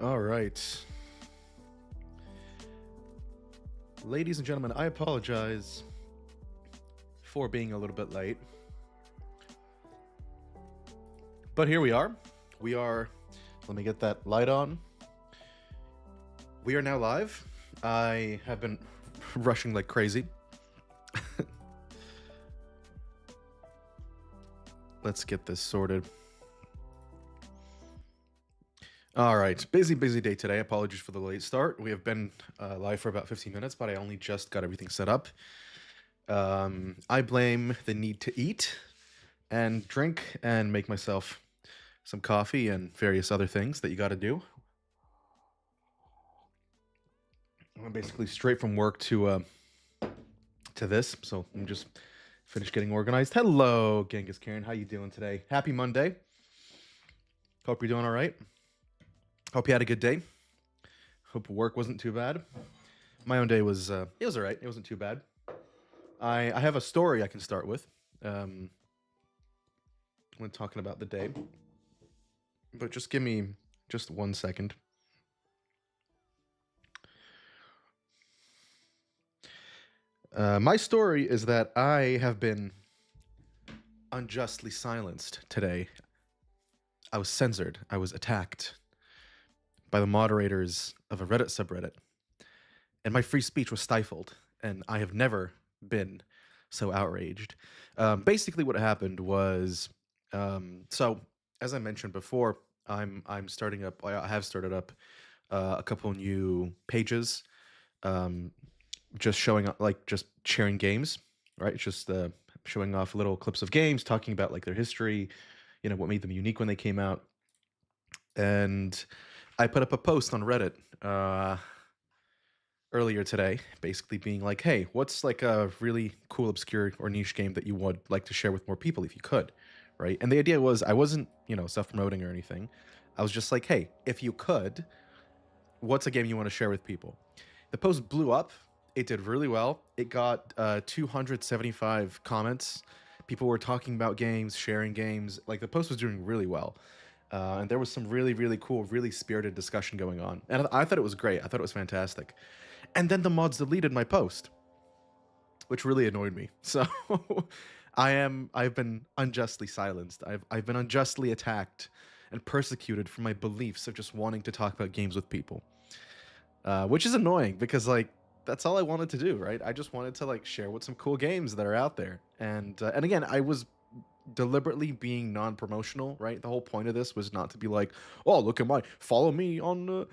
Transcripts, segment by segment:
All right. Ladies and gentlemen, I apologize for being a little bit late. But here we are. Let me get that light on. We are now live. I have been rushing like crazy. Let's get this sorted. All right, busy day today. Apologies for the late start. We have been live for about 15 minutes, but I only just got everything set up. I blame the need to eat and drink and make myself some coffee and various other things that you got to do. I'm basically straight from work to this, so I'm just finished getting organized. Hello, Genghis Karen. How you doing today? Happy Monday. Hope you're doing all right. Hope you had a good day. Hope work wasn't too bad. My own day was it was all right. It wasn't too bad. I have a story I can start with when talking about the day, but just give me just 1 second. My story is that I have been unjustly silenced today. I was censored. I was attacked by the moderators of a Reddit subreddit, and my free speech was stifled, and I have never been so outraged. Basically, what happened was, so as I mentioned before, I'm starting up. I have started up a couple new pages, just showing up, like just sharing games, right? Just showing off little clips of games, talking about like their history, what made them unique when they came out, and I put up a post on Reddit earlier today, basically being like, hey, what's like a really cool, obscure, or niche game that you would like to share with more people if you could, right? And the idea was, I wasn't, self-promoting or anything. I was just like, hey, if you could, what's a game you want to share with people? The post blew up. It did really well. It got 275 comments. People were talking about games, sharing games. Like, the post was doing really well. And there was some really, really cool, really spirited discussion going on. And I thought it was great. I thought it was fantastic. And then the mods deleted my post, which really annoyed me. So I've been unjustly silenced. I've been unjustly attacked and persecuted for my beliefs of just wanting to talk about games with people. Which is annoying because like that's all I wanted to do, right? I just wanted to like share what some cool games that are out there. And again, I was deliberately being non-promotional, right? The whole point of this was not to be like, oh, look at my follow me on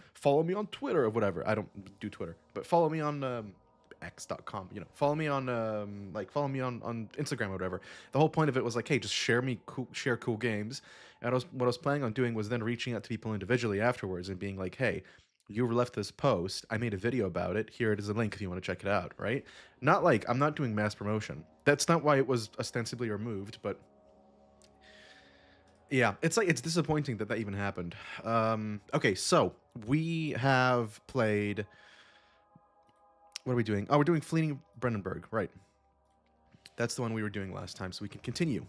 Twitter or whatever. I don't do Twitter, but follow me on x.com, follow me on follow me on Instagram or whatever. The whole point of it was like, hey, just share cool games. And what I was planning on doing was then reaching out to people individually afterwards and being like, hey, you left this post, I made a video about it, here it is a link if you want to check it out, right? Not like I'm not doing mass promotion. That's not why it was ostensibly removed, but yeah, it's like it's disappointing that even happened. Okay, so we have played. What are we doing? Oh, we're doing Fleeing Brandenburg, right? That's the one we were doing last time, so we can continue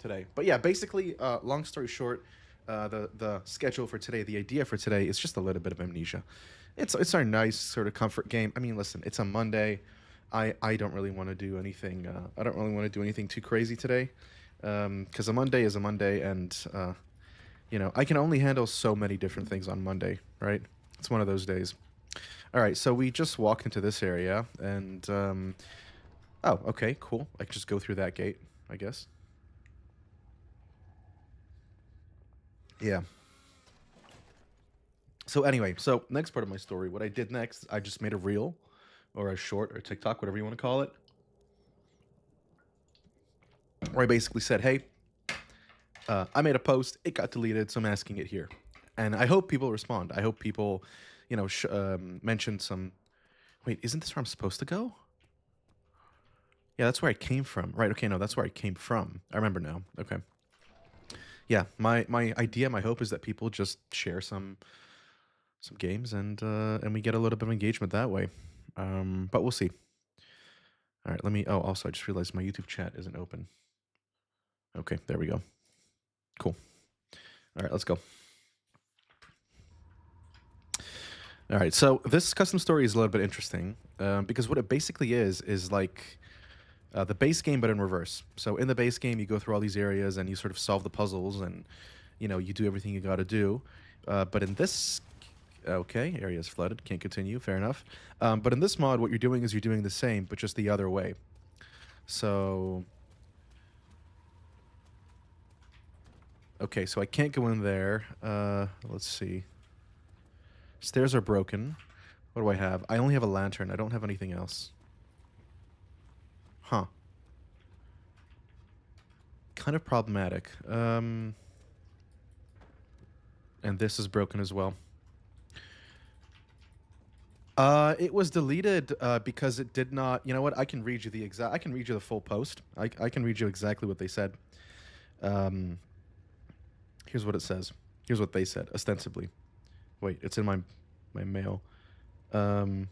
today. But yeah, basically, long story short, the schedule for today, the idea for today is just a little bit of Amnesia. It's our nice sort of comfort game. I mean, listen, it's a Monday. I don't really want to do anything. I don't really want to do anything too crazy today. Because a Monday is a Monday, and I can only handle so many different things on Monday, right? It's one of those days. All right, so we just walked into this area, and oh, okay, cool. I can just go through that gate, I guess. Yeah. So anyway, so next part of my story, what I did next, I just made a reel, or a short, or TikTok, whatever you want to call it, where I basically said, hey, I made a post, it got deleted, so I'm asking it here. And I hope people respond. I hope people, mention some... Wait, isn't this where I'm supposed to go? Yeah, that's where I came from. Right, okay, no, that's where I came from. I remember now. Okay. Yeah, my idea, my hope is that people just share some games and we get a little bit of engagement that way. But we'll see. All right, let me... Oh, also, I just realized my YouTube chat isn't open. Okay, there we go. Cool. All right, let's go. All right, so this custom story is a little bit interesting because what it basically is like the base game, but in reverse. So in the base game, you go through all these areas and you sort of solve the puzzles, and you do everything you got to do. But in this, okay, area is flooded, can't continue. Fair enough. But in this mod, what you're doing is you're doing the same, but just the other way. So, okay, so I can't go in there. Let's see. Stairs are broken. What do I have? I only have a lantern. I don't have anything else. Huh. Kind of problematic. And this is broken as well. It was deleted because it did not. You know what? I can read you the exact. I can read you the full post. I can read you exactly what they said. Um, here's what it says. Here's what they said, ostensibly. Wait, it's in my mail. Um,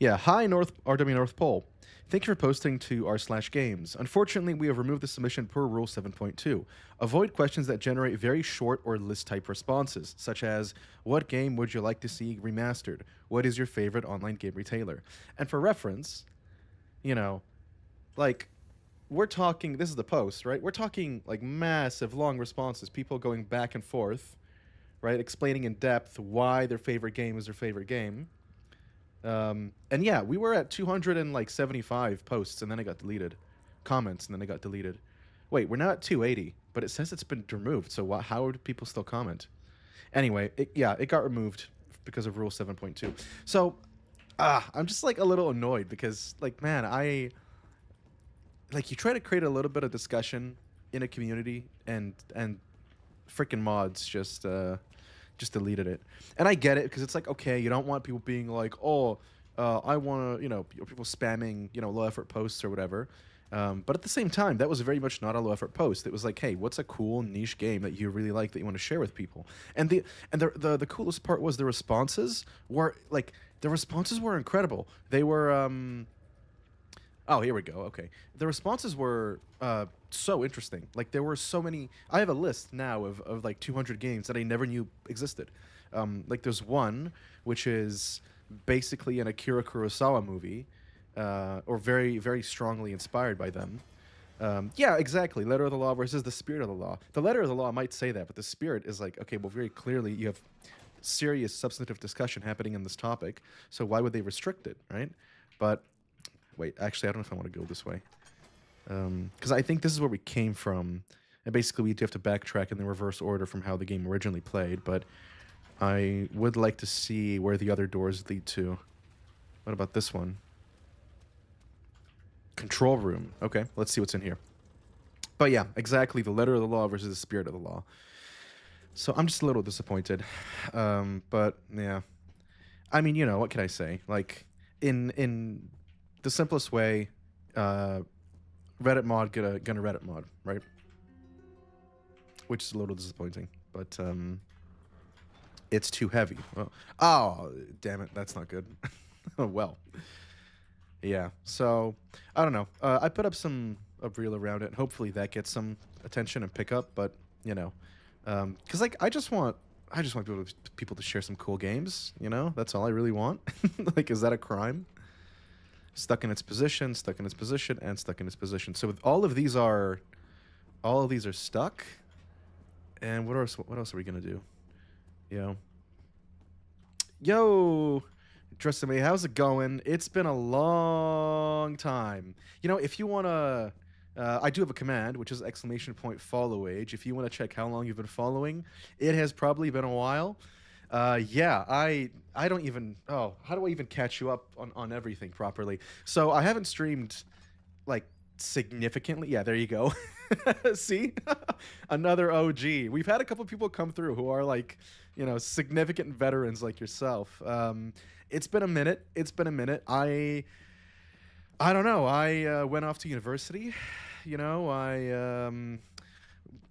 yeah, hi North RW North Pole. Thank you for posting to r/games. Unfortunately, we have removed the submission per Rule 7.2. Avoid questions that generate very short or list-type responses, such as, what game would you like to see remastered? What is your favorite online game retailer? And for reference, you know, like, we're talking, this is the post, right? We're talking, like, massive, long responses, people going back and forth, right? Explaining in depth why their favorite game is their favorite game. And yeah, we were at 275 posts, and then it got deleted. Comments, and then it got deleted. Wait, we're now at 280, but it says it's been removed. So how do people still comment? Anyway, it got removed because of Rule 7.2. So, I'm just like a little annoyed because, like, man, you try to create a little bit of discussion in a community, and freaking mods just deleted it. And I get it because it's like, okay, you don't want people being like, oh, I want to, people spamming, low effort posts or whatever. But at the same time, that was very much not a low effort post. It was like, hey, what's a cool niche game that you really like that you want to share with people? And the coolest part was the responses were incredible. They were oh, here we go. Okay. The responses were so interesting. Like, there were so many. I have a list now of like 200 games that I never knew existed. Like, there's one which is basically an Akira Kurosawa movie, or very, very strongly inspired by them. Yeah, exactly. Letter of the law versus the spirit of the law. The letter of the law might say that, but the spirit is like, okay, well, very clearly you have serious substantive discussion happening in this topic, so why would they restrict it, right? But wait, actually, I don't know if I want to go this way. Because I think this is where we came from. And basically, we do have to backtrack in the reverse order from how the game originally played. But I would like to see where the other doors lead to. What about this one? Control room. Okay, let's see what's in here. But yeah, exactly. The letter of the law versus the spirit of the law. So I'm just a little disappointed. But yeah. I mean, what can I say? Like, in the simplest way, Reddit mod gonna Reddit mod, right? Which is a little disappointing, but it's too heavy. Well, oh, damn it, that's not good. Oh, well, yeah. So I don't know. I put up a reel around it, and hopefully that gets some attention and pick up. But because like I just want people to share some cool games. That's all I really want. Like, is that a crime? Stuck in its position, stuck in its position, and stuck in its position. So all of these are stuck. And what else are we gonna do? Yo, Tristan, how's it going? It's been a long time. If you wanna, I do have a command, which is !follow age. If you wanna check how long you've been following, it has probably been a while. Yeah, I don't even. Oh, how do I even catch you up on everything properly? So I haven't streamed like significantly. Yeah, there you go. See, another OG. We've had a couple people come through who are like, significant veterans like yourself. It's been a minute. It's been a minute. I don't know. I went off to university. I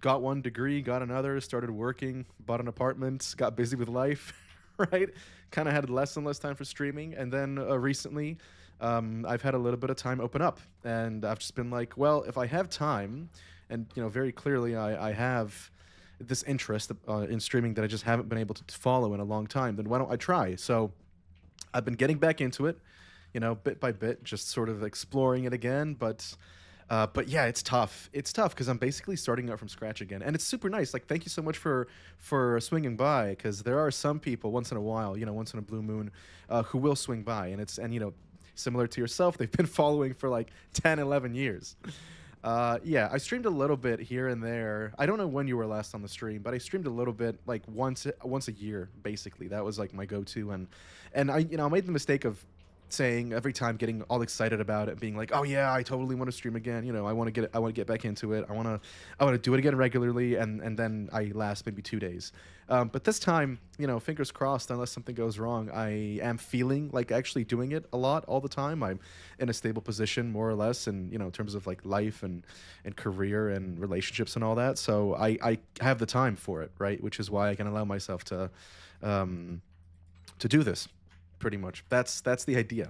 got one degree, got another, started working, bought an apartment, got busy with life, right? Kind of had less and less time for streaming. And then recently, I've had a little bit of time open up. And I've just been like, well, if I have time, and, very clearly I have this interest in streaming that I just haven't been able to follow in a long time, then why don't I try? So I've been getting back into it, bit by bit, just sort of exploring it again. But yeah, it's tough. It's tough because I'm basically starting out from scratch again, and it's super nice. Like, thank you so much for swinging by, because there are some people once in a while, once in a blue moon, who will swing by, and similar to yourself, they've been following for like 10, 11 years. Yeah, I streamed a little bit here and there. I don't know when you were last on the stream, but I streamed a little bit, like once a year, basically. That was like my go-to, and I made the mistake of saying every time, getting all excited about it, being like, "Oh yeah, I totally want to stream again. I want to get back into it. I want to do it again regularly." And then I last maybe 2 days. But this time, fingers crossed, unless something goes wrong, I am feeling like actually doing it a lot all the time. I'm in a stable position, more or less, and in terms of like life and career and relationships and all that. So I have the time for it, right? Which is why I can allow myself um, to do this. Pretty much, that's the idea.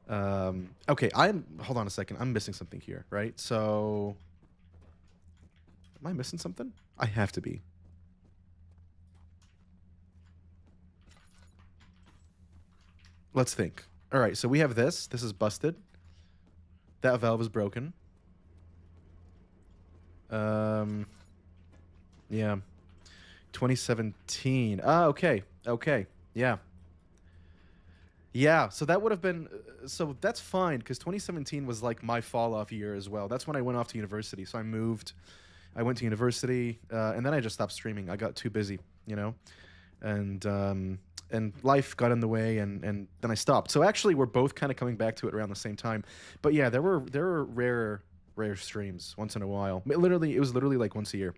Okay, I'm hold on a second. I'm missing something here, right? So, am I missing something? I have to be. Let's think. All right, so we have this. This is busted. That valve is broken. Um, yeah. 2017. Ah, okay. Okay. Yeah. Yeah, so that would have been so that's fine because 2017 was like my fall off year as well. That's when I went off to university. So I moved, I went to university, and then I just stopped streaming. I got too busy, you know, and life got in the way, and then I stopped. So actually, we're both kind of coming back to it around the same time. But yeah, there were rare streams once in a while. Literally, it was literally like once a year.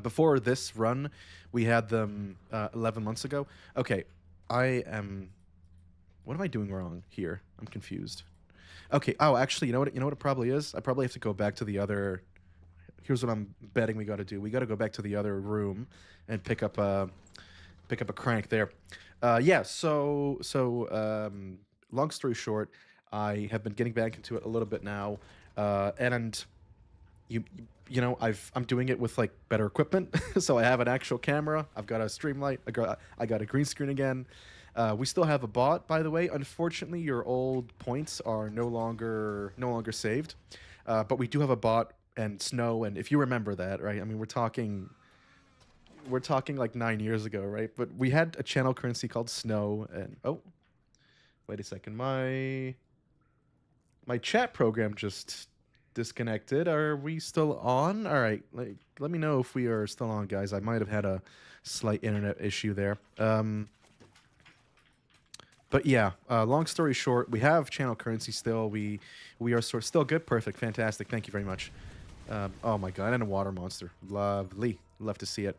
Before this run, we had them 11 months ago. Okay, I am. What am I doing wrong here? I'm confused. Okay. Oh, actually, you know what? You know what it probably is. I probably have to go back to the other. Here's what I'm betting we got to do. We got to go back to the other room and pick up a crank there. Yeah. So, long story short, I have been getting back into it a little bit now, and you I'm doing it with like better equipment. So I have an actual camera, I've got a streamlight, I got a green screen again. We still have a bot, by the way. Unfortunately, your old points are no longer saved, but we do have a bot and snow. And if you remember that, right, I mean, we're talking like 9 years ago, right? But we had a channel currency called snow. And oh, wait a second, my chat program just disconnected. Are we still on? All right. Let me know if we are still on, guys. I might have had a slight internet issue there. But yeah, long story short, we have channel currency still. We are still good. Perfect. Fantastic. Thank you very much. Oh my god, and a water monster. Lovely. Love to see it.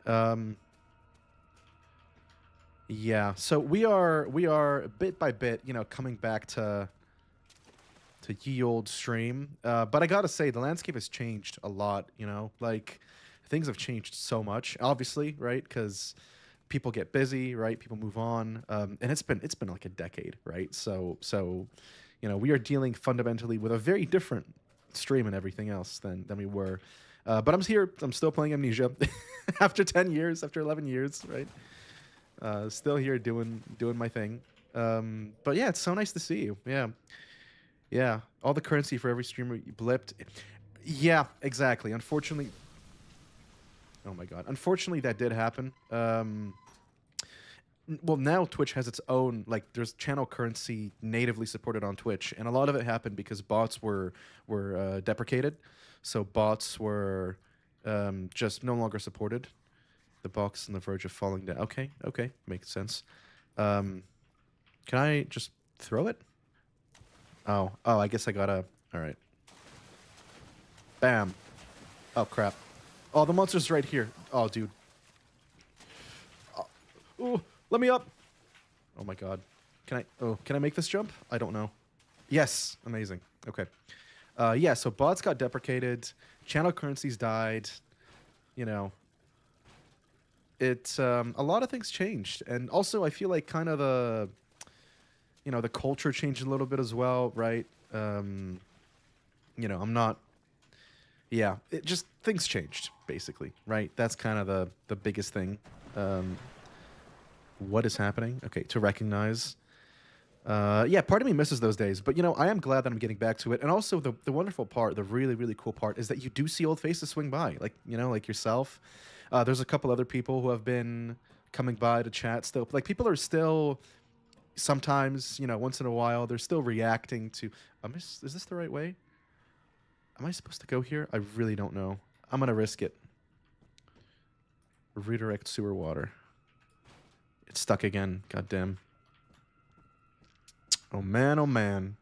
Um, yeah. So we are bit by bit, coming back to ye old stream. But I gotta say, the landscape has changed a lot. Like things have changed so much. Obviously, right? Because people get busy, right? People move on, and it's been like a decade, right? So, we are dealing fundamentally with a very different stream and everything else than we were. But I'm here. I'm still playing Amnesia after 10 years, after 11 years, right? Still here doing my thing. But yeah, it's so nice to see you. Yeah. Yeah, all the currency for every streamer blipped. Yeah, exactly. Unfortunately, oh my god. Unfortunately, that did happen. Well, now Twitch has its own, like, there's channel currency natively supported on Twitch, and a lot of it happened because bots were deprecated, so bots were just no longer supported. The box on the verge of falling down. Okay, okay, makes sense. Um, can I just throw it? Oh, I guess I gotta. All right. Bam. Oh crap. Oh, the monster's right here. Oh, dude. Oh, let me up. Oh my god. Can I make this jump? I don't know. Yes. Amazing. Okay. Yeah. So bots got deprecated. Channel currencies died. You know. A lot of things changed, and also I feel like kind of the culture changed a little bit as well, right? I'm not. Yeah, it just things changed basically, right? That's kind of the biggest thing. Um, what is happening. Okay, to recognize. Yeah, part of me misses those days, but I am glad that I'm getting back to it. And also, the wonderful part, the really really cool part, is that you do see old faces swing by, like like yourself. There's a couple other people who have been coming by to chat still. Like people are still sometimes, once in a while, they're still reacting to. Is this the right way? Am I supposed to go here? I really don't know. I'm gonna risk it. Redirect sewer water. It's stuck again. God damn. Oh man, oh man.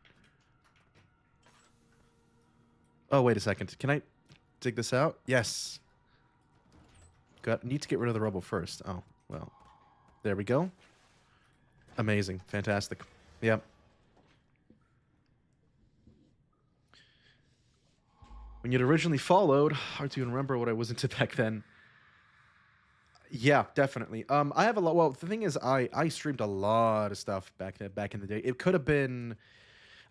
Oh, wait a second. Can I dig this out? Yes. Need to get rid of the rubble first. Oh, well. There we go. Amazing. Fantastic. Yep. When you'd originally followed, hard to even remember what I was into back then. Yeah, definitely. I have a lot. Well, the thing is, I streamed a lot of stuff back in the day. It could have been.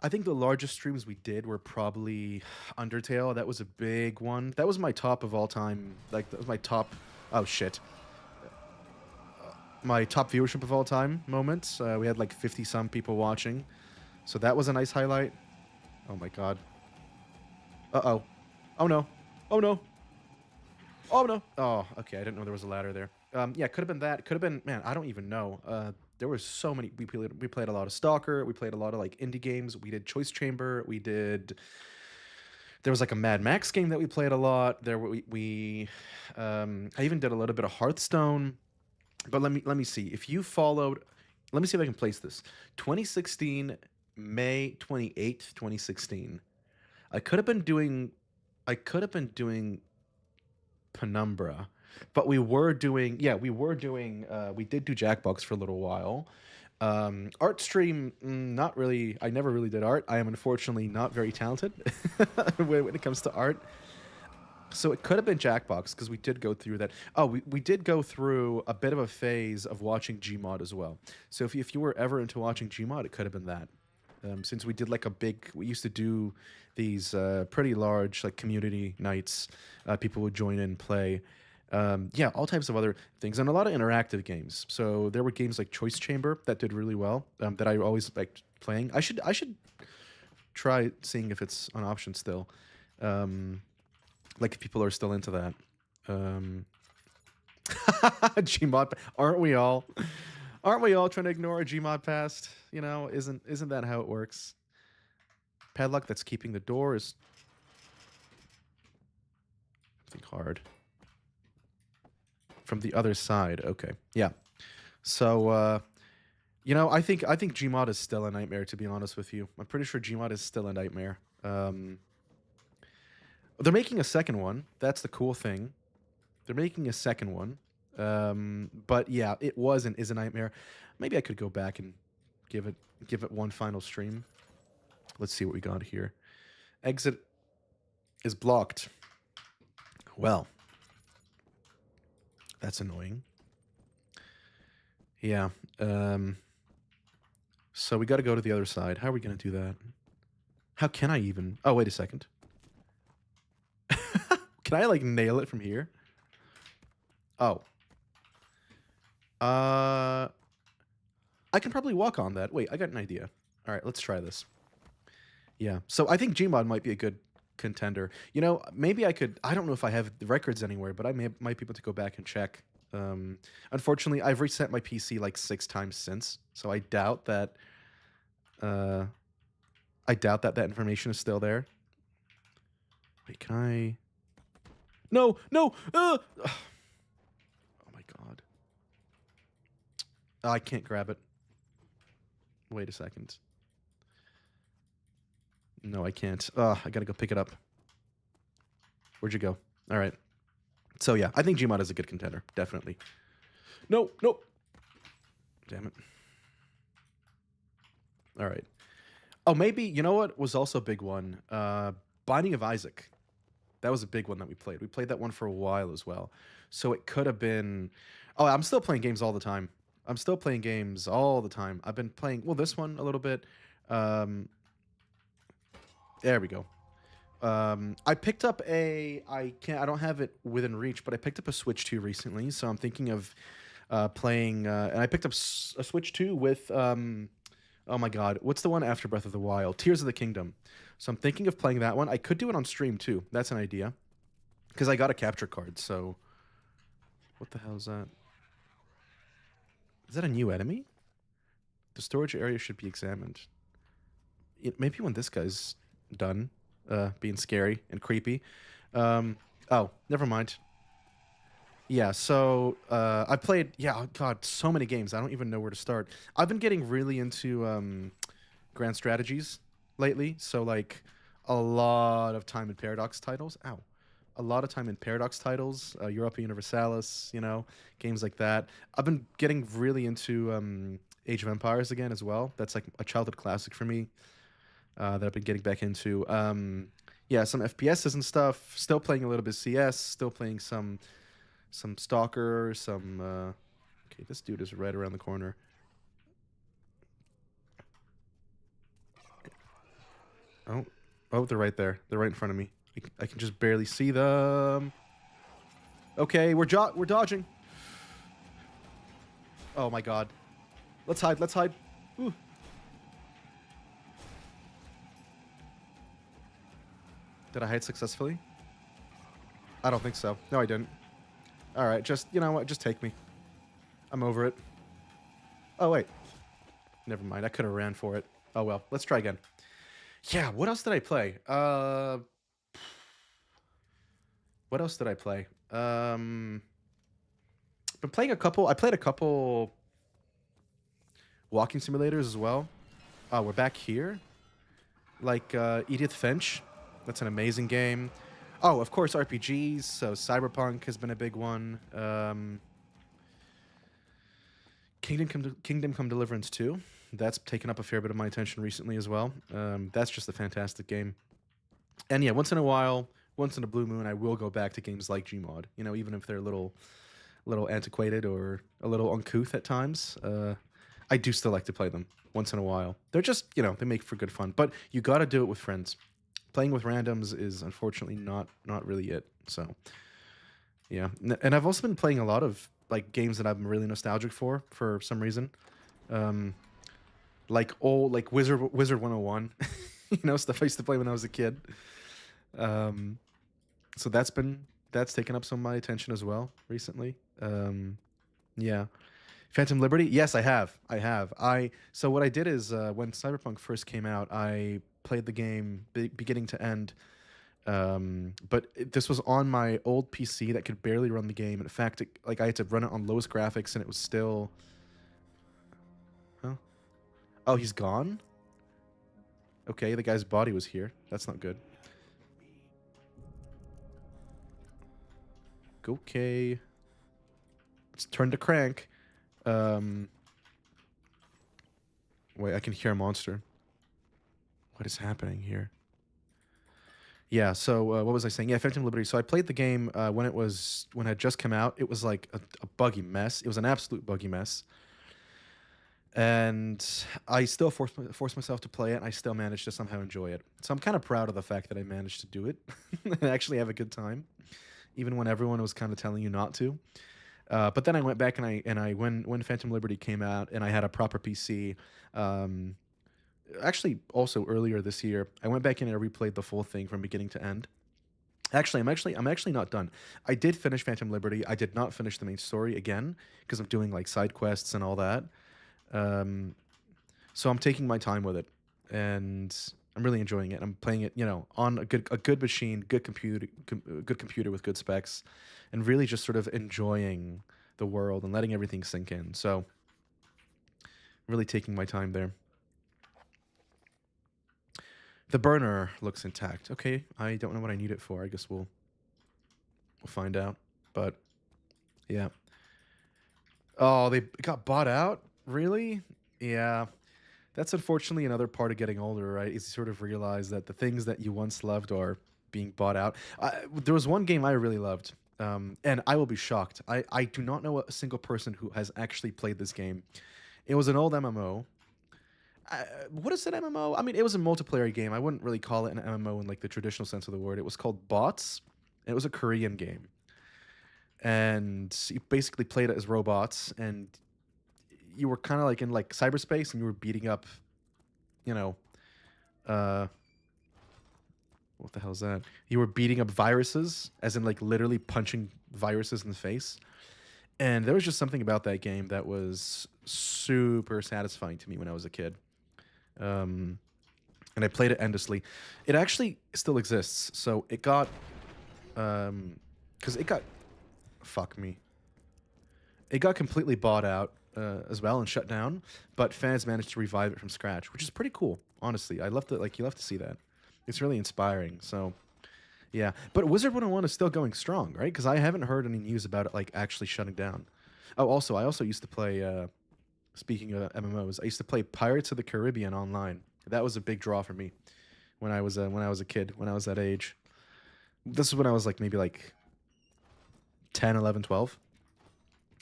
I think the largest streams we did were probably Undertale. That was a big one. That was my top of all time. Like that was my top. Oh shit. My top viewership of all time moments. We had like 50 some people watching, so that was a nice highlight. Oh my god. Uh oh. Oh no. Oh no. Oh no. Oh, okay. I didn't know there was a ladder there. Yeah, could have been that. Could have been. Man, I don't even know. There were so many. We played a lot of Stalker. We played a lot of like indie games. We did Choice Chamber. We did. There was like a Mad Max game that we played a lot. I even did a little bit of Hearthstone. But let me see. If you followed, let me see if I can place this. 2016, May 28th, 2016. I could have been doing. I could have been doing Penumbra, but we did do Jackbox for a little while. Art stream, not really. I never really did art. I am unfortunately not very talented when it comes to art. So it could have been Jackbox because we did go through that. Oh, we did go through a bit of a phase of watching Gmod as well. So if you were ever into watching Gmod, it could have been that. Since we did like we used to do these pretty large like community nights. People would join in and play. Yeah, all types of other things and a lot of interactive games. So there were games like Choice Chamber that did really well. That I always liked playing. I should try seeing if it's an option still. Like if people are still into that. Gmod, aren't we all? Aren't we all trying to ignore a Gmod past? Isn't that how it works? Padlock that's keeping the door is I think hard. From the other side. Okay. Yeah. So I think Gmod is still a nightmare, to be honest with you. I'm pretty sure Gmod is still a nightmare. They're making a second one. That's the cool thing. They're making a second one. But yeah, it was and is a nightmare. Maybe I could go back and give it one final stream. Let's see what we got here. Exit is blocked. Well, that's annoying. Yeah. So we got to go to the other side. How are we going to do that? How can I even? Oh, wait a second. Can I like nail it from here? Oh. I can probably walk on that. Wait, I got an idea. All right, let's try this. Yeah. So I think Gmod might be a good contender. Maybe I could. I don't know if I have the records anywhere, but I might be able to go back and check. Unfortunately, I've reset my PC like 6 times since, so I doubt that. That information is still there. Wait, can I? No, no. Oh my god. I can't grab it. Wait a second. No, I can't. I gotta go pick it up. Where'd you go? All right. So yeah, I think Gmod is a good contender, definitely. No, no. Damn it. All right. Oh, maybe, you know what was also a big one? Binding of Isaac. That was a big one that we played. We played that one for a while as well. So it could have been... Oh, I'm still playing games all the time. I'm still playing games all the time. I've been playing, well, this one a little bit. There we go. I picked up I don't have it within reach, but I picked up a Switch 2 recently, so I'm thinking of playing, and I picked up a Switch too with oh my god, what's the one after Breath of the Wild? Tears of the Kingdom. So I'm thinking of playing that one. I could do it on stream too. That's an idea because I got a capture card. So what the hell is that? Is that a new enemy? The storage area should be examined. Maybe when this guy's done being scary and creepy. Oh, never mind. Yeah, so I played, yeah, oh God, so many games. I don't even know where to start. I've been getting really into grand strategies lately. So, like, a lot of time in Paradox titles. Ow. A lot of time in Paradox titles, Europa Universalis, games like that. I've been getting really into Age of Empires again as well. That's like a childhood classic for me that I've been getting back into. Yeah, some FPSs and stuff. Still playing a little bit of CS. Still playing some Stalker. Some. Okay, this dude is right around the corner. Oh, oh, they're right there. They're right in front of me. I can just barely see them. Okay, we're dodging. Oh my god. Let's hide. Let's hide. Ooh. Did I hide successfully? I don't think so. No, I didn't. All right, just, you know what? Just take me. I'm over it. Oh, wait. Never mind. I could have ran for it. Oh, well. Let's try again. Yeah, what else did I play? What else did I play? Been playing a couple. I played a couple walking simulators as well. Oh, we're back here. Like Edith Finch. That's an amazing game. Oh, of course, RPGs. So Cyberpunk has been a big one. Kingdom Come Deliverance 2. That's taken up a fair bit of my attention recently as well. That's just a fantastic game. And yeah, once in a while, once in a blue moon, I will go back to games like Gmod. Even if they're a little antiquated or a little uncouth at times. I do still like to play them once in a while. They're just, they make for good fun. But you got to do it with friends. Playing with randoms is unfortunately not really it. So yeah, and I've also been playing a lot of like games that I'm really nostalgic for some reason. Like old like Wizard 101, stuff I used to play when I was a kid. So that's taken up some of my attention as well recently. Yeah. Phantom Liberty? Yes, I have. So what I did is when Cyberpunk first came out, I played the game beginning to end. But this was on my old PC that could barely run the game. In fact, I had to run it on lowest graphics, and it was still. Oh, oh, he's gone. Okay, the guy's body was here. That's not good. Okay. Let's turn to crank. Wait, I can hear a monster. What is happening here? Yeah, so what was I saying? Yeah, Phantom Liberty. So I played the game when it had just come out. It was like a buggy mess. It was an absolute buggy mess. And I still forced myself to play it, and I still managed to somehow enjoy it. So I'm kind of proud of the fact that I managed to do it and actually have a good time, even when everyone was kind of telling you not to. But then I went back and I when Phantom Liberty came out and I had a proper PC. Actually, also earlier this year, I went back in and I replayed the full thing from beginning to end. Actually, I'm actually not done. I did finish Phantom Liberty. I did not finish the main story again because I'm doing like side quests and all that. Um, so I'm taking my time with it, and I'm really enjoying it. I'm playing it, on a good machine, good computer with good specs, and really just sort of enjoying the world and letting everything sink in. So, really taking my time there. The burner looks intact. Okay, I don't know what I need it for. I guess we'll find out. But yeah. Oh, they got bought out? Really? Yeah. That's unfortunately another part of getting older, right? Is you sort of realize that the things that you once loved are being bought out. There was one game I really loved, and I will be shocked. I do not know a single person who has actually played this game. It was an old MMO. What is an MMO? I mean, it was a multiplayer game. I wouldn't really call it an MMO in like the traditional sense of the word. It was called Bots. It was a Korean game, and you basically played it as robots, and you were kind of like in like cyberspace, and you were beating up, you know, uh, what the hell's that? You were beating up viruses, as in like literally punching viruses in the face. And there was just something about that game that was super satisfying to me when I was a kid. Um, and I played it endlessly. It actually still exists. So it got, because it got, fuck me, it got completely bought out as well and shut down. But fans managed to revive it from scratch, which is pretty cool. Honestly, I love to like you love to see that. It's really inspiring. So yeah, but Wizard 101 is still going strong, right? Because I haven't heard any news about it like actually shutting down. Oh, also, I also used to play. Speaking of MMOs, I used to play Pirates of the Caribbean online. That was a big draw for me when I was a kid, when I was that age. This is when I was like maybe like 10, 11, 12,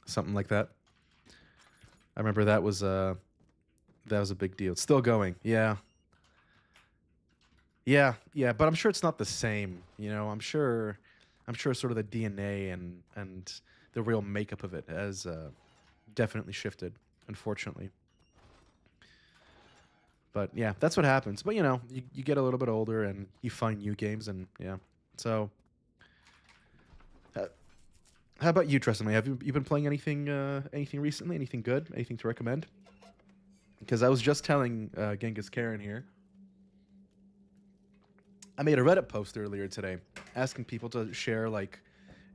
something like that. I remember that was a big deal. It's still going. Yeah. Yeah, yeah, but I'm sure it's not the same. I'm sure sort of the DNA and the real makeup of it has definitely shifted, unfortunately. But yeah, that's what happens. But you get a little bit older and you find new games, and yeah. So, uh, how about you, Tresemme? Have you been playing anything recently? Anything good? Anything to recommend? Because I was just telling Genghis Karen here, I made a Reddit post earlier today asking people to share like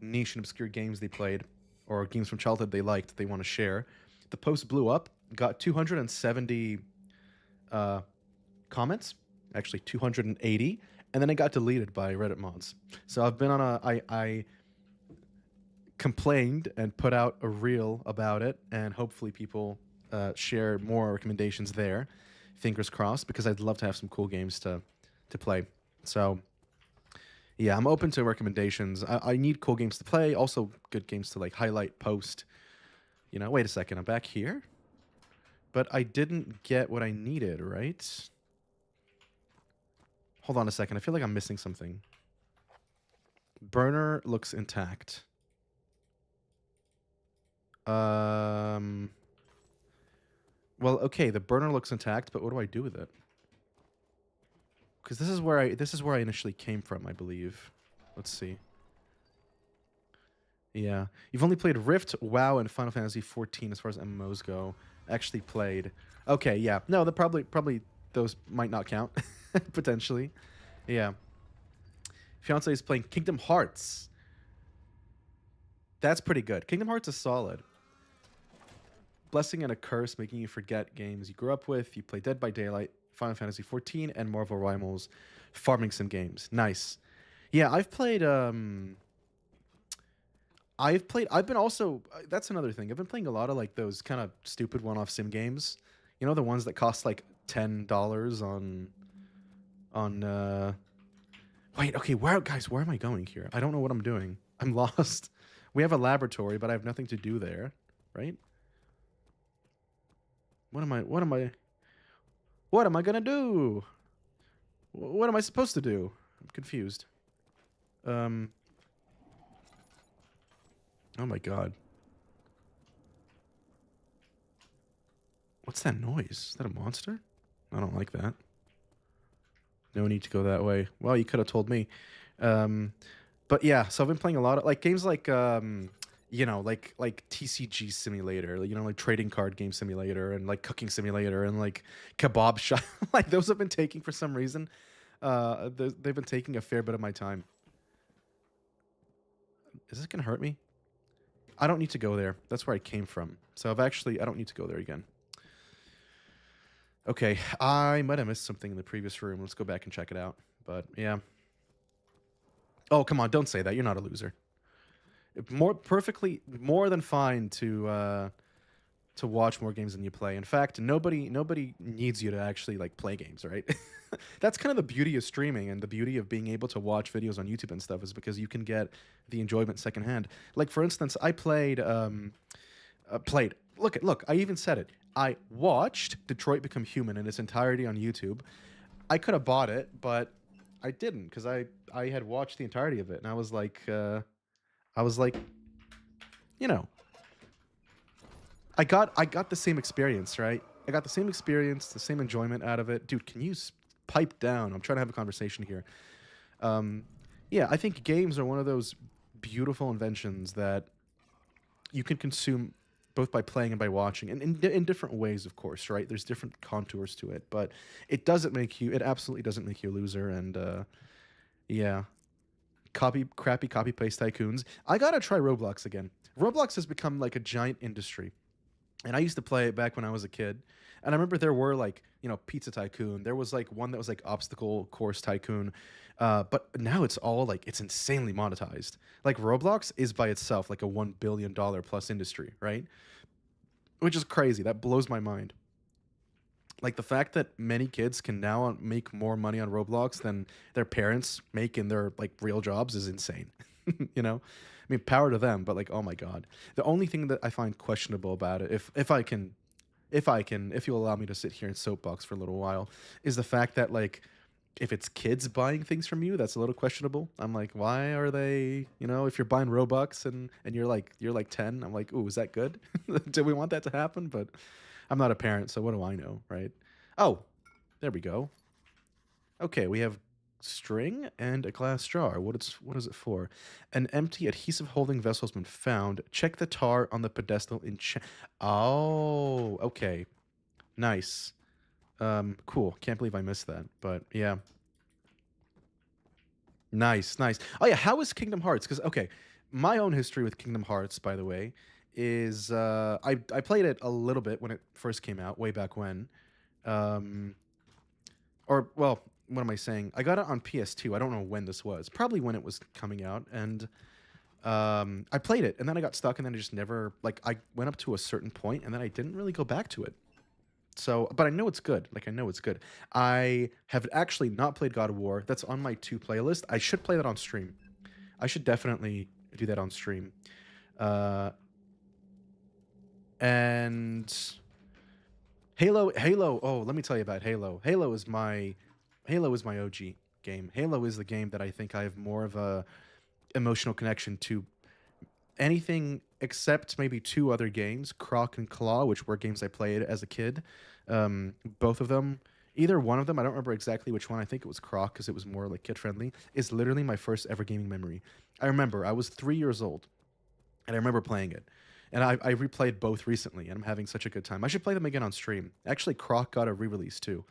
niche and obscure games they played or games from childhood they liked that they want to share. The post blew up, got 270 uh, comments, actually 280, and then it got deleted by Reddit mods. So I've been on I complained and put out a reel about it, and hopefully people share more recommendations there. Fingers crossed, because I'd love to have some cool games to play. So yeah, I'm open to recommendations. I need cool games to play, also good games to like highlight, post. Wait a second, I'm back here, but I didn't get what I needed, right? Hold on a second. I feel like I'm missing something. Burner looks intact. Um. Well, okay, the burner looks intact, but what do I do with it? Because this is where I initially came from, I believe. Let's see. Yeah, you've only played Rift, WoW, and Final Fantasy 14 as far as MMOs go. Actually played. Okay, yeah. No, the probably those might not count potentially. Yeah. Fiance is playing Kingdom Hearts. That's pretty good. Kingdom Hearts is solid. Blessing and a curse, making you forget games you grew up with. You play Dead by Daylight, Final Fantasy 14, and Marvel Rivals farming sim games. Nice. Yeah, I've been also that's another thing. I've been playing a lot of like those kind of stupid one-off sim games. The ones that cost like $10 on wait, okay, where am I going here? I don't know what I'm doing. I'm lost. We have a laboratory, but I have nothing to do there, right? What am I gonna do? What am I supposed to do? I'm confused. Um oh my god. What's that noise? Is that a monster? I don't like that. No need to go that way. Well, you could have told me. Um, but yeah, so I've been playing a lot of like games like like TCG Simulator, like trading card game simulator and like cooking simulator and like kebab shop. Like those have been taking for some reason. They've been taking a fair bit of my time. Is this gonna hurt me? I don't need to go there. That's where I came from. So I don't need to go there again. Okay, I might have missed something in the previous room. Let's go back and check it out. But yeah. Oh, come on, don't say that. You're not a loser. More than fine to watch more games than you play. In fact, nobody needs you to actually like play games, right? That's kind of the beauty of streaming and the beauty of being able to watch videos on YouTube and stuff, is because you can get the enjoyment secondhand. Like for instance, I played. Look, I even said it. I watched Detroit Become Human in its entirety on YouTube. I could have bought it, but I didn't, because I had watched the entirety of it, and I was like, you know, I got the same experience, right? I got the same experience, the same enjoyment out of it. Dude, can you pipe down? I'm trying to have a conversation here. Um, yeah, I think games are one of those beautiful inventions that you can consume both by playing and by watching, and in different ways, of course, right? There's different contours to it, but it absolutely doesn't make you a loser. And yeah, crappy copy paste tycoons. I gotta try Roblox again. Roblox has become like a giant industry, and I used to play it back when I was a kid. And I remember there were like, Pizza Tycoon. There was like one that was like Obstacle Course Tycoon. But now it's all like, it's insanely monetized. Like Roblox is by itself like a $1 billion plus industry, right? Which is crazy. That blows my mind. Like the fact that many kids can now make more money on Roblox than their parents make in their like real jobs is insane. you know? I mean, power to them, but like, oh my god. The only thing that I find questionable about it, if you'll allow me to sit here and soapbox for a little while, is the fact that like if it's kids buying things from you, that's a little questionable. I'm like, why are they, if you're buying Robux and you're like 10, I'm like, ooh, is that good? Do we want that to happen? But I'm not a parent, so what do I know, right? Oh, there we go. Okay, we have string and a glass jar. What is it for? An empty adhesive holding vessel has been found. Check the tar on the pedestal in Oh, okay. Nice. Cool. Can't believe I missed that. But yeah. Nice, nice. Oh yeah, how is Kingdom Hearts? Because okay, my own history with Kingdom Hearts, by the way, is I played it a little bit when it first came out, way back when. Um, or well, what am I saying? I got it on PS2. I don't know when this was. Probably when it was coming out, and I played it, and then I got stuck, and then I just never like I went up to a certain point, and then I didn't really go back to it. So, but I know it's good. Like I know it's good. I have actually not played God of War. That's on my to playlist. I should play that on stream. I should definitely do that on stream. Uh, and Halo. Oh, let me tell you about Halo. Halo is my OG game. Halo is the game that I think I have more of a emotional connection to anything except maybe two other games, Croc and Claw, which were games I played as a kid. Both of them, either one of them, I don't remember exactly which one. I think it was Croc because it was more like kid friendly. Is literally my first ever gaming memory. I remember I was 3 years old, and I remember playing it. And I replayed both recently, and I'm having such a good time. I should play them again on stream. Actually, Croc got a re-release too.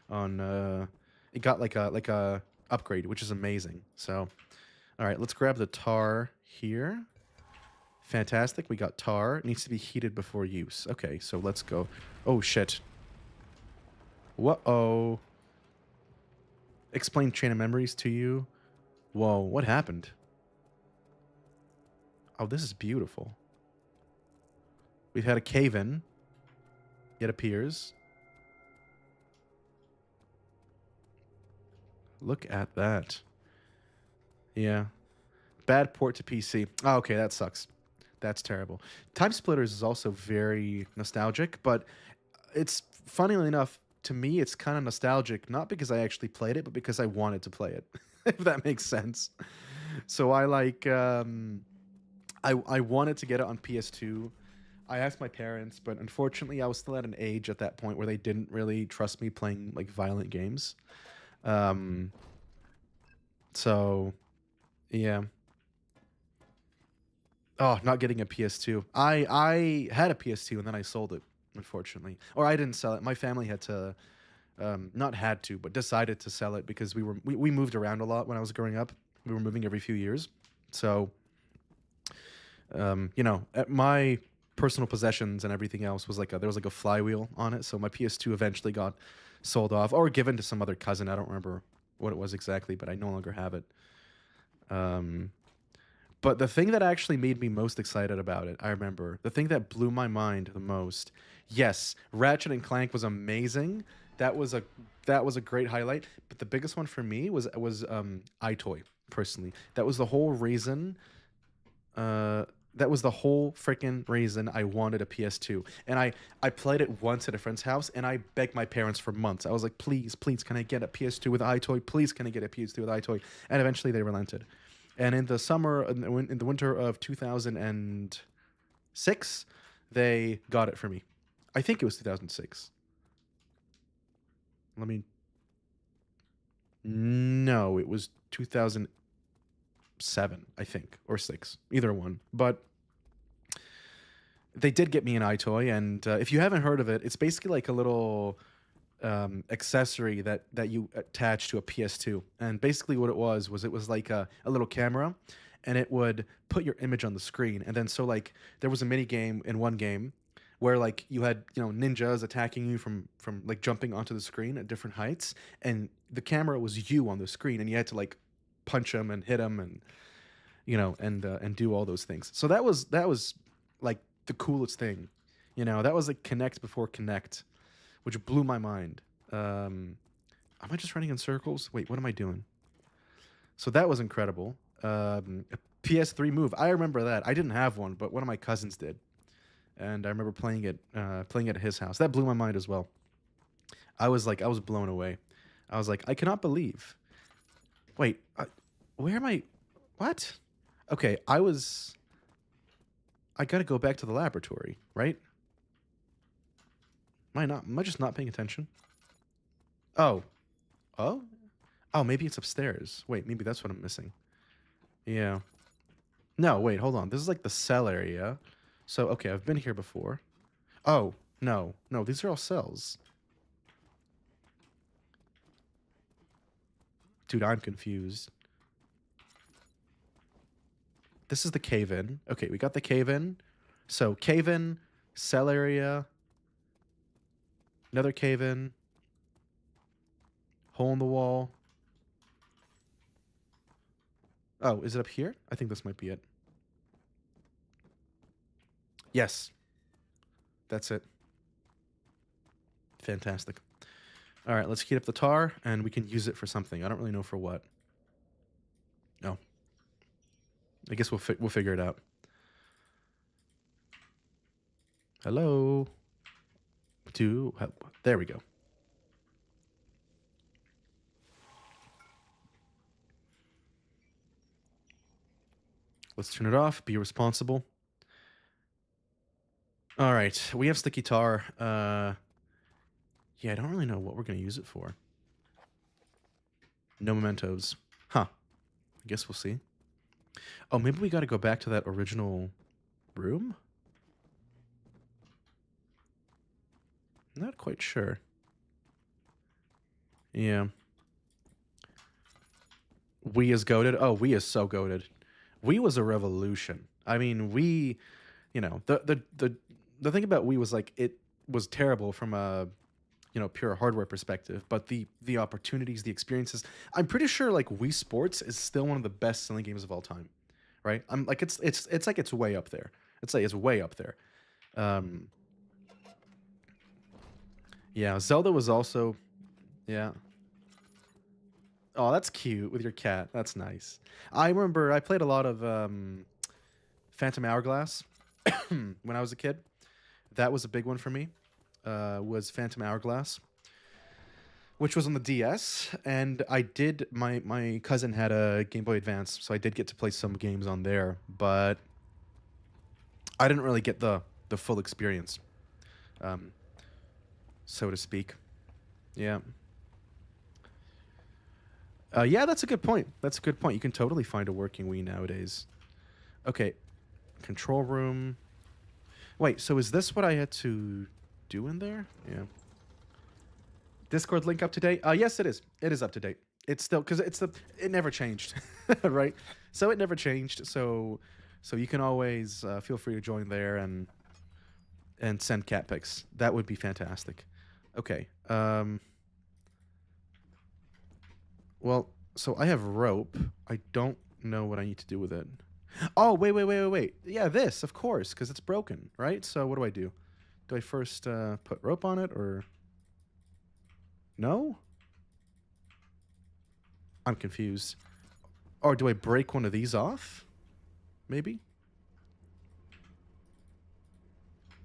On it got like a upgrade, which is amazing. So, all right, let's grab the tar here. Fantastic. We got tar. It needs to be heated before use. Okay, so let's go. Oh, shit. Whoa. Explain chain of memories to you. Whoa, what happened? Oh, this is beautiful. We've had a cave-in. It appears. Look at that. Yeah. Bad port to PC. Oh, okay, that sucks. That's terrible. Time Splitters is also very nostalgic, but it's funnily enough to me it's kind of nostalgic not because I actually played it, but because I wanted to play it. If that makes sense. So I wanted to get it on PS2. I asked my parents, but unfortunately I was still at an age at that point where they didn't really trust me playing like violent games. Um so yeah. Oh, not getting a PS2. I had a PS2 and then I sold it, unfortunately. Or I didn't sell it. My family had to not had to, but decided to sell it because we moved around a lot when I was growing up. We were moving every few years. So, at my personal possessions and everything else was there was like a flywheel on it. So my PS2 eventually got sold off or given to some other cousin. I don't remember what it was exactly, but I no longer have it. Um, But the thing that actually made me most excited about it, I remember, the thing that blew my mind the most, yes, Ratchet and Clank was amazing. That was a that was a great highlight. But the biggest one for me was iToy, personally. That was the whole reason. That was the whole freaking reason I wanted a PS2. And I played it once at a friend's house, and I begged my parents for months. I was like, please, please, can I get a PS2 with iToy? Please, can I get a PS2 with iToy? And eventually they relented. And in the winter of 2000 and 2006, they got it for me. I think it was 2006. Let me. No, it was 2007, I think, or six, either one. But they did get me an iToy, and if you haven't heard of it, it's basically like a little accessory that you attach to a PS2. And basically, what it was like a little camera, and it would put your image on the screen. And then so like there was a mini game in one game where like you had ninjas attacking you from like jumping onto the screen at different heights, and the camera was you on the screen, and you had to like punch them and hit them and and do all those things. So that was like the coolest thing. That was like Connect before Connect, which blew my mind. Am I just running in circles? Wait, what am I doing? So that was incredible. A PS3 Move. I remember that. I didn't have one, but one of my cousins did, and I remember playing it at his house. That blew my mind as well. I was blown away. I was like, I cannot believe. Wait, where am I? What? Okay, I gotta go back to the laboratory, right? Am I not? Am I just not paying attention? Oh, oh, oh. Maybe it's upstairs. Wait, maybe that's what I'm missing. Yeah. No, wait, hold on. This is like the cell area. So okay, I've been here before. Oh no, no, these are all cells. Dude, I'm confused. This is the cave in. Okay, we got the cave in. So cave in, cell area, another cave in, hole in the wall. Oh, is it up here? I think this might be it. Yes, that's it. Fantastic. All right, let's heat up the tar, and we can use it for something. I don't really know for what. No, I guess we'll figure it out. Hello. There we go. Let's turn it off. Be responsible. All right, we have sticky tar. Yeah, I don't really know what we're gonna use it for. No mementos. Huh. I guess we'll see. Oh, maybe we got to go back to that original room? Not quite sure. Yeah. We is goaded. Oh, we is so goaded. We was a revolution. I mean, the thing about we was like it was terrible from a pure hardware perspective, but the opportunities, the experiences. I'm pretty sure like Wii Sports is still one of the best selling games of all time, right? I'm like it's like it's way up there. It's way up there. Um, yeah, Zelda was also yeah. Oh, that's cute with your cat. That's nice. I remember I played a lot of Phantom Hourglass when I was a kid. That was a big one for me. Was Phantom Hourglass, which was on the DS, and I did my cousin had a Game Boy Advance, so I did get to play some games on there, but I didn't really get the full experience, um, so to speak. Yeah. Yeah, that's a good point. That's a good point. You can totally find a working Wii nowadays. Okay, control room. Wait, so is this what I had to do in there? Yeah. Discord link up to date? Yes, it is. It is up to date. It's still because it never changed, right? So it never changed. So you can always feel free to join there and send cat pics. That would be fantastic. Okay. Well, so I have rope. I don't know what I need to do with it. Oh, wait. Yeah, this, of course, because it's broken, right? So what do I do? Do I first put rope on it or no? I'm confused. Or do I break one of these off? Maybe?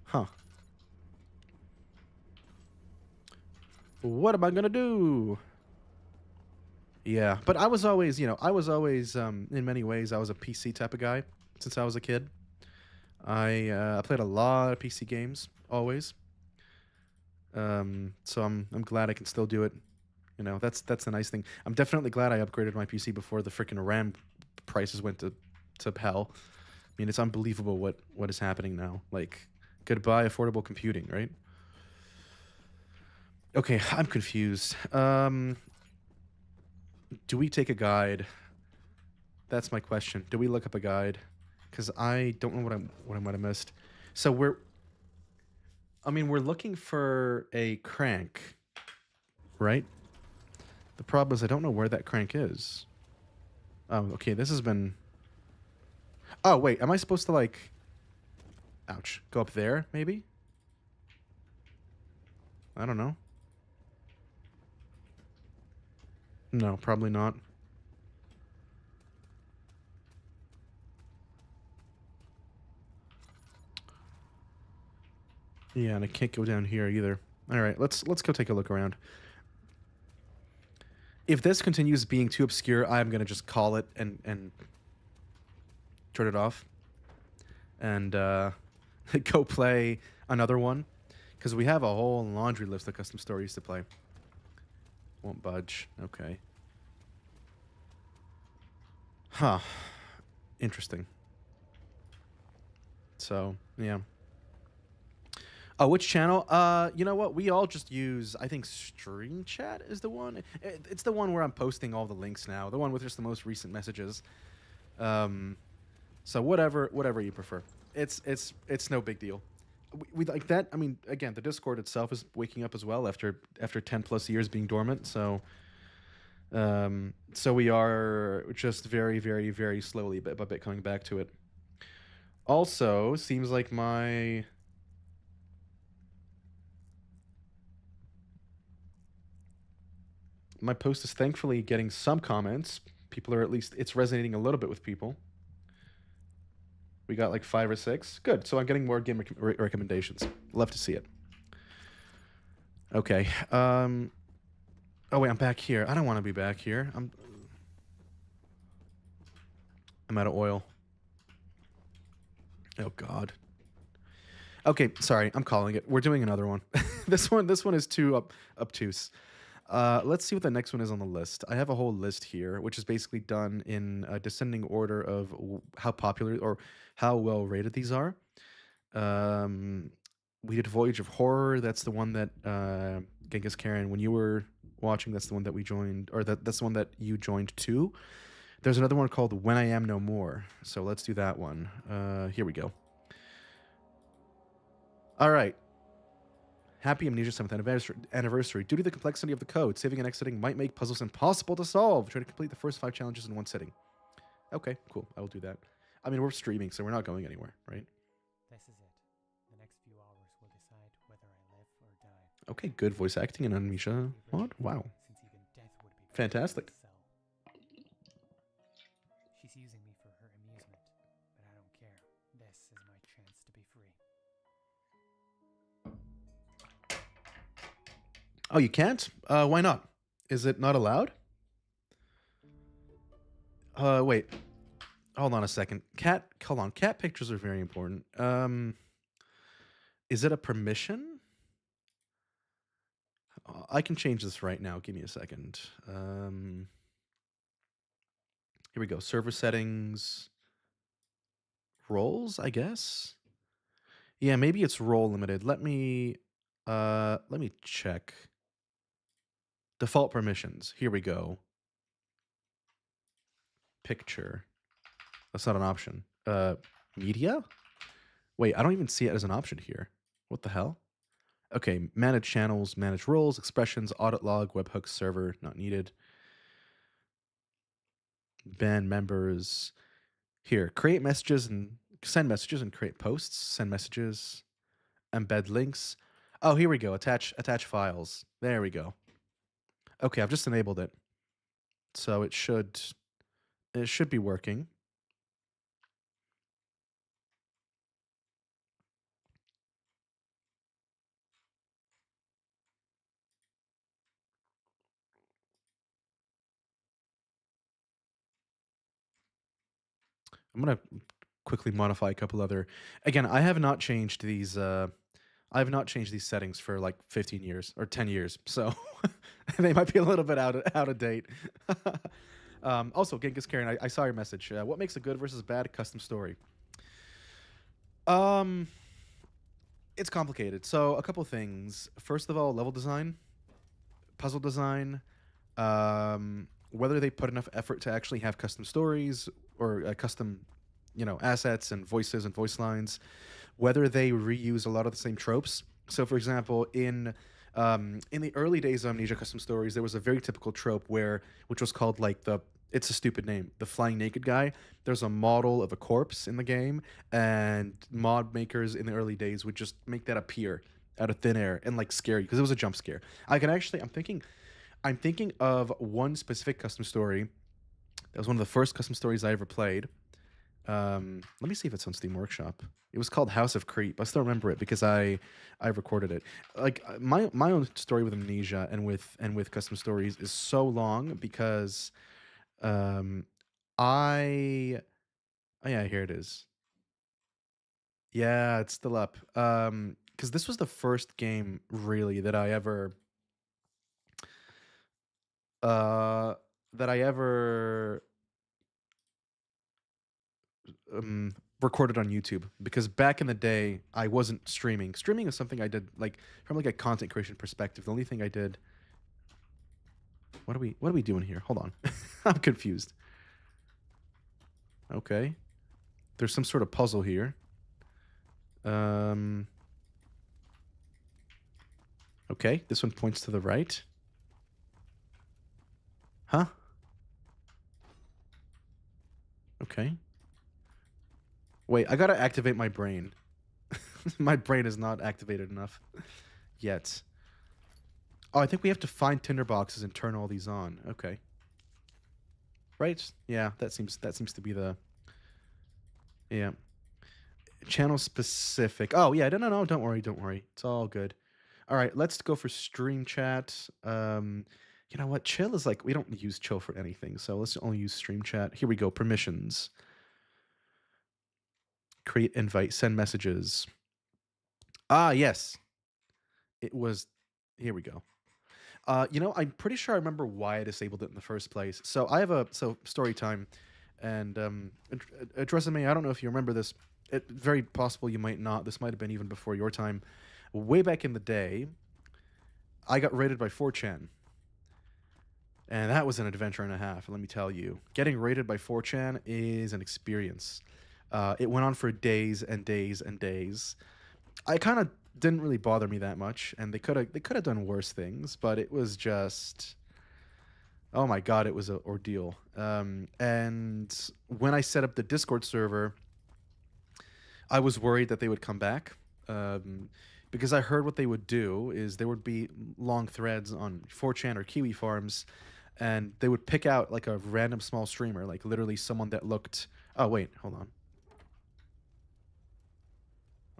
Huh. What am I gonna do? Yeah, but I was always, in many ways, I was a PC type of guy since I was a kid. I played a lot of PC games always. So I'm glad I can still do it. You know, that's the nice thing. I'm definitely glad I upgraded my PC before the freaking RAM prices went to hell. I mean, it's unbelievable what is happening now. Like, goodbye affordable computing, right? Okay, I'm confused. Do we take a guide? That's my question. Do we look up a guide? Because I don't know what I might have missed. So I mean, we're looking for a crank, right? The problem is I don't know where that crank is. Oh, okay. This has been. Oh wait, am I supposed to like? Ouch. Go up there, maybe? I don't know. No, probably not. Yeah, and I can't go down here either. All right, let's go take a look around. If this continues being too obscure, I'm gonna just call it and turn it off and go play another one because we have a whole laundry list of custom stories to play. Won't budge. Okay. Huh. Interesting. So yeah. Oh, which channel? You know what? We all just use. I think Stream Chat is the one. It's the one where I'm posting all the links now. The one with just the most recent messages. Um, so whatever you prefer. It's no big deal. We like that. I mean, again, the Discord itself is waking up as well after 10+ years being dormant. So we are just very slowly, bit by bit, coming back to it. Also, seems like my post is thankfully getting some comments. People are, at least it's resonating a little bit with people. We got like 5 or 6. Good. So I'm getting more game recommendations. Love to see it. Okay. Oh wait, I'm back here. I don't want to be back here. I'm out of oil. Oh God. Okay, sorry. I'm calling it. We're doing another one. This one is too obtuse. Let's see what the next one is on the list. I have a whole list here, which is basically done in a descending order of how popular or how well rated these are. Um, we did Voyage of Horror. That's the one that Genghis Karen, when you were watching, that's the one that we joined, or that's the one that you joined too. There's another one called When I Am No More. So let's do that one. Here we go. All right. Happy Amnesia 7th anniversary. Due to the complexity of the code, saving and exiting might make puzzles impossible to solve. Try to complete the first 5 challenges in one sitting. Okay, cool. I will do that. I mean, we're streaming, so we're not going anywhere, right? This is it. The next few hours will decide whether I live or die. Okay, good voice acting in Amnesia mod. Wow. Since even death would be Fantastic. cell. She's using me for her amusement, but I don't care. This is my chance to be free. Oh, you can't? Why not? Is it not allowed? Wait. Hold on a second. Hold on. Cat pictures are very important. Is it a permission? I can change this right now. Give me a second. Here we go. Server settings. Roles, I guess. Yeah, maybe it's role limited. Let me check. Default permissions. Here we go. Picture. That's not an option. Media? Wait, I don't even see it as an option here. What the hell? Okay, manage channels, manage roles, expressions, audit log, webhook server, not needed. Ban members. Here, create messages and send messages and create posts, send messages, embed links. Oh, here we go. Attach files. There we go. Okay, I've just enabled it. So it should be working. I'm gonna quickly modify a couple other. Again, I have not changed these. I have not changed these settings for like 15 years or 10 years, so they might be a little bit out of date. Also, Genghis Karen, I saw your message. What makes a good versus bad custom story? Um, it's complicated. So a couple things. First of all, level design, puzzle design, whether they put enough effort to actually have custom stories or custom, assets and voices and voice lines, whether they reuse a lot of the same tropes. So, for example, in the early days of Amnesia Custom Stories, there was a very typical trope which was called like the it's a stupid name, the flying naked guy. There's a model of a corpse in the game, and mod makers in the early days would just make that appear out of thin air and like scare you because it was a jump scare. I'm thinking of one specific custom story. That was one of the first custom stories I ever played. Let me see if it's on Steam Workshop. It was called House of Creep. I still remember it because I recorded it. Like my own story with Amnesia and with custom stories is so long because um I oh yeah, here it is. Yeah, it's still up. Because this was the first game really uh that I ever um, recorded on YouTube because back in the day I wasn't streaming. Streaming is something I did like from like a content creation perspective. The only thing I did. What are we doing here? Hold on, I'm confused. Okay, there's some sort of puzzle here. Um. Okay, this one points to the right. Huh? Okay. Wait, I gotta activate my brain. My brain is not activated enough yet. Oh, I think we have to find tinder boxes and turn all these on. Okay. Right? Yeah, that seems to be the yeah. Channel specific. Oh, yeah, no, don't worry, don't worry. It's all good. All right, let's go for stream chat. You know what? Chill is like we don't use chill for anything, so let's only use stream chat. Here we go. Permissions. Create invite, send messages. Ah, yes. It was here we go. I'm pretty sure I remember why I disabled it in the first place. So I have a story time, and address me. I don't know if you remember this. Very possible you might not. This might have been even before your time. Way back in the day, I got raided by 4chan, and that was an adventure and a half. Let me tell you, getting raided by 4chan is an experience. It went on for days and days and days. I kind of didn't really bother me that much, and they could have done worse things, but it was just oh my god, it was an ordeal. And when I set up the Discord server, I was worried that they would come back. Because I heard what they would do is there would be long threads on 4chan or Kiwi farms, and they would pick out like a random small streamer, like literally someone that looked. Oh wait, hold on.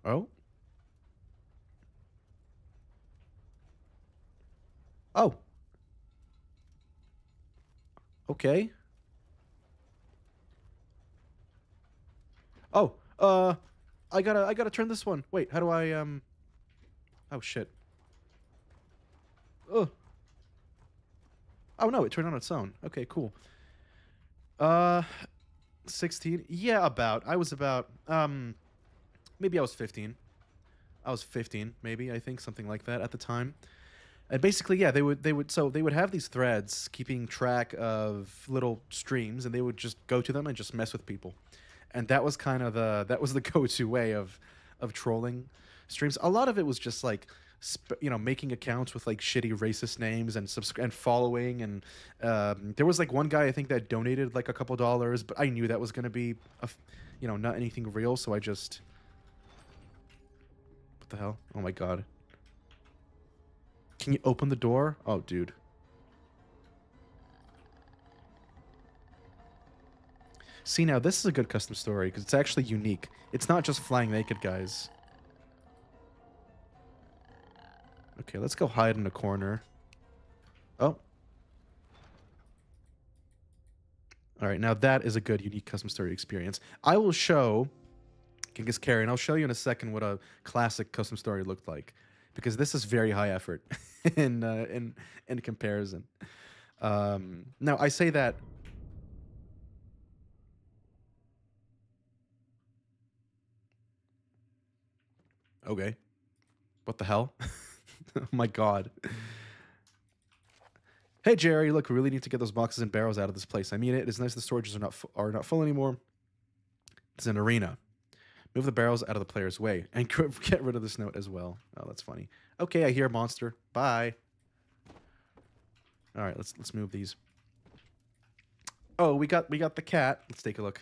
Oh, oh, okay. Oh, I gotta turn this one. Wait, how do I Oh shit. Oh, oh no, it turned on its own. Okay, cool. Uh, 16. Yeah, about. I was about maybe I was 15. I was 15, maybe, I think, something like that at the time. And basically, yeah, they would have these threads keeping track of little streams, and they would just go to them and just mess with people. And that was kind of the go-to way of trolling streams. A lot of it was just like making accounts with like shitty racist names and and following, and there was like one guy I think that donated like a couple dollars, but I knew that was going to be not anything real, so I just what the hell? Oh my god. Can you open the door? Oh, dude. See, now this is a good custom story because it's actually unique. It's not just flying naked guys. Okay, let's go hide in a corner. Oh. All right, now that is a good unique custom story experience. I will show Genghis Carry, and I'll show you in a second what a classic custom story looked like, because this is very high effort in comparison. Now I say that. Okay, what the hell? Oh my god. Hey Jerry, look, we really need to get those boxes and barrels out of this place. I mean it. It's nice the storages are not full anymore. It's an arena. Move the barrels out of the player's way and get rid of this note as well. Oh, that's funny. Okay, I hear a monster. Bye. All right, let's move these. Oh, we got the cat. Let's take a look.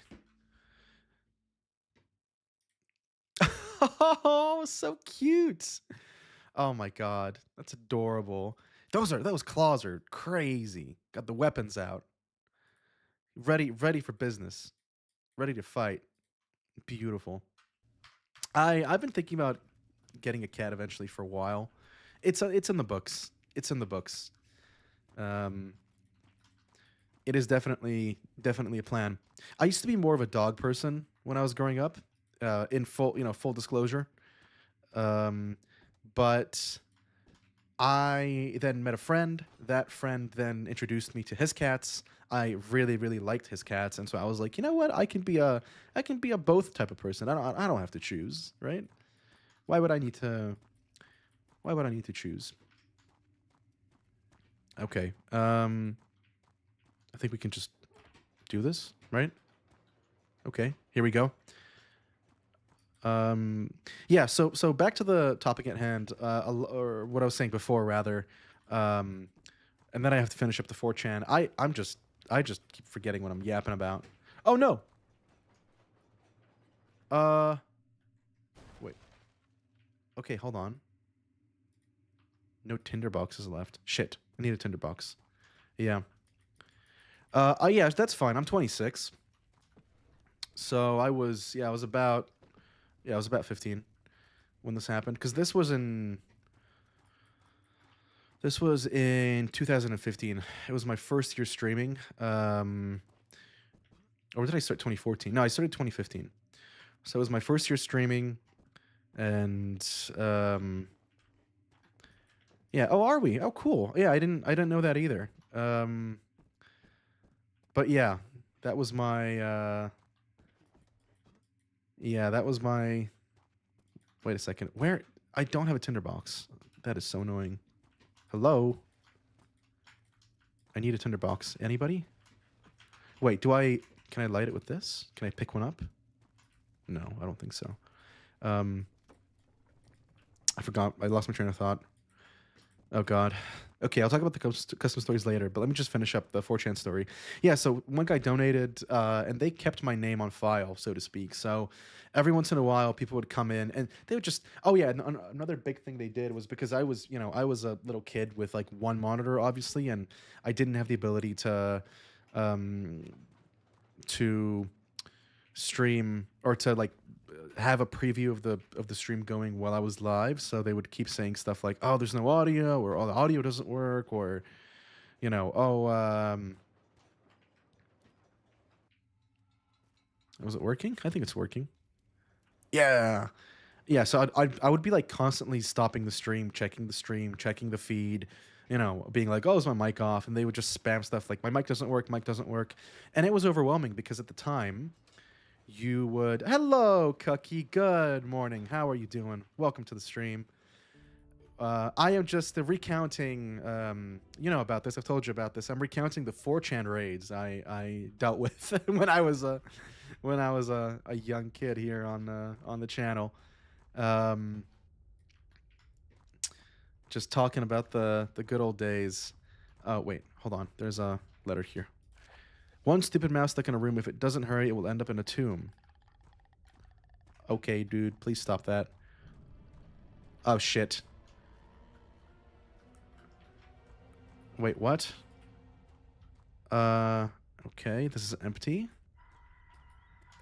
Oh, so cute. Oh my god, that's adorable. Those claws are crazy. Got the weapons out. Ready for business. Ready to fight. Beautiful. I've been thinking about getting a cat eventually for a while. It's in the books. It's in the books. Um, it is definitely a plan. I used to be more of a dog person when I was growing up. In full disclosure. Um, but I then met a friend. That friend then introduced me to his cats. I really liked his cats, and so I was like, you know what? I can be a both type of person. I don't have to choose, right? Why would I need to? Why would I need to choose? Okay. I think we can just do this, right? Okay. Here we go. Yeah. So back to the topic at hand, or what I was saying before, rather. Um, and then I have to finish up the 4chan. I just keep forgetting what I'm yapping about. Oh no. Uh, wait. Okay, hold on. No tinder boxes left. Shit. I need a tinder box. Yeah. Yeah, that's fine. I'm 26. So I was about 15 when this happened, cuz this was in 2015. It was my first year streaming. Or did I start 2014? No, I started 2015. So it was my first year streaming, and yeah. Oh, are we? Oh, cool. Yeah, I didn't know that either. But yeah, that was my yeah, that was my. Wait a second. Where? I don't have a tinderbox. That is so annoying. Hello. I need a tinderbox. Anybody? Wait, do I? Can I light it with this? Can I pick one up? No, I don't think so. Um, I forgot. I lost my train of thought. Oh God. Okay, I'll talk about the custom stories later, but let me just finish up the 4chan story. Yeah, so one guy donated, and they kept my name on file, so to speak. So every once in a while, people would come in, and they would just. Oh yeah, another big thing they did was because I was a little kid with like one monitor, obviously, and I didn't have the ability um, to stream or to like have a preview of the stream going while I was live. So they would keep saying stuff like, "Oh, there's no audio," or "Oh, the audio doesn't work," or "Oh, was it working? I think it's working." Yeah, yeah. So I would be like constantly stopping the stream, checking the feed. Being like, "Oh, is my mic off?" And they would just spam stuff like, "My mic doesn't work," and it was overwhelming because at the time you would. Hello, Cookie. Good morning. How are you doing? Welcome to the stream. I am just recounting, about this. I've told you about this. I'm recounting the 4chan raids I dealt with when I was a young kid here on the channel. Um, just talking about the good old days. Oh wait, hold on. There's a letter here. One stupid mouse stuck in a room. If it doesn't hurry, it will end up in a tomb. Okay, dude, please stop that. Oh shit. Wait, what? Okay, this is empty.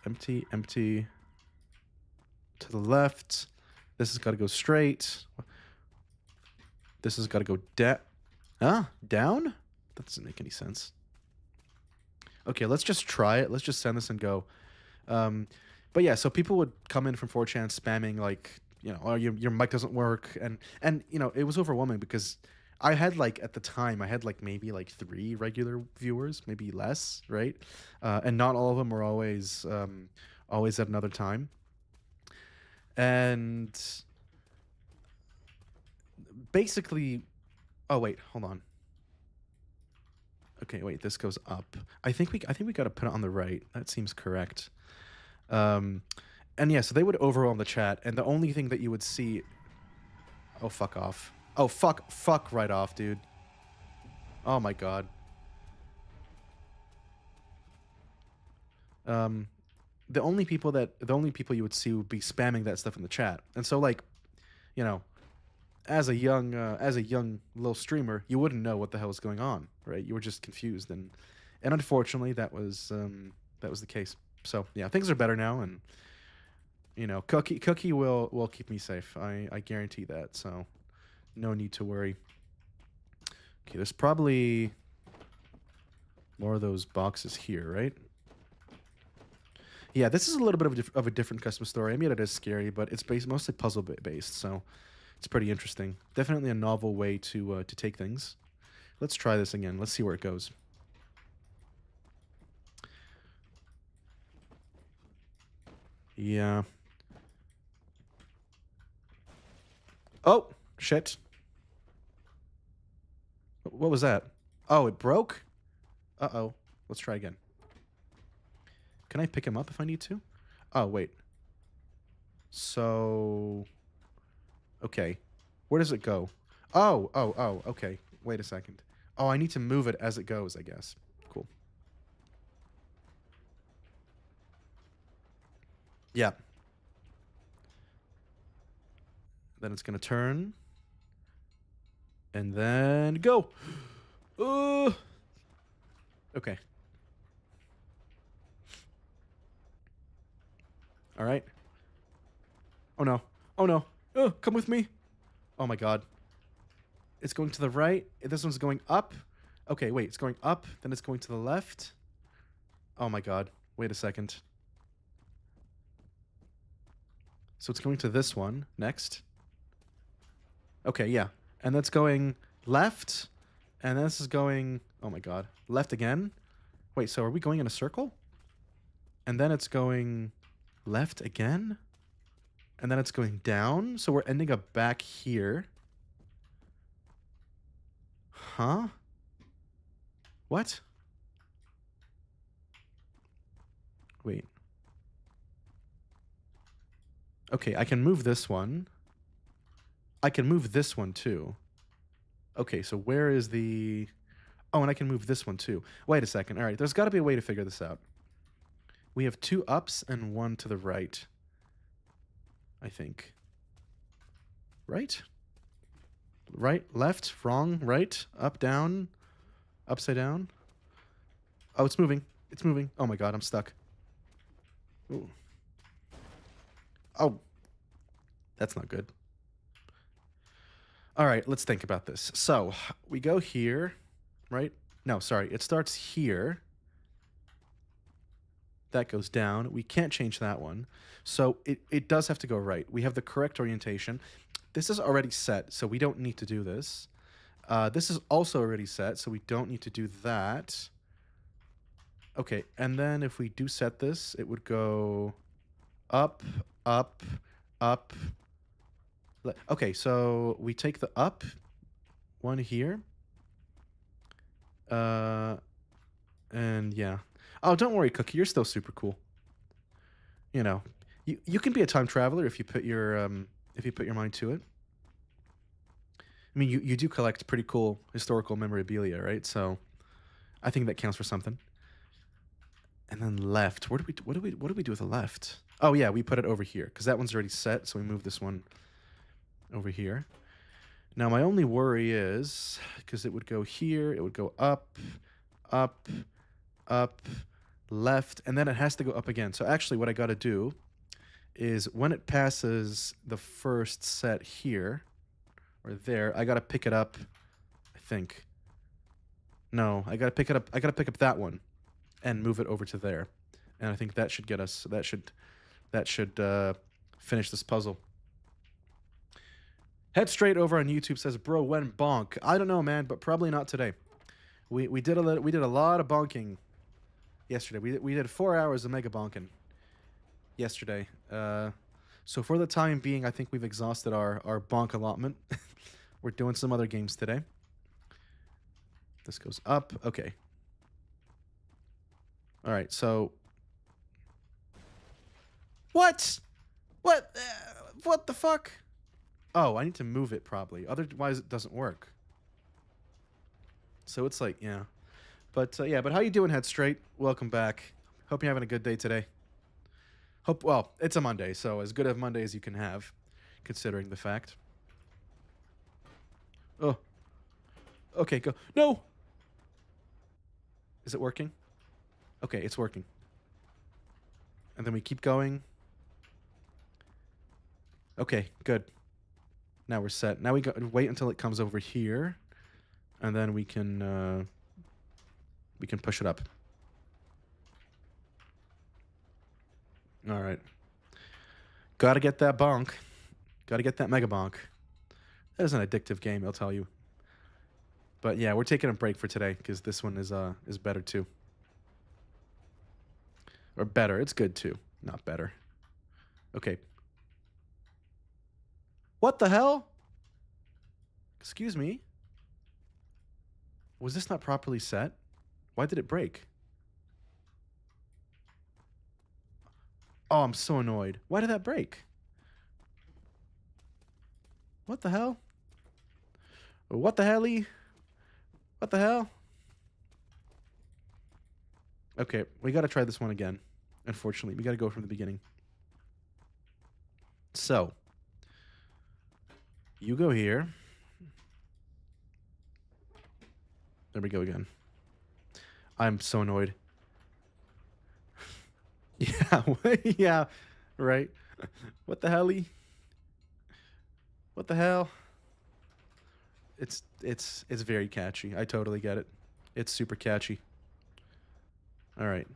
Empty. To the left. This has got to go straight. This has got to go down? That doesn't make any sense. Okay, let's just try it. Let's just send this and go. But yeah, so people would come in from 4chan spamming like, oh, your mic doesn't work, and it was overwhelming because I had like at the time I had like maybe like three regular viewers, maybe less, right? And not all of them were always at another time, and basically, oh wait, hold on. Okay, wait, this goes up. I think we got to put it on the right. That seems correct. Um, and yeah, so they would overwhelm the chat, and the only thing that you would see. Oh, fuck off. Oh, fuck right off, dude. Oh my god. Um, the only people you would see would be spamming that stuff in the chat, and so like, you know, as a young little streamer, you wouldn't know what the hell was going on, right? You were just confused, and unfortunately, that was the case. So yeah, things are better now, and Cookie will keep me safe. I guarantee that. So no need to worry. Okay, there's probably more of those boxes here, right? Yeah, this is a little bit of a different custom story. I mean, it is scary, but it's mostly puzzle based, so it's pretty interesting. Definitely a novel way to take things. Let's try this again. Let's see where it goes. Yeah. Oh, shit. What was that? Oh, it broke? Uh-oh. Let's try again. Can I pick him up if I need to? Oh, wait. So... Okay. Where does it go? Oh, okay. Wait a second. Oh, I need to move it as it goes, I guess. Cool. Yeah. Then it's going to turn. And then go. Okay. All right. Oh, no. Oh, no. Come with me. Oh, my God. It's going to the right. This one's going up. Okay, wait. It's going up. Then it's going to the left. Oh, my God. Wait a second. So it's going to this one next. Okay, yeah. And that's going left. And this is going... Oh, my God. Left again. Wait, so are we going in a circle? And then it's going left again? And then it's going down? So we're ending up back here. Huh? What? Wait. Okay, I can move this one. I can move this one too. Okay, so where is the... Oh, and I can move this one too. Wait a second. All right, there's got to be a way to figure this out. We have two ups and one to the right. I think. Right? Right, left, wrong, right, up, down, upside down. Oh, it's moving. It's moving. Oh my god, I'm stuck. Ooh. Oh. That's not good. All right, let's think about this. So, we go here, right? No, sorry. It starts here. That goes down. We can't change that one. So, it does have to go right. We have the correct orientation. This is already set, so we don't need to do this. This is also already set, so we don't need to do that. Okay, and then if we do set this, it would go up, up, up. Okay, so we take the up one here. And yeah. Oh, don't worry, Cookie. You're still super cool. You know, you can be a time traveler if you put your mind to it. I mean, you do collect pretty cool historical memorabilia, right? So I think that counts for something. And then left. What do we do with the left? Oh yeah, we put it over here because that one's already set. So we move this one over here. Now my only worry is because it would go here, it would go up, up, up, left, and then it has to go up again. So actually, what I got to do is when it passes the first set here or there, I got to pick it up. I think. No, I got to pick it up. I got to pick up that one and move it over to there. And I think that should get us. That should That should finish this puzzle. Head Straight over on YouTube says, "Bro, when bonk?" I don't know, man, but probably not today. We did a lot of bonking yesterday. We did 4 hours of mega bonking yesterday. So for the time being, I think we've exhausted our bonk allotment. We're doing some other games today. This goes up. Okay. All right. So what? What? What the fuck? Oh, I need to move it probably. Otherwise, it doesn't work. So it's like, yeah. But yeah, but how you doing, Head Straight? Welcome back. Hope you're having a good day today. Hope, well, it's a Monday, so as good of Monday as you can have, considering the fact. Oh. Okay, go. No! Is it working? Okay, it's working. And then we keep going. Okay, good. Now we're set. Now we go wait until it comes over here, and then we can push it up. All right. Gotta get that bonk. Gotta get that mega bonk. That is an addictive game, I'll tell you. But yeah, we're taking a break for today because this one is better too. Or better. It's good too. Not better. Okay. What the hell? Excuse me? Was this not properly set? Why did it break? Oh, I'm so annoyed. Why did that break? What the hell? What the helly? What the hell? Okay, we gotta try this one again. Unfortunately, we gotta go from the beginning. So, you go here. There we go again. I'm so annoyed. Yeah, yeah, right. What the helly? What the hell? It's very catchy. I totally get it. It's super catchy. All right.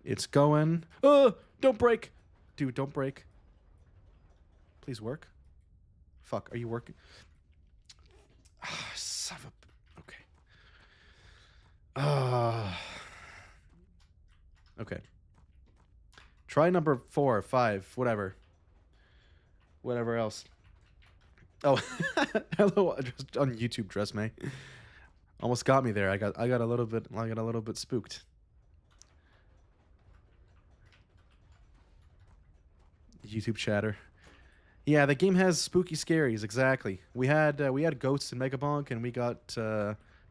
It's going. Oh, don't break. Dude, don't break. Please work. Fuck, are you working? Ah, son of a... Okay. Okay. Try number 4, 5, whatever. Whatever else. Oh, hello just on YouTube, Dress May. Almost got me there. I got a little bit spooked. YouTube chatter. Yeah, the game has spooky scaries, exactly. We had ghosts in Megabonk, and we got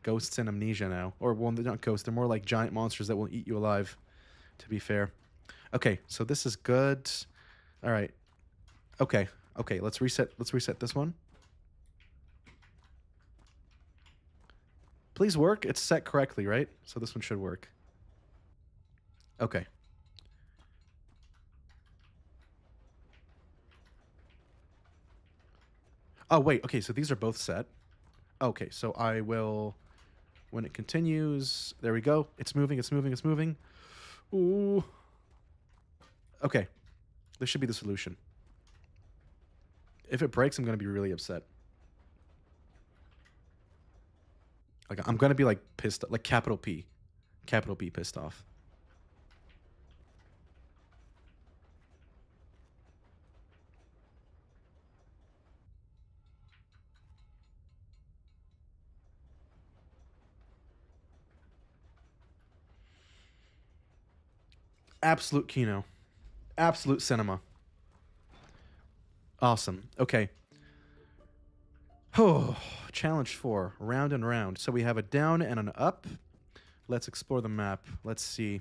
ghosts in Amnesia now. Or, well, they're not ghosts, they're more like giant monsters that will eat you alive, to be fair. Okay, so this is good. All right. Okay, okay, let's reset this one. Please work. It's set correctly, right? So this one should work. Okay. Oh, wait. Okay, so these are both set. Okay, so I will... When it continues... There we go. It's moving, it's moving, it's moving. Ooh. Okay. This should be the solution. If it breaks, I'm going to be really upset. Like, I'm going to be, like, pissed... Like, capital P. Capital P pissed off. Absolute Kino. Absolute cinema. Awesome. Okay. Oh, challenge 4. Round and round. So we have a down and an up. Let's explore the map. Let's see.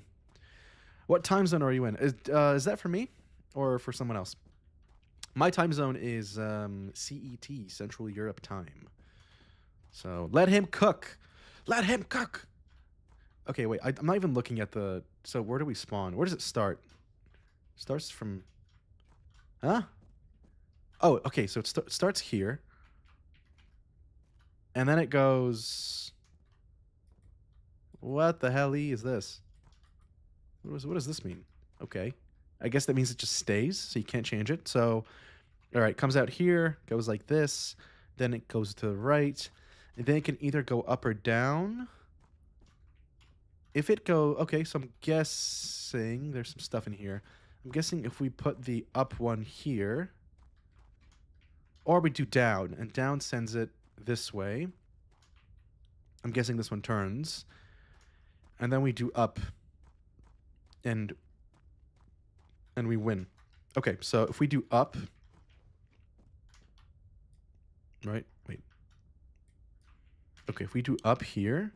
What time zone are you in? Is that for me or for someone else? My time zone is CET, Central Europe time. So let him cook. Let him cook. Okay, wait. I'm not even looking at the... So where do we spawn? Where does it start? Starts from... Huh? Oh, okay. So it starts here. And then it goes... What the hell is this? What does this mean? Okay. I guess that means it just stays, so you can't change it. So, all right, comes out here, goes like this, then it goes to the right, and then it can either go up or down. If it go, okay, so I'm guessing there's some stuff in here. I'm guessing if we put the up one here, or we do down, and down sends it this way. I'm guessing this one turns. And then we do up, and we win. Okay, so if we do up, right? Wait. Okay, if we do up here,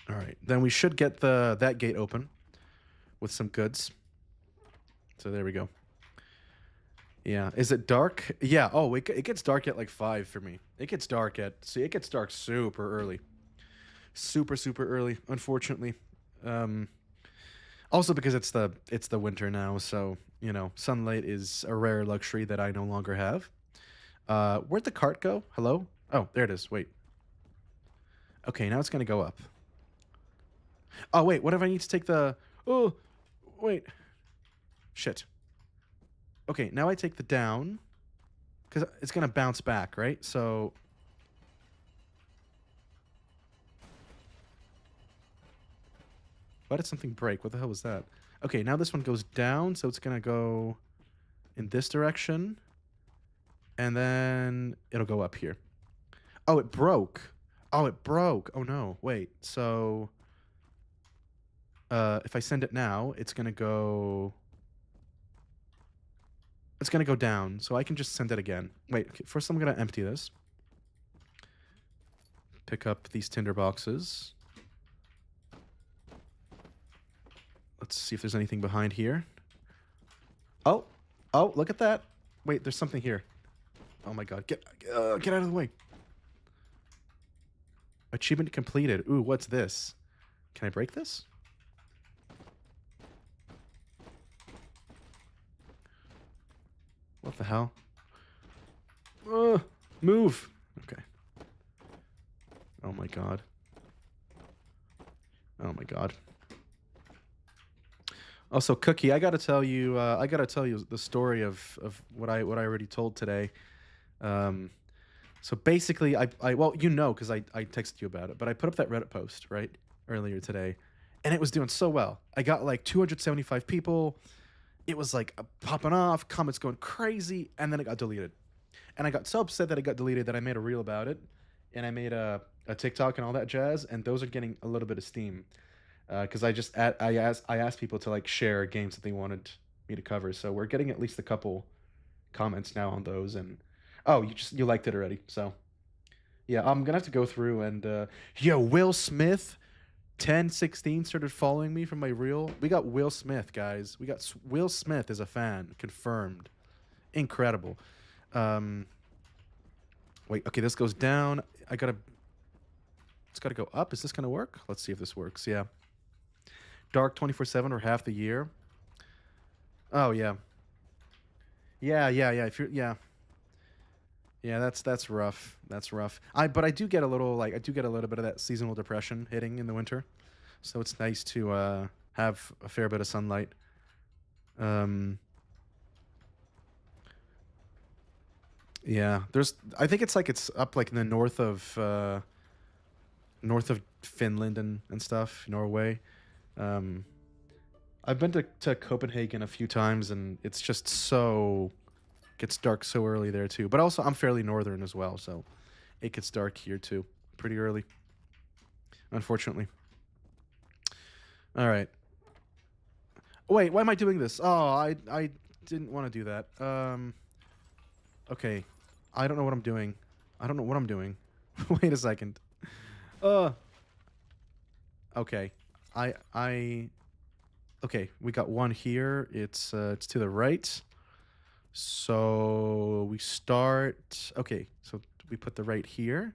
all right, then we should get that gate open with some goods. So there we go. Yeah, is it dark? Yeah. Oh, it gets dark at like 5 for me. It gets dark super early, super early. Unfortunately, um, also because it's the winter now, so you know sunlight is a rare luxury that I no longer have. Where'd the cart go? Hello? Oh, there it is. Wait. Okay, now it's gonna go up. Oh, wait. What if I need to take the... Oh, wait. Shit. Okay, now I take the down. Because it's gonna bounce back, right? So... Why did something break? What the hell was that? Okay, now this one goes down, so it's gonna go in this direction. And then it'll go up here. Oh, it broke. Oh, it broke. Oh, no. Wait, so... if I send it now, it's gonna go... It's gonna go down, so I can just send it again. Wait, okay, first I'm gonna empty this. Pick up these tinder boxes. Let's see if there's anything behind here. Oh, oh, look at that. Wait, there's something here. Oh my god, get out of the way. Achievement completed. Ooh, what's this? Can I break this? What the hell? Move. Okay. Oh my god. Oh my god. Also, Cookie, I gotta tell you the story of what I already told today. Um, so basically, well, you know, because I texted you about it, but I put up that Reddit post right earlier today, and it was doing so well. I got like 275 people. It was like popping off, comments going crazy, and then it got deleted. And I got so upset that it got deleted that I made a reel about it, and I made a TikTok and all that jazz, and those are getting a little bit of steam because I asked people to like share games that they wanted me to cover, so we're getting at least a couple comments now on those, and oh, you liked it already, so yeah, I'm gonna have to go through and yo, Will Smith 1016 started following me from my reel. We got Will Smith, guys. We got Will Smith as a fan confirmed. Incredible. Um, wait, okay, this goes down. It's gotta go up. Is this gonna work? Let's see if this works. Yeah. Dark 24/7 or half the year. Oh yeah. Yeah. If you're yeah, that's rough. That's rough. But I do get a little bit of that seasonal depression hitting in the winter, so it's nice to have a fair bit of sunlight. Um, yeah, I think it's up like in the north of Finland and stuff, Norway. Um, I've been to Copenhagen a few times, and it's just so gets dark so early there too. But also, I'm fairly northern as well, so it gets dark here too, pretty early. Unfortunately. All right. Wait, why am I doing this? Oh, I didn't want to do that. Okay. I don't know what I'm doing. I don't know what I'm doing. Wait a second. Uh. Okay. I. Okay, we got one here. It's to the right. So we start. Okay, so we put the right here.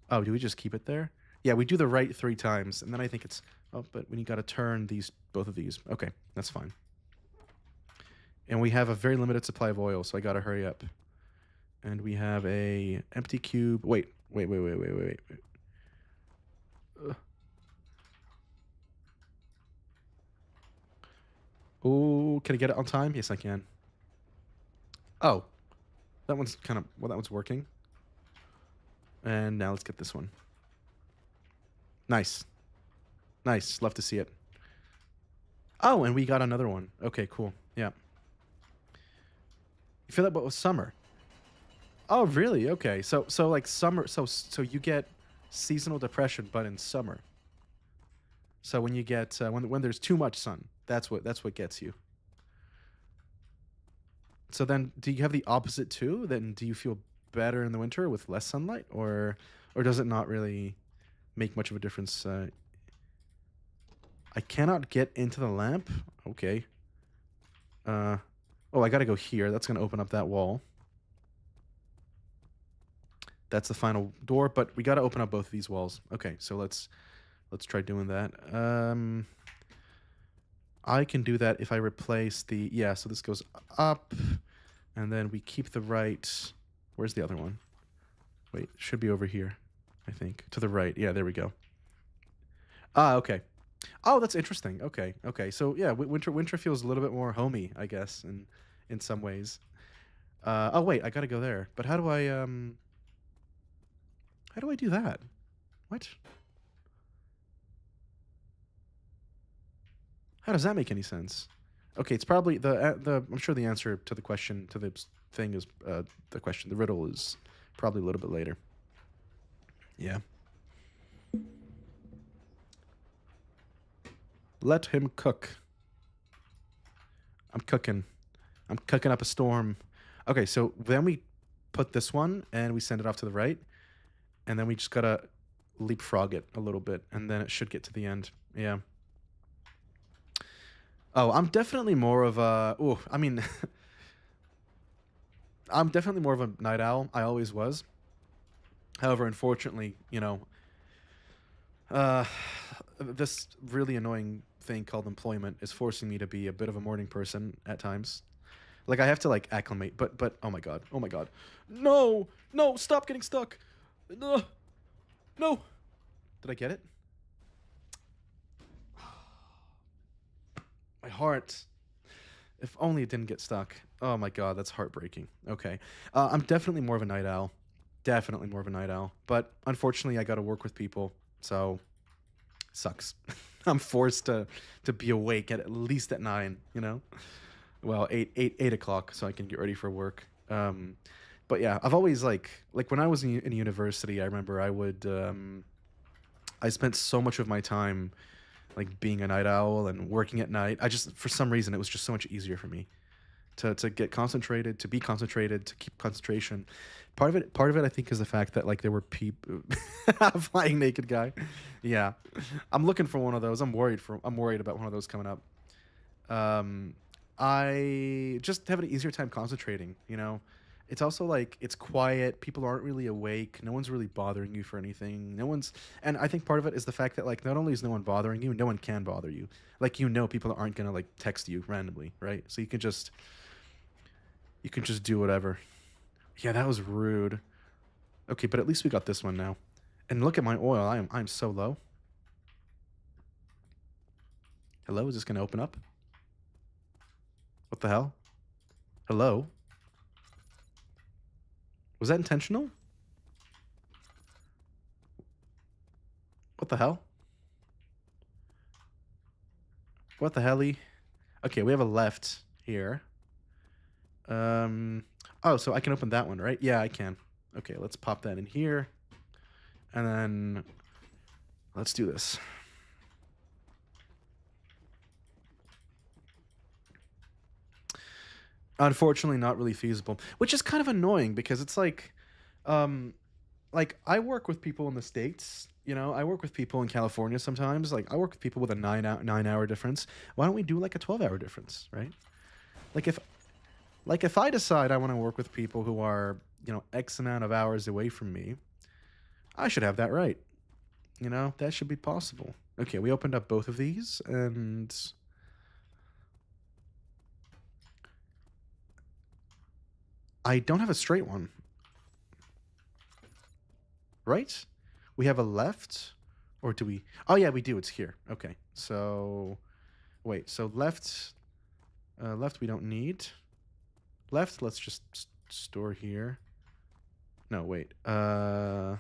Oh, do we just keep it there? Yeah, we do the right 3 times, and then I think it's... Oh, but when you got to turn both of these. Okay, that's fine. And we have a very limited supply of oil, so I got to hurry up. And we have a empty cube. Wait. Oh, can I get it on time? Yes, I can. Oh, that one's kind of... Well, that one's working. And now let's get this one. Nice. Nice. Love to see it. Oh, and we got another one. Okay, cool. Yeah. You feel that, but with summer. Oh, really? Okay. So like summer. So you get seasonal depression, but in summer. So when you get when there's too much sun, that's what gets you. So then, do you have the opposite too? Then do you feel better in the winter with less sunlight, or does it not really make much of a difference? I cannot get into the lamp. Okay. Uh, oh, I gotta go here. That's gonna open up that wall. That's the final door, but we gotta open up both of these walls. Okay, so let's try doing that. I can do that if I replace the... Yeah, so this goes up, and then we keep the right... Where's the other one? Wait, should be over here, I think. To the right. Yeah, there we go. Ah, okay. Oh, that's interesting. Okay, okay. So yeah, winter feels a little bit more homey, I guess, in some ways. Oh wait, I gotta go there. But how do I do that? What? How does that make any sense? Okay, it's probably the. I'm sure the answer to the question to the thing is the question. The riddle is probably a little bit later. Yeah. Let him cook. I'm cooking. I'm cooking up a storm. Okay, so then we put this one and we send it off to the right, and then we just gotta leapfrog it a little bit, and then it should get to the end. Yeah. Oh, I'm definitely more of a... Oh, I mean, I'm definitely more of a night owl. I always was. However, unfortunately, uh, this really annoying thing called employment is forcing me to be a bit of a morning person at times. Like I have to like acclimate, but oh my god, oh my god, no, no, stop getting stuck, no, no. Did I get it? My heart. If only it didn't get stuck. Oh my god, that's heartbreaking. Okay, I'm definitely more of a night owl. Definitely more of a night owl. But unfortunately, I got to work with people, so sucks. I'm forced to be awake at least at 9. Well, 8 o'clock, so I can get ready for work. But yeah, I've always like when I was in university, I remember I spent so much of my time like being a night owl and working at night. I just for some reason it was just so much easier for me to get concentrated, to be concentrated, to keep concentration. Part of it I think is the fact that like there were people flying naked guy. Yeah. I'm looking for one of those. I'm worried about one of those coming up. Um I just have an easier time concentrating. It's also like it's quiet, people aren't really awake, no one's really bothering you for anything. No one's... And I think part of it is the fact that like not only is no one bothering you, no one can bother you. Like people aren't going to like text you randomly, right? So you can just do whatever. Yeah, that was rude. Okay, but at least we got this one now. And look at my oil. I'm so low. Hello, is this going to open up? What the hell? Hello? Was that intentional? What the hell? What the helly? Okay, we have a left here. Um. Oh, so I can open that one, right? Yeah, I can. Okay, let's pop that in here, and then let's do this. Unfortunately, not really feasible, which is kind of annoying because it's um, like I work with people in the states. I work with people in California sometimes. Like I work with people with a 9-hour difference. Why don't we do like a 12-hour difference, right? Like if I decide I want to work with people who are X amount of hours away from me, I should have that right. That should be possible. Okay, we opened up both of these, and I don't have a straight one, right? We have a left, or do we? Oh yeah, we do. It's here. Okay, so wait. So left. Left we don't need. Left, let's just store here. No, wait. Bruh.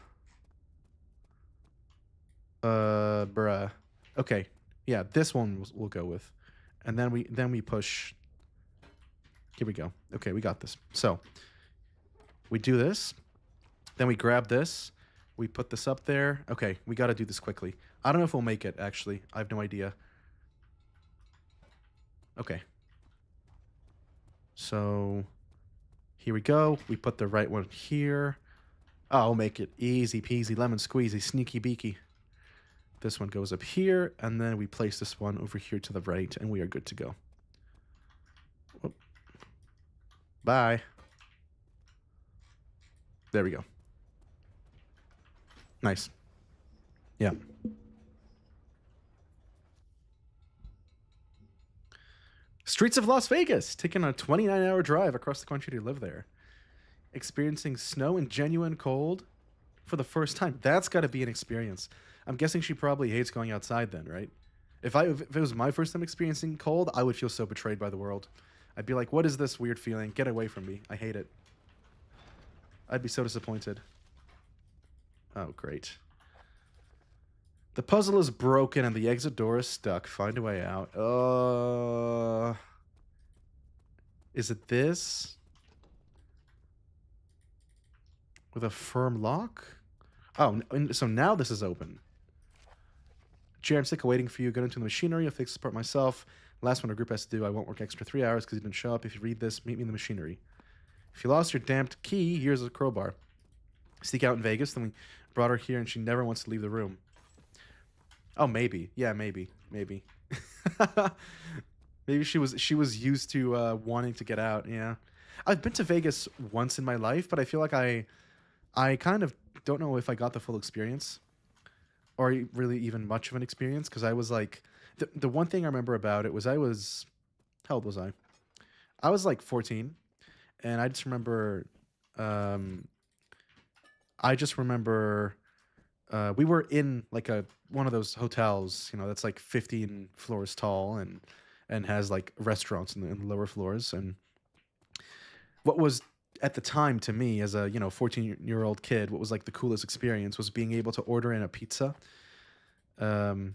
Okay. Yeah, this one we'll go with. And then we push. Here we go. Okay, we got this. So, we do this. Then we grab this. We put this up there. Okay, we got to do this quickly. I don't know if we'll make it, actually. I have no idea. Okay. So, here we go. We put the right one here. Oh, I'll make it easy peasy, lemon squeezy, sneaky beaky. This one goes up here, and then we place this one over here to the right, and we are good to go. Whoop. Bye. There we go. Nice. Yeah. Streets of Las Vegas, taking a 29-hour drive across the country to live there. Experiencing snow and genuine cold for the first time. That's got to be an experience. I'm guessing she probably hates going outside then, right? If it was my first time experiencing cold, I would feel so betrayed by the world. I'd be like, what is this weird feeling? Get away from me. I hate it. I'd be so disappointed. Oh, great. The puzzle is broken and the exit door is stuck. Find a way out. Is it this? With a firm lock? Oh, so now this is open. Jerry, I'm sick of waiting for you. Get into the machinery. I'll fix this part myself. Last one our group has to do. I won't work extra 3 hours because you didn't show up. If you read this, meet me in the machinery. If you lost your damned key, here's a crowbar. Sneak out in Vegas. Then we brought her here and she never wants to leave the room. Oh, maybe. Yeah, maybe. Maybe. Maybe she was used to wanting to get out. Yeah. I've been to Vegas once in my life, but I feel like I kind of don't know if I got the full experience or really even much of an experience because I was like the one thing I remember about it was how old was I? I was like 14 and um I just remember we were in like a one of those hotels, you know, that's like 15 floors tall and has like restaurants in the lower floors. And what was at the time to me as a 14-year-old kid, what was like the coolest experience was being able to order in a pizza. Um,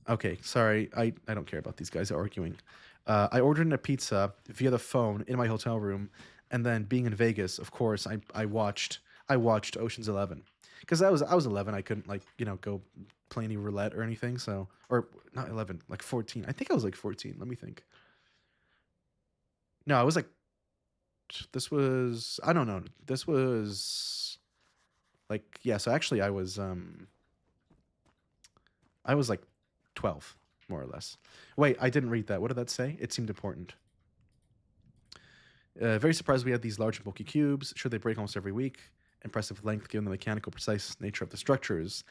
okay, sorry, I don't care about these guys arguing. I ordered in a pizza via the phone in my hotel room, and then being in Vegas, of course, I watched Ocean's 11 because I was 11. I couldn't like go play any roulette or anything. So or not 11, like 14. I think I was like 14. Let me think. No, I was like this was I don't know. This was like yeah. So actually, I was like 12, more or less. Wait, I didn't read that. What did that say? It seemed important. Very surprised we had these large and bulky cubes. Sure, they break almost every week. Impressive length given the mechanical, precise nature of the structures.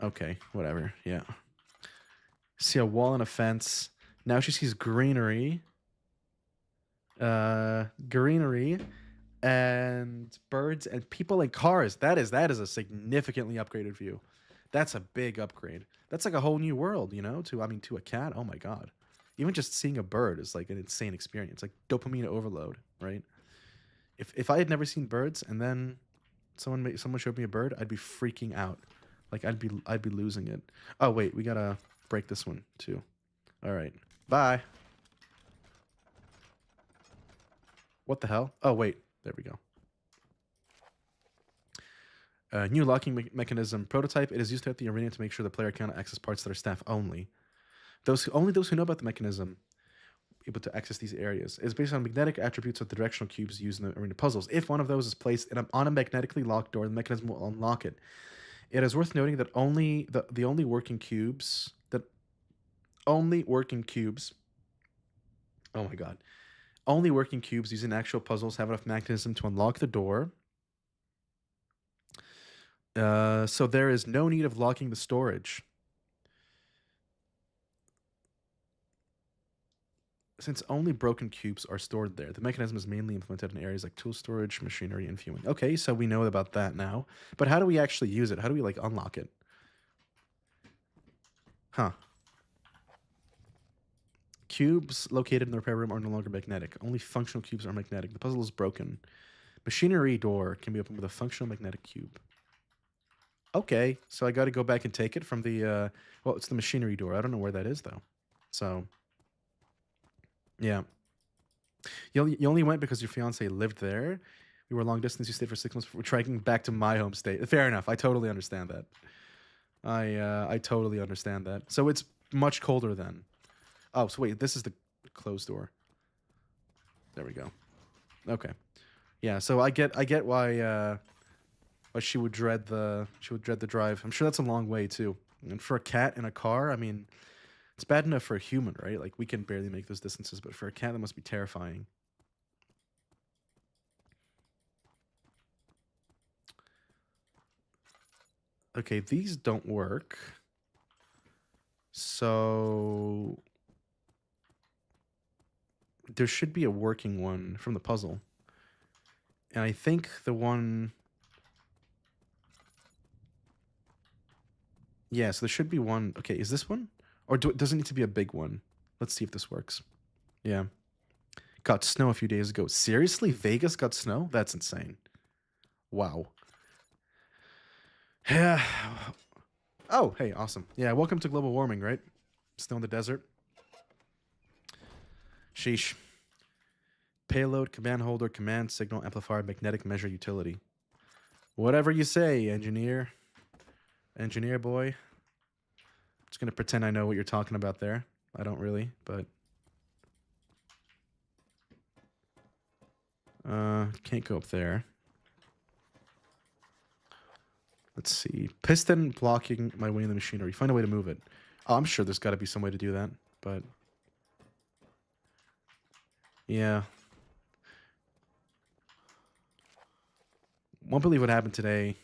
Okay, whatever. Yeah. See a wall and a fence. Now she sees greenery. Greenery and birds and people and cars. That is a significantly upgraded view. That's a big upgrade. That's like a whole new world, to a cat. Oh my god. Even just seeing a bird is like an insane experience. Like dopamine overload, right? If I had never seen birds and then someone showed me a bird, I'd be freaking out. Like I'd be losing it. Oh wait, we gotta break this one too. All right, bye. What the hell? Oh wait, there we go. New locking mechanism prototype. It is used throughout the arena to make sure the player cannot access parts that are staff only. Only those who know about the mechanism able to access these areas. It is based on magnetic attributes of the directional cubes used in the arena puzzles. If one of those is placed on a magnetically locked door, the mechanism will unlock it. It is worth noting that the only working cubes that only working cubes. Oh my god. Only working cubes using actual puzzles have enough magnetism to unlock the door. So there is no need of locking the storage. Since only broken cubes are stored there, the mechanism is mainly implemented in areas like tool storage, machinery, and viewing. Okay, so we know about that now. But how do we actually use it? How do we, like, unlock it? Huh. Cubes located in the repair room are no longer magnetic. Only functional cubes are magnetic. The puzzle is broken. Machinery door can be opened with a functional magnetic cube. Okay, so I got to go back and take it from the, well, it's the machinery door. I don't know where that is, though. So, yeah. You only went because your fiance lived there. We were long distance. You stayed for 6 months before trekking back to my home state. Fair enough. I totally understand that. I totally understand that. So it's much colder then. Oh, so wait, this is the closed door. There we go. Okay. Yeah, so I get why she would dread the drive. I'm sure that's a long way too. And for a cat in a car, I mean, it's bad enough for a human, right? Like we can barely make those distances, but for a cat that must be terrifying. Okay, these don't work. So there should be a working one from the puzzle. And I think the one... Yeah, so there should be one. Okay, is this one? Or does it need to be a big one? Let's see if this works. Yeah. Got snow a few days ago. Seriously? Vegas got snow? That's insane. Wow. Yeah. Oh, hey, awesome. Yeah, welcome to global warming, right? Snow in the desert. Sheesh. Payload, command holder, command signal, amplifier, magnetic measure utility. Whatever you say, engineer. Engineer boy. Just gonna pretend I know what you're talking about there. I don't really, but... can't go up there. Let's see. Piston blocking my way in the machinery. Find a way to move it. Oh, I'm sure there's got to be some way to do that, but... Yeah. Won't believe what happened today.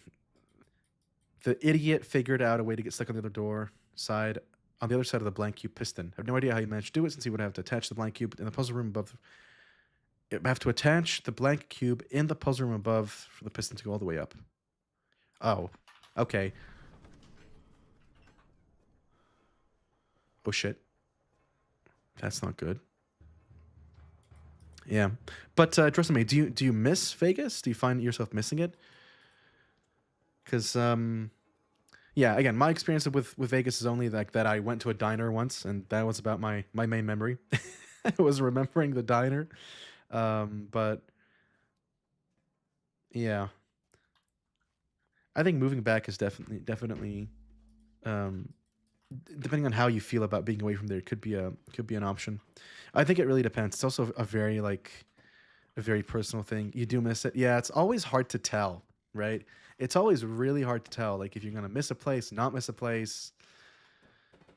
The idiot figured out a way to get stuck on the other door side, on the other side of the blank cube piston. I have no idea how he managed to do it since he would have to attach the blank cube in the puzzle room above. I have to attach the blank cube in the puzzle room above for the piston to go all the way up. Oh, okay. Oh shit. That's not good. Yeah, but Dressame, do you miss Vegas? Do you find yourself missing it? Because yeah, again, my experience with Vegas is only like that I went to a diner once, and that was about my main memory. I was remembering the diner, but yeah, I think moving back is definitely um, depending on how you feel about being away from there, could be an option. I think it really depends. It's also a very personal thing. You do miss it. Yeah, it's always hard to tell, right? It's always really hard to tell. Like if you're gonna miss a place, not miss a place,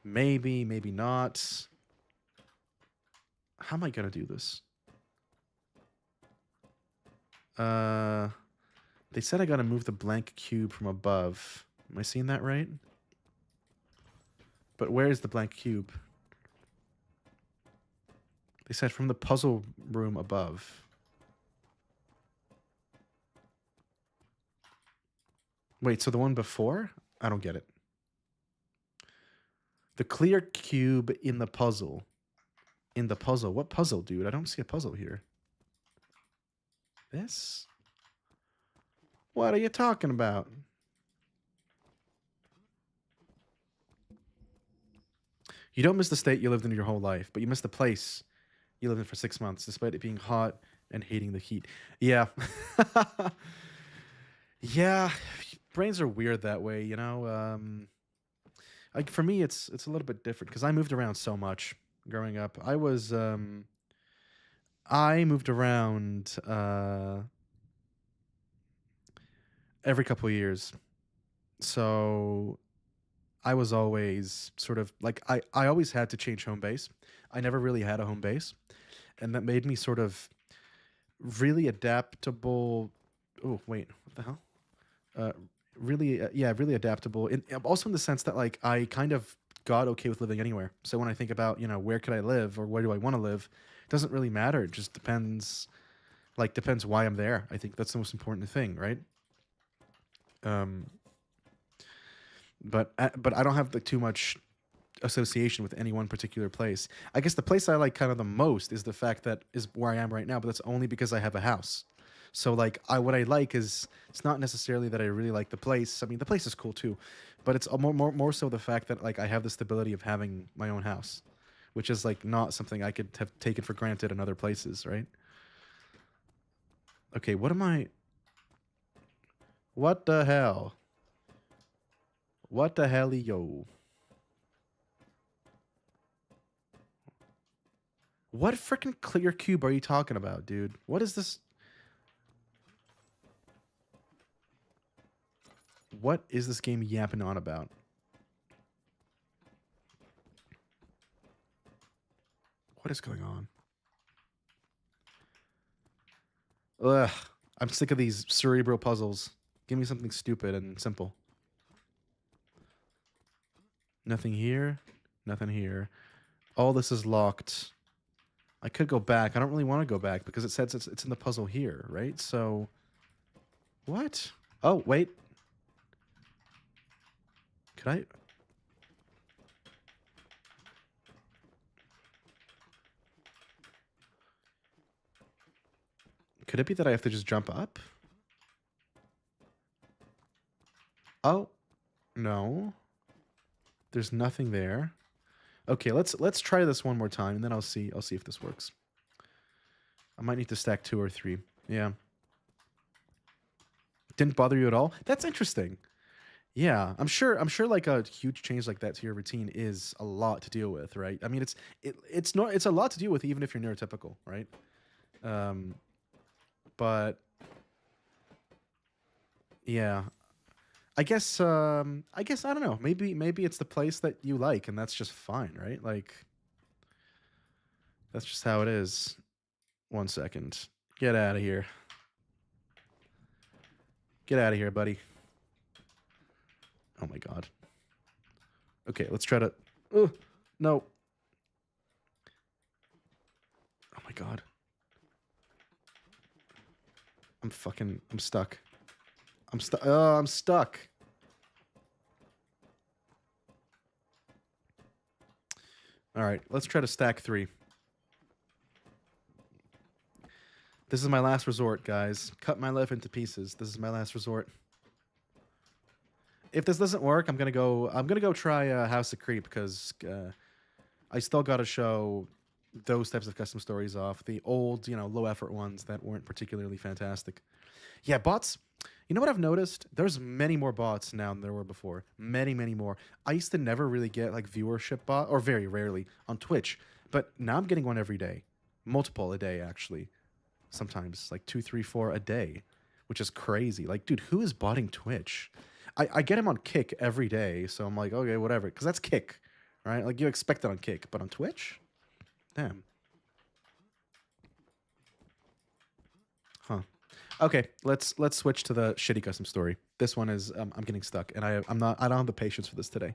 maybe, maybe not. How am I gonna do this? Uh, they said I gotta move the blank cube from above. Am I seeing that right? But where is the blank cube? They said from the puzzle room above. Wait, so the one before? I don't get it. The clear cube in the puzzle. In the puzzle. What puzzle, dude? I don't see a puzzle here. This? What are you talking about? You don't miss the state you lived in your whole life, but you miss the place you lived in for 6 months, despite it being hot and hating the heat. Yeah. Yeah. Brains are weird that way, you know? Like for me, it's a little bit different because I moved around so much growing up. I moved around every couple of years. So I was always sort of like I always had to change home base. I never really had a home base, and that made me sort of really adaptable. Oh wait, what the hell? Uh, really, yeah, really adaptable. Also in the sense that like I kind of got okay with living anywhere. So when I think about where could I live or where do I want to live, it doesn't really matter. It just depends. Like depends why I'm there. I think that's the most important thing, right? Um, but I don't have like too much association with any one particular place. I guess the place I like kind of the most is the fact that is where I am right now, but that's only because I have a house. So like I what I like is it's not necessarily that I really like the place. I mean, the place is cool too, but it's more so the fact that like I have the stability of having my own house, which is like not something I could have taken for granted in other places, right? Okay, what am I? What the hell? What the hell, yo? What freaking clear cube are you talking about, dude? What is this? What is this game yapping on about? What is going on? Ugh. I'm sick of these cerebral puzzles. Give me something stupid and simple. Nothing here. Nothing here. All this is locked. I could go back. I don't really want to go back because it says it's in the puzzle here, right? So, what? Oh, wait. Could I? Could it be that I have to just jump up? Oh, no. There's nothing there. Okay, let's try this one more time, and then I'll see if this works. I might need to stack 2 or 3. Yeah. Didn't bother you at all? That's interesting. Yeah, I'm sure like a huge change like that to your routine is a lot to deal with, right? I mean, it's not it's a lot to deal with even if you're neurotypical, right? Um, but yeah, I guess I don't know. Maybe it's the place that you like and that's just fine, right? Like that's just how it is. 1 second. Get out of here. Get out of here, buddy. Oh my god. Okay, let's try to no. Oh my god. I'm stuck. I'm stuck. Oh, I'm stuck. All right, let's try to stack 3. This is my last resort, guys. Cut my life into pieces. This is my last resort. If this doesn't work, I'm gonna go. I'm gonna go try House of Creep because I still gotta show those types of custom stories off. The old, low effort ones that weren't particularly fantastic. Yeah, bots. You know what I've noticed? There's many more bots now than there were before. Many, many more. I used to never really get like viewership bot, or very rarely on Twitch, but now I'm getting one every day, multiple a day actually. Sometimes like 2, 3, 4 a day, which is crazy. Like, dude, who is botting Twitch? I get him on Kick every day, so I'm like, okay, whatever, because that's Kick, right? Like you expect that on Kick, but on Twitch, damn, huh? Okay, let's switch to the shitty custom story. This one is I'm getting stuck, and I don't have the patience for this today.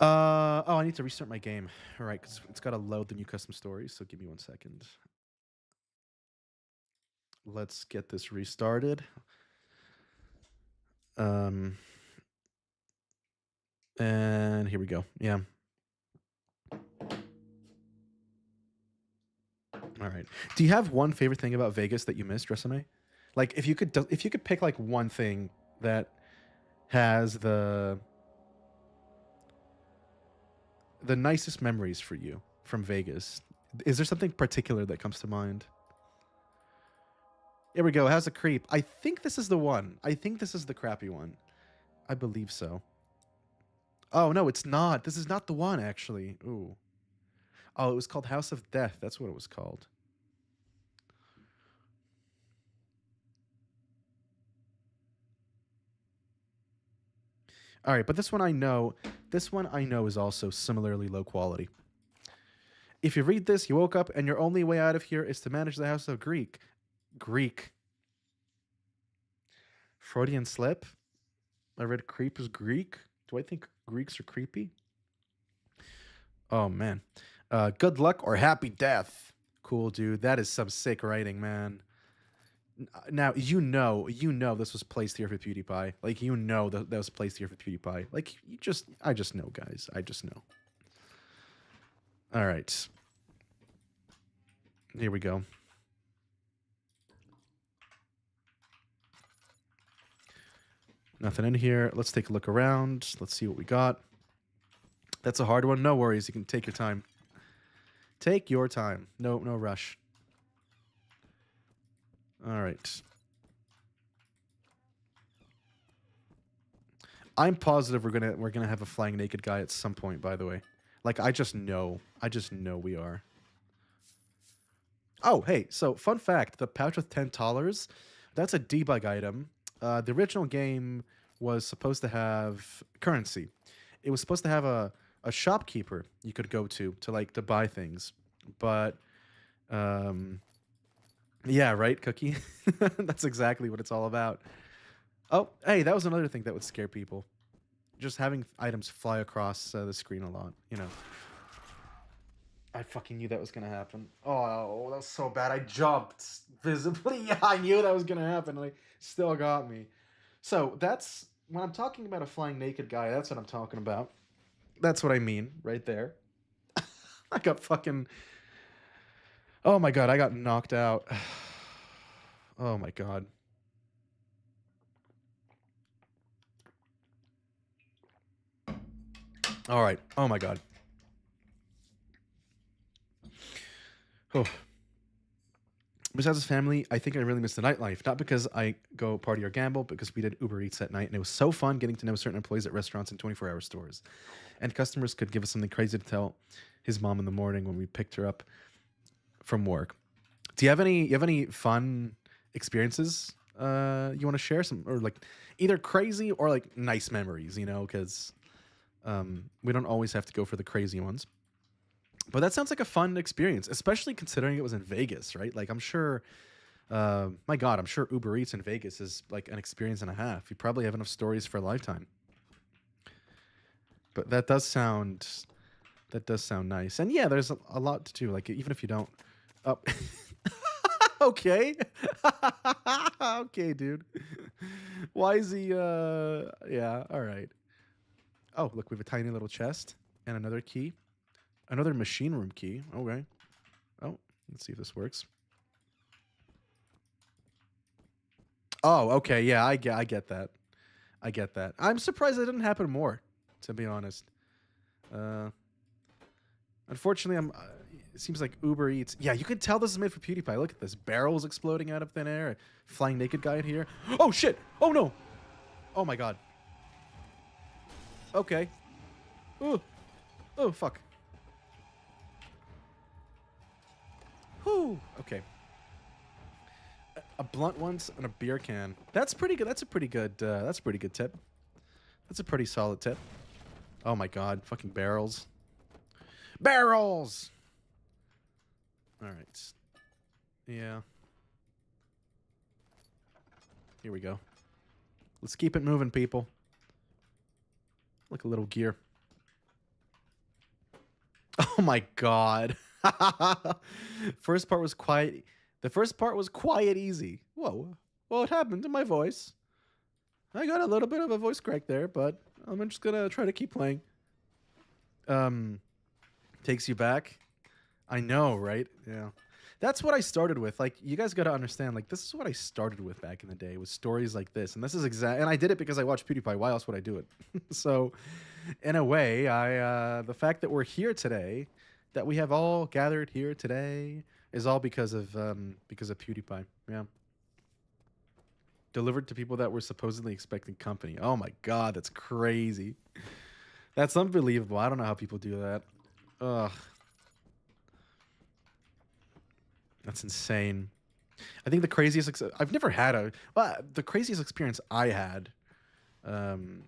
Oh, I need to restart my game. All right, because it's got to load the new custom stories. So give me 1 second. Let's get this restarted. Um, and here we go. Yeah. All right. Do you have one favorite thing about Vegas that you missed, Resume? Like, if you could pick like one thing that has the nicest memories for you from Vegas, is there something particular that comes to mind? Here we go. How's a creep? I think this is the one. I think this is the crappy one. I believe so. Oh no, it's not. This is not the one actually. Ooh. Oh, it was called House of Death. That's what it was called. All right, but this one I know. This one I know is also similarly low quality. If you read this, you woke up and your only way out of here is to manage the House of Greek. Greek. Freudian slip. I read creep is Greek. Do I think Greeks are creepy? Oh man. Good luck or happy death. Cool, dude. That is some sick writing, man. Now you know this was placed here for PewDiePie. Like that was placed here for PewDiePie. Like I just know, guys. I just know. All right, here we go. Nothing in here. Let's take a look around. Let's see what we got. That's a hard one. No worries. You can take your time. Take your time. No rush. All right. I'm positive we're gonna have a flying naked guy at some point. By the way, like I just know we are. Oh, hey. So fun fact: the pouch with $10, that's a debug item. The original game was supposed to have currency. It was supposed to have a shopkeeper you could go to like to buy things, but um, yeah, right, Cookie. That's exactly what it's all about. Oh, hey, that was another thing that would scare people. Just having items fly across the screen a lot, you know. I fucking knew that was gonna happen. Oh, that was so bad. I jumped visibly. Yeah, I knew that was gonna happen, and I still got me. So that's when I'm talking about a flying naked guy. That's what I'm talking about. That's what I mean, right there. I got fucking. Oh my god, I got knocked out. Oh my god. All right. Oh my god. Oh. Besides his family, I think I really miss the nightlife. Not because I go party or gamble, because we did Uber Eats at night, and it was so fun getting to know certain employees at restaurants and 24-hour stores. And customers could give us something crazy to tell his mom in the morning when we picked her up from work. Do you have any fun experiences you want to share? Some or like either crazy or like nice memories, you know, because we don't always have to go for the crazy ones. But that sounds like a fun experience, especially considering it was in Vegas, right? Like I'm sure, my God, I'm sure Uber Eats in Vegas is like an experience and a half. You probably have enough stories for a lifetime. But that does sound nice. And yeah, there's a lot to do. Like even if you don't, oh, okay, okay, dude. Why is he? Yeah, all right. Oh, look, we have a tiny little chest and another key, another machine room key. Okay. Oh, let's see if this works. Oh, okay. Yeah, I get that. I get that. I'm surprised that didn't happen more, to be honest. Uh, unfortunately, it seems like Uber Eats. Yeah, you can tell this is made for PewDiePie. Look at this. Barrels exploding out of thin air. A flying naked guy in here. Oh, shit. Oh, no. Oh, my God. Okay. Oh, oh, fuck. Whew. Okay. A blunt once and a beer can. That's pretty good. That's a pretty good. That's a pretty good tip. That's a pretty solid tip. Oh my god, fucking barrels. Barrels! Alright. Yeah. Here we go. Let's keep it moving, people. Like a little gear. Oh my god. First part was quiet. The first part was quiet easy. Whoa. What happened to my voice? I got a little bit of a voice crack there, but I'm just gonna try to keep playing. Um, takes you back. I know, right? Yeah. That's what I started with. Like, you guys got to understand, like, this is what I started with back in the day, with stories like this. And this is and I did it because I watched PewDiePie. Why else would I do it? So, in a way, the fact that we're here today, that we have all gathered here today, is all because of PewDiePie. Yeah. Delivered to people that were supposedly expecting company. Oh my God, that's crazy. That's unbelievable. I don't know how people do that. Ugh. That's insane. I think the craziest I've never had the craziest experience I had um,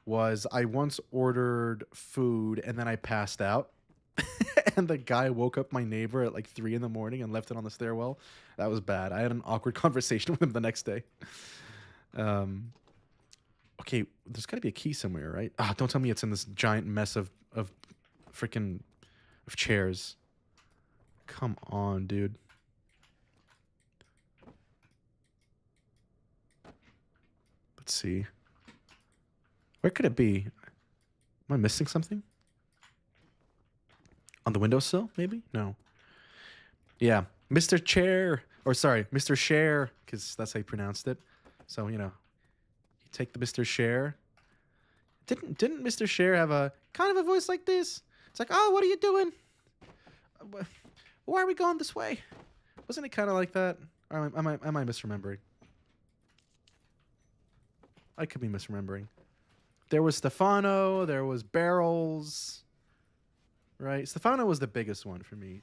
was I once ordered food and then I passed out. And the guy woke up my neighbor at like 3 in the morning and left it on the stairwell. That was bad. I had an awkward conversation with him the next day. Um, okay, there's got to be a key somewhere, right? Ah, don't tell me it's in this giant mess of freaking of chairs. Come on, dude. Let's see. Where could it be? Am I missing something? On the windowsill, maybe? No. Yeah. Mr. Chair. Or sorry, Mr. Share, because that's how you pronounced it. So, you take the Mr. Share. Didn't Mr. Share have a kind of a voice like this? It's like, oh, what are you doing? Why are we going this way? Wasn't it kind of like that? Or am I misremembering? I could be misremembering. There was Stefano. There was Barrels. Right? Stefano was the biggest one for me.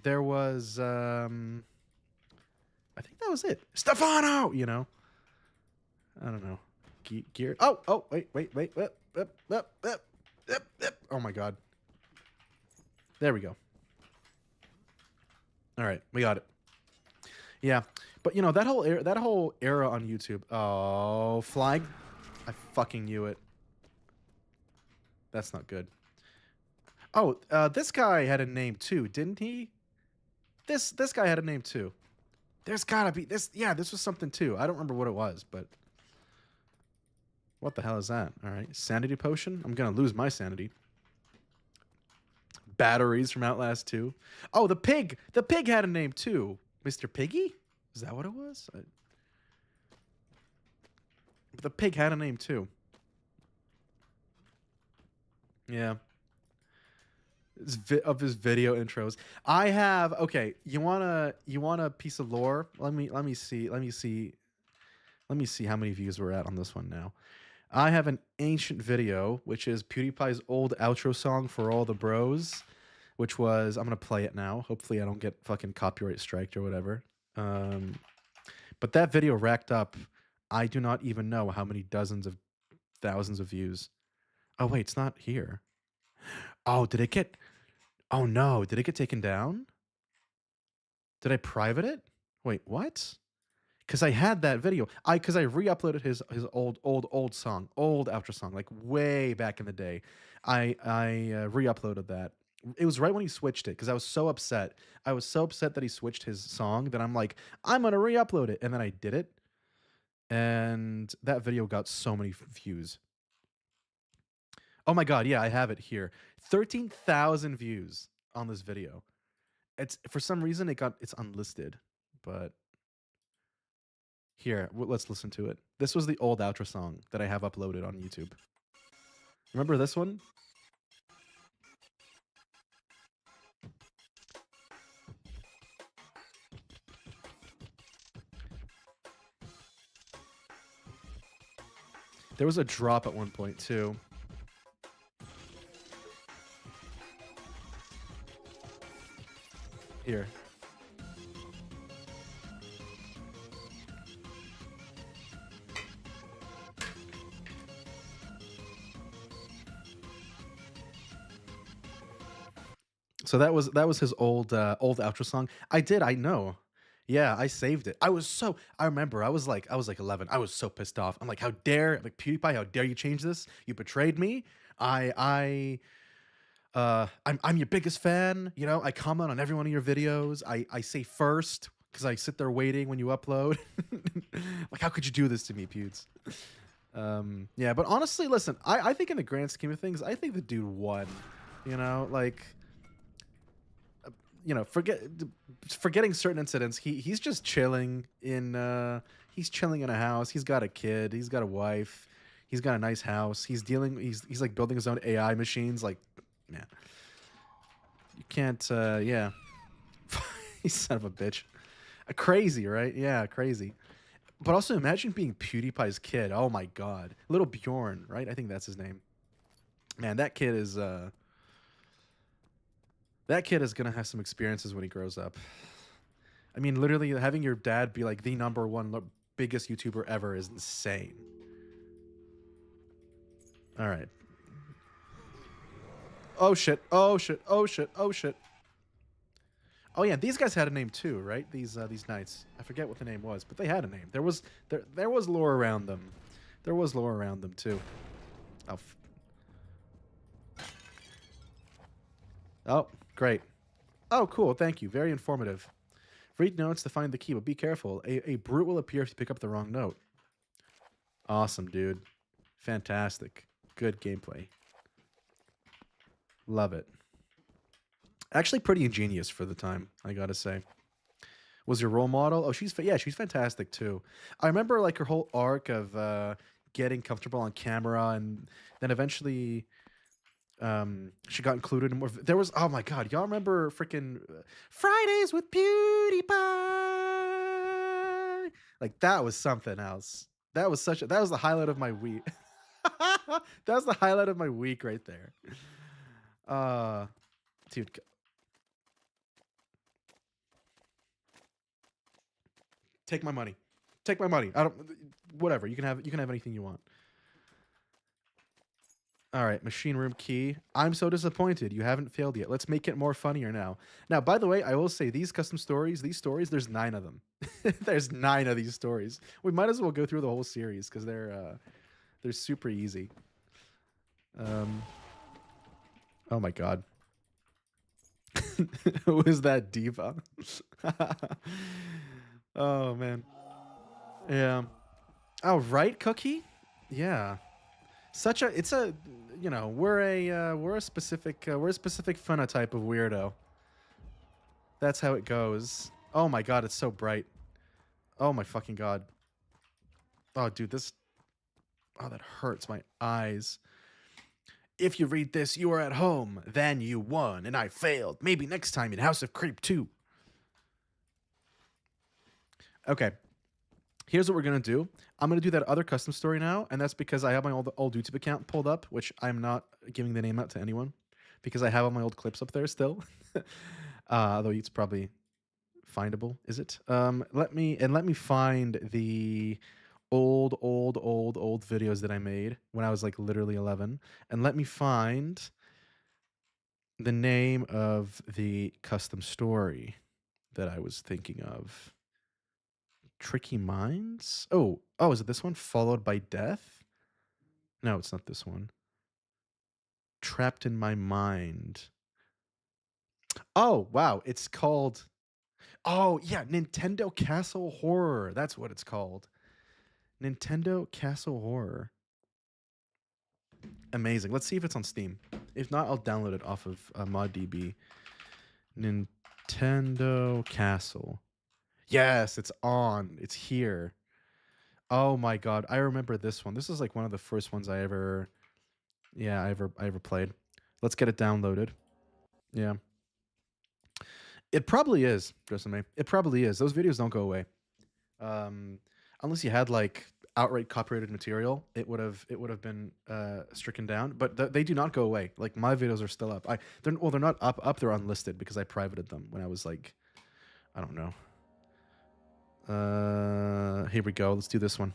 There was, I think that was it. Stefano! I don't know. Gear. Oh, wait. Oh my God. There we go. All right, we got it. Yeah, but that whole era on YouTube. Oh, flag! I fucking knew it. That's not good. Oh, this guy had a name too, didn't he? This guy had a name too. There's gotta be this. Yeah, this was something too. I don't remember what it was, but what the hell is that? All right, sanity potion. I'm gonna lose my sanity. Batteries from Outlast 2. Oh, the pig. The pig had a name too. Mr. Piggy? Is that what it was? But the pig had a name too. Yeah. Of his video intros. I have okay, you want a piece of lore? Let me see how many views we're at on this one now. I have an ancient video, which is PewDiePie's old outro song for all the bros, which was I'm gonna play it now. Hopefully I don't get fucking copyright striked or whatever. But that video racked up, I do not even know how many dozens of thousands of views. Oh wait, it's not here. Oh, did it get? Oh no, did it get taken down? Did I private it? Wait, what? Because I had that video. Because I re-uploaded his old song, old outro song, like way back in the day. I re-uploaded that. It was right when he switched it because I was so upset. I was so upset that he switched his song that I'm like, I'm gonna re-upload it, and then I did it, and that video got so many views. Oh my god, yeah, I have it here. 13,000 views on this video. It's for some reason it's unlisted, but here, let's listen to it. This was the old outro song that I have uploaded on YouTube. Remember this one? There was a drop at one point too. Here. So that was his old outro song. I know. Yeah, I saved it. I remember I was like 11. I was so pissed off. I'm like, how dare like PewDiePie, how dare you change this? You betrayed me. I'm your biggest fan. I comment on every one of your videos. I say first because I sit there waiting when you upload. Like, how could you do this to me, Pewds? Yeah, but honestly, listen, I think in the grand scheme of things, I think the dude won. Like, forgetting certain incidents, he's just chilling in he's chilling in a house. He's got a kid. He's got a wife. He's got a nice house. He's like building his own AI machines. Like, man, you can't. Yeah, he's son of a bitch. Crazy, right? Yeah, crazy. But also imagine being PewDiePie's kid. Oh my god, little Bjorn, right? I think that's his name. Man, that kid is gonna have some experiences when he grows up. I mean, literally having your dad be like the number one biggest YouTuber ever is insane. All right. Oh shit! Oh shit! Oh shit! Oh shit! Oh yeah, these guys had a name too, right? These knights. I forget what the name was, but they had a name. There was lore around them. There was lore around them too. Oh. Oh, great. Oh, cool. Thank you. Very informative. Read notes to find the key, but be careful. A brute will appear if you pick up the wrong note. Awesome, dude. Fantastic. Good gameplay. Love it. Actually, pretty ingenious for the time, I gotta say. Was your role model? Oh, yeah, she's fantastic too. I remember like her whole arc of getting comfortable on camera, and then eventually she got included in more. There was, oh my god, y'all remember freaking Fridays with Beauty Pie? Like that was something else. That was the highlight of my week. That was the highlight of my week right there. Uh, dude, take my money. Take my money. I don't. Whatever. You can have anything you want. All right, machine room key. I'm so disappointed. You haven't failed yet. Let's make it more funnier now. Now, by the way, I will say these custom stories, there's 9 of them. There's 9 of these stories. We might as well go through the whole series because they're super easy. Um, oh my god. Who is that diva? Oh man. Yeah. Oh right, Cookie? Yeah. Such a it's a you know, we're a specific phenotype of weirdo. That's how it goes. Oh my god, it's so bright. Oh my fucking god. Oh dude, this oh that hurts my eyes. If you read this, you are at home. Then you won, and I failed. Maybe next time in House of Creep 2. Okay, here's what we're gonna do. I'm gonna do that other custom story now, and that's because I have my old YouTube account pulled up, which I'm not giving the name out to anyone because I have all my old clips up there still. Although it's probably findable, is it? Let me find the old videos that I made when I was like literally 11, and let me find the name of the custom story that I was thinking of. Tricky Minds? Oh, is it this one? Followed by Death? No, it's not this one. Trapped in My Mind. Oh, wow. It's called. Oh, yeah. Nintendo Castle Horror. That's what it's called. Nintendo Castle Horror. Amazing. Let's see if it's on Steam. If not, I'll download it off of ModDB. Nintendo Castle. Yes, it's on. It's here. Oh my god, I remember this one. This is like one of the first ones I ever played. Let's get it downloaded. Yeah. It probably is, Jessame. It probably is. Those videos don't go away. Um Unless you had like outright copyrighted material, it would have been stricken down, but they do not go away. Like my videos are still up. They're not up, they're unlisted because I privated them when I was like I don't know. Here we go. Let's do this one.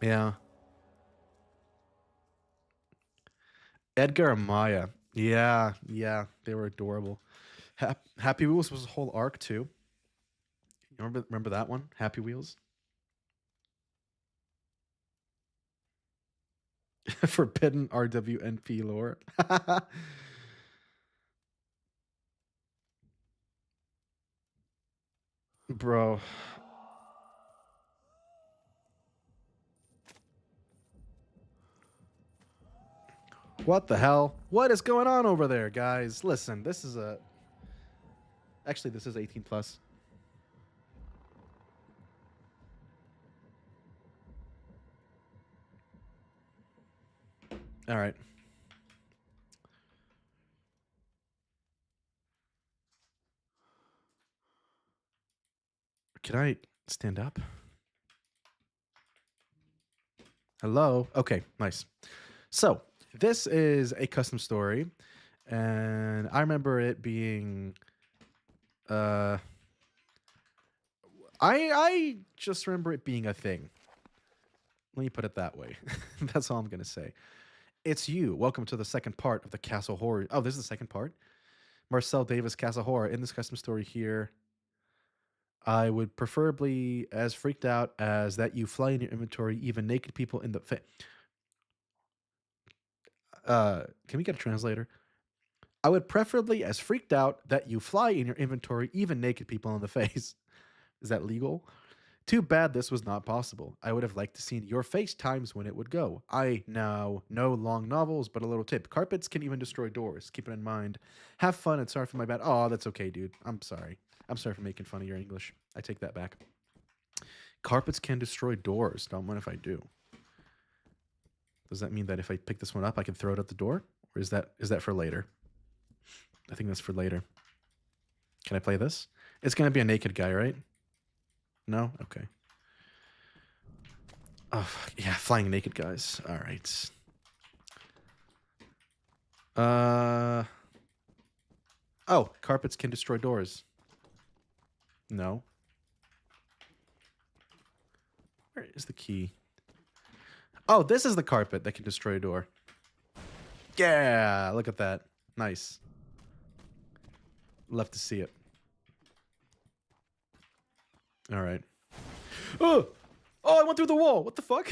Yeah. Edgar and Maya. Yeah, yeah, they were adorable. Happy Wheels was a whole arc too. You remember that one? Happy Wheels? Forbidden RWNP lore. Bro. What the hell? What is going on over there, guys? Listen, this is a actually this is 18 plus. All right. Can I stand up? Hello. Okay, nice. So, this is a custom story, and I remember it being uh I just remember it being a thing. Let me put it that way. That's all I'm going to say. It's you. Welcome to the second part of the Castle Horror. Oh, this is the second part? Marcel Davis Castle Horror. In this custom story here, I would preferably as freaked out as that you fly in your inventory, even naked people in the can we get a translator? I would preferably as freaked out that you fly in your inventory, even naked people in the face. Is that legal? Too bad this was not possible. I would have liked to seen your face times when it would go. I now know long novels, but a little tip. Carpets can even destroy doors. Keep it in mind. Have fun and sorry for my bad. Oh, that's okay, dude. I'm sorry. I'm sorry for making fun of your English. I take that back. Carpets can destroy doors. Don't mind if I do. Does that mean that if I pick this one up, I can throw it at the door? Or is that for later? I think that's for later. Can I play this? It's gonna be a naked guy, right? No? Okay. Oh, yeah, flying naked guys. All right. Uh. Oh, carpets can destroy doors. No. Where is the key? Oh, this is the carpet that can destroy a door. Yeah, look at that. Nice. Love to see it. All right. Oh! Oh, I went through the wall. What the fuck?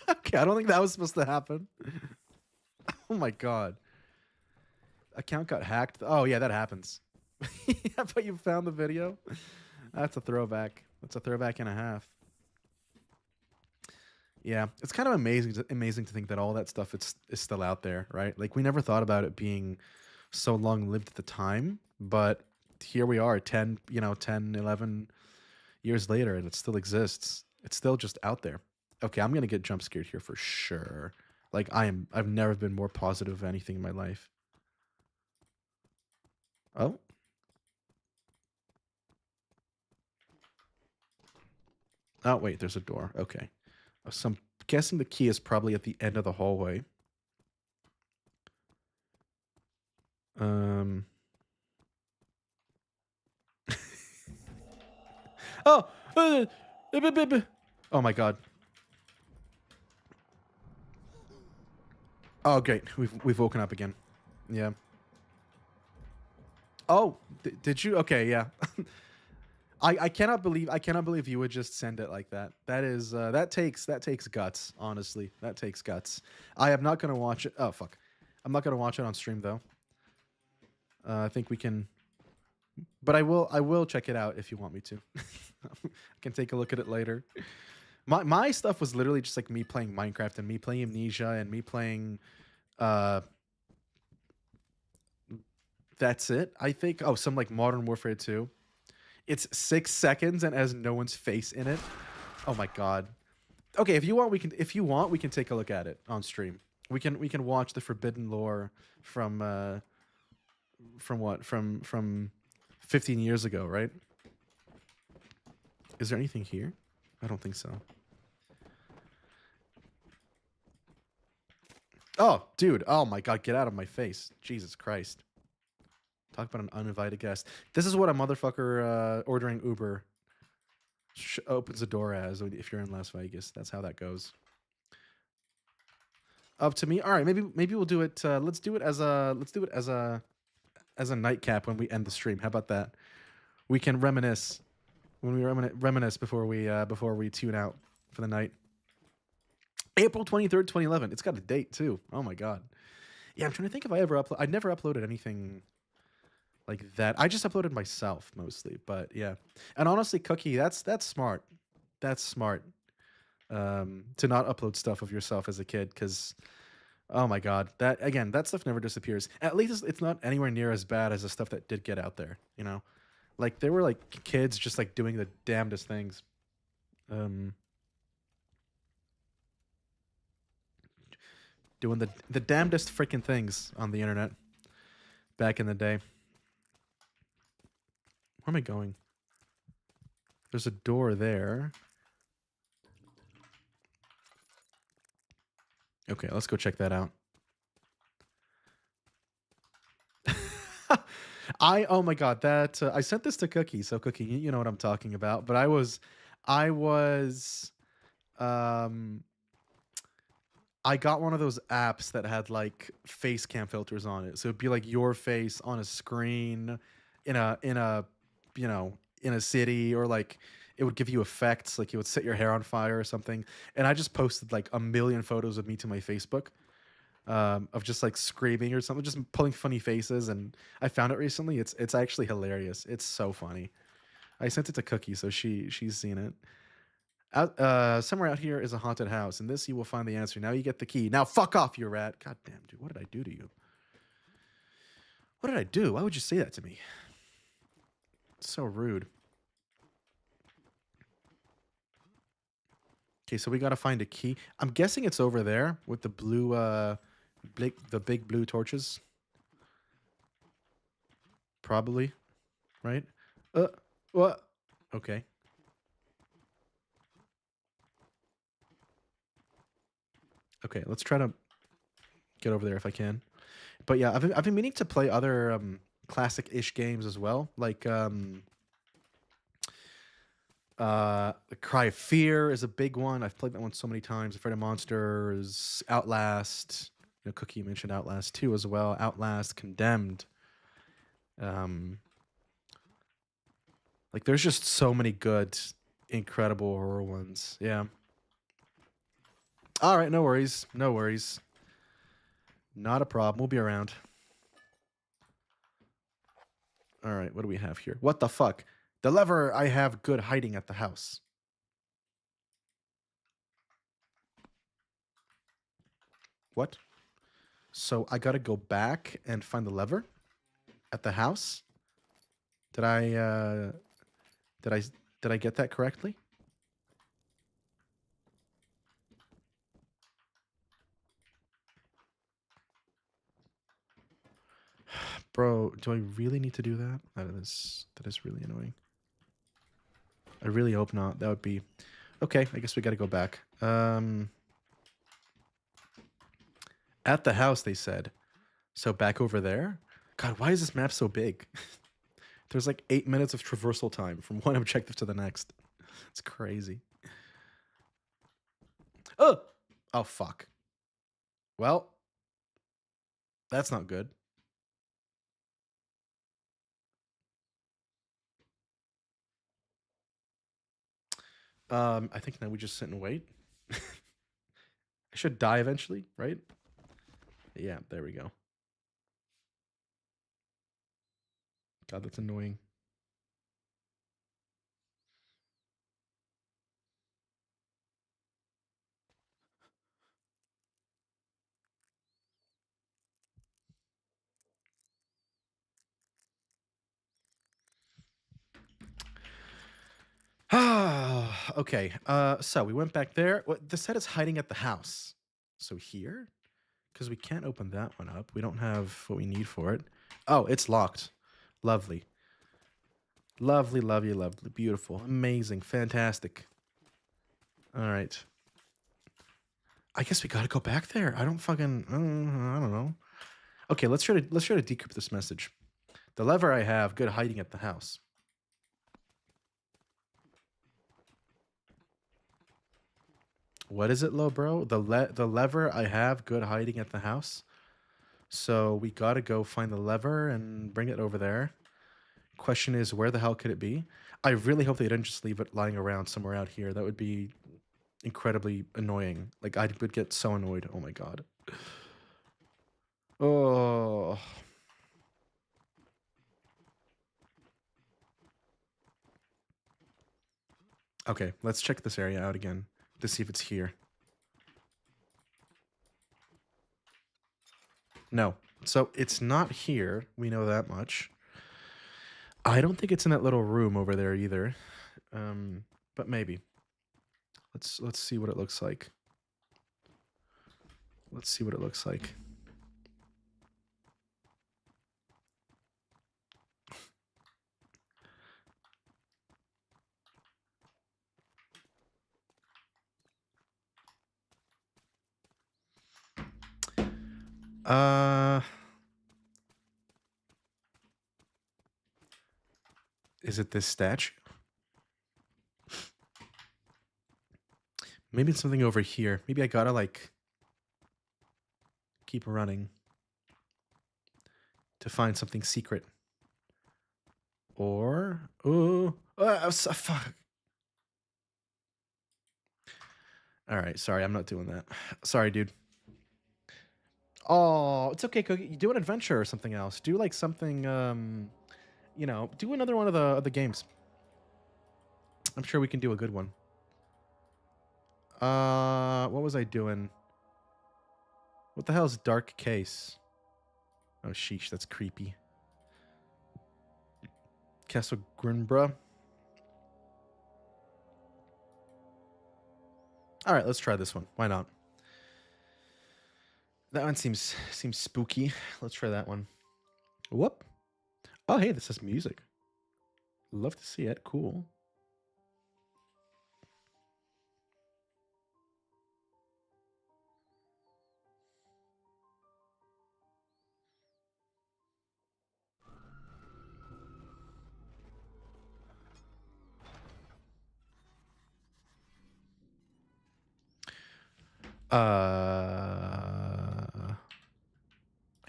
Okay, I don't think that was supposed to happen. Oh my god. Account got hacked. Oh yeah, that happens. Yeah, but you found the video. That's a throwback. That's a throwback and a half. Yeah, it's kind of amazing to think that all that stuff is still out there, right? Like we never thought about it being so long lived at the time, but here we are 10, 10, 11 years later and it still exists. It's still just out there. Okay, I'm going to get jump scared here for sure. Like I've never been more positive of anything in my life. Oh. Oh, wait, there's a door. Okay. So I'm guessing the key is probably at the end of the hallway. Um. Oh! Oh my god. Oh, great. We've woken up again. Yeah. Oh, did you? Okay, yeah. I cannot believe you would just send it like that. That is that takes guts, honestly. That takes guts. I am not gonna watch it. Oh fuck. I'm not gonna watch it on stream though. I think we can, but I will check it out if you want me to. I can take a look at it later. My stuff was literally just like me playing Minecraft and me playing Amnesia and me playing uh that's it. I think some like Modern Warfare 2. It's 6 seconds and has no one's face in it. Oh my god. Okay, if you want we can take a look at it on stream. We can watch the forbidden lore from from what? From 15 years ago, right? Is there anything here? I don't think so. Oh, dude. Oh my god, get out of my face. Jesus Christ. Talk about an uninvited guest. This is what a motherfucker ordering Uber opens the door as if you're in Las Vegas. That's how that goes. Up to me. All right, maybe we'll do it. Let's do it as a nightcap when we end the stream. How about that? We can reminisce when we reminisce before we tune out for the night. April 23rd, 2011. It's got a date too. Oh my god. Yeah, I'm trying to think if I never uploaded anything like that. I just uploaded myself mostly, but yeah. And honestly, Cookie, that's smart. That's smart. To not upload stuff of yourself as a kid, because oh my god, that stuff never disappears. At least it's not anywhere near as bad as the stuff that did get out there. Like there were like kids just like doing the damnedest things. Um, doing the damnedest freaking things on the internet back in the day. Where am I going? There's a door there. Okay, let's go check that out. Oh my god, that I sent this to Cookie. So Cookie, you know what I'm talking about. But I was um I got one of those apps that had like face cam filters on it. So it'd be like your face on a screen in a you know, in a city, or like it would give you effects, like it would set your hair on fire or something. And I just posted like a million photos of me to my Facebook, of just like screaming or something, just pulling funny faces. And I found it recently. It's actually hilarious. It's so funny. I sent it to Cookie, so she's seen it. Somewhere out here is a haunted house. In this, you will find the answer. Now you get the key. Now fuck off, you rat. God damn, dude. What did I do to you? What did I do? Why would you say that to me? It's so rude. Okay, so we gotta find a key. I'm guessing it's over there with the blue, the big blue torches. Probably, right? Uh, what? Okay. Okay, let's try to get over there if I can. But yeah, I've been meaning to play other classic-ish games as well, like Cry of Fear is a big one. I've played that one so many times. Afraid of Monsters, Outlast. You know, Cookie mentioned Outlast 2 as well. Outlast, Condemned. Um, like there's just so many good, incredible horror ones. Yeah. All right, no worries. No worries. Not a problem. We'll be around. All right, what do we have here? What the fuck? The lever I have good hiding at the house. What? So I gotta go back and find the lever at the house? Did I did I did I get that correctly? Bro, do I really need to do that? That is really annoying. I really hope not. That would be okay. I guess we got to go back. At the house, they said. So back over there. God, why is this map so big? There's like 8 minutes of traversal time from one objective to the next. It's crazy. Oh, oh fuck. Well, that's not good. I think now we just sit and wait. I should die eventually, right? Yeah, there we go. God, that's annoying. Ah, okay. So we went back there. What the set is hiding at the house. So here, because we can't open that one up. We don't have what we need for it. Oh, it's locked. Lovely, lovely, lovely, lovely, beautiful, amazing, fantastic. All right. I guess we gotta go back there. I don't fucking. I don't know. Okay, let's try to decrypt this message. The lever I have, good hiding at the house. What is it, low bro? The lever I have, good hiding at the house. So we gotta go find the lever and bring it over there. Question is, where the hell could it be? I really hope they didn't just leave it lying around somewhere out here. That would be incredibly annoying. Like I would get so annoyed. Oh my god. Oh. Okay, let's check this area out again to see if it's here. No. So it's not here. We know that much. I don't think it's in that little room over there either. But maybe. Let's see what it looks like. Let's see what it looks like. Uh is it this statue? Maybe it's something over here. Maybe I gotta like keep running to find something secret. Or fuck. All right, sorry, I'm not doing that. Sorry, dude. Oh, it's okay, Cookie. You do an adventure or something else. Do like something you know, do another one of the games. I'm sure we can do a good one. What was I doing? What the hell is dark case? Oh, sheesh, that's creepy. Castle Grinbra. All right, let's try this one. Why not? That one seems spooky. Let's try that one. Whoop. Oh, hey, this has music. Love to see it. Cool. I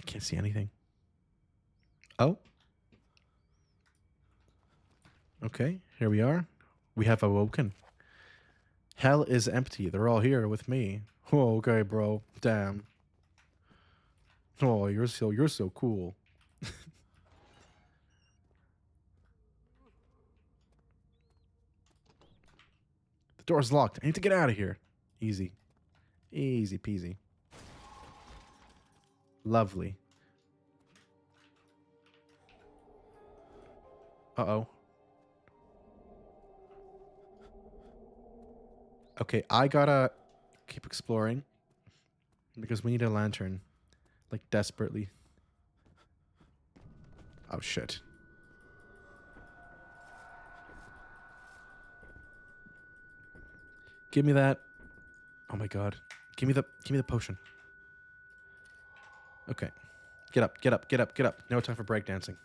can't see anything. Oh. Okay, here we are. We have awoken. Hell is empty. They're all here with me. Oh, okay, bro. Damn. Oh, you're so cool. The door's locked. I need to get out of here. Easy. Easy peasy. Lovely. Uh-oh. Okay, I gotta keep exploring because we need a lantern. Like, desperately. Oh, shit. Give me that. Oh my god. Give me the potion. Okay. Get up, get up, get up, get up. No time for breakdancing.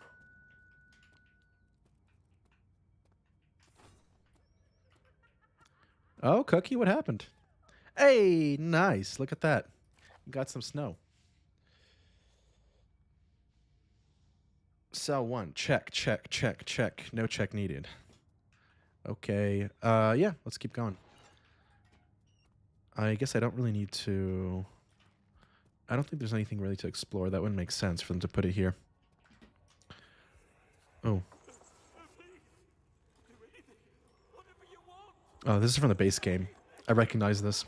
Oh, Cookie, what happened? Hey, nice. Look at that. Got some snow. Cell 1. Check, check, check, check. No check needed. Okay. Yeah, let's keep going. I guess I don't really need to... I don't think there's anything really to explore. That wouldn't make sense for them to put it here. Oh. Oh, this is from the base game. I recognize this.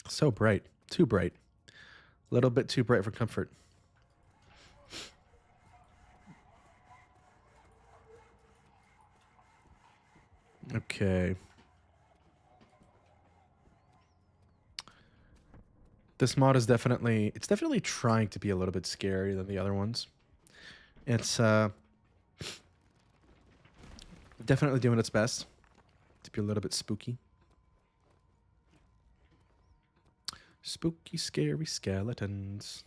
So bright. Too bright. A little bit too bright for comfort. Okay. This mod is definitely... It's definitely trying to be a little bit scarier than the other ones. It's definitely doing its best to be a little bit spooky. Spooky, scary skeletons.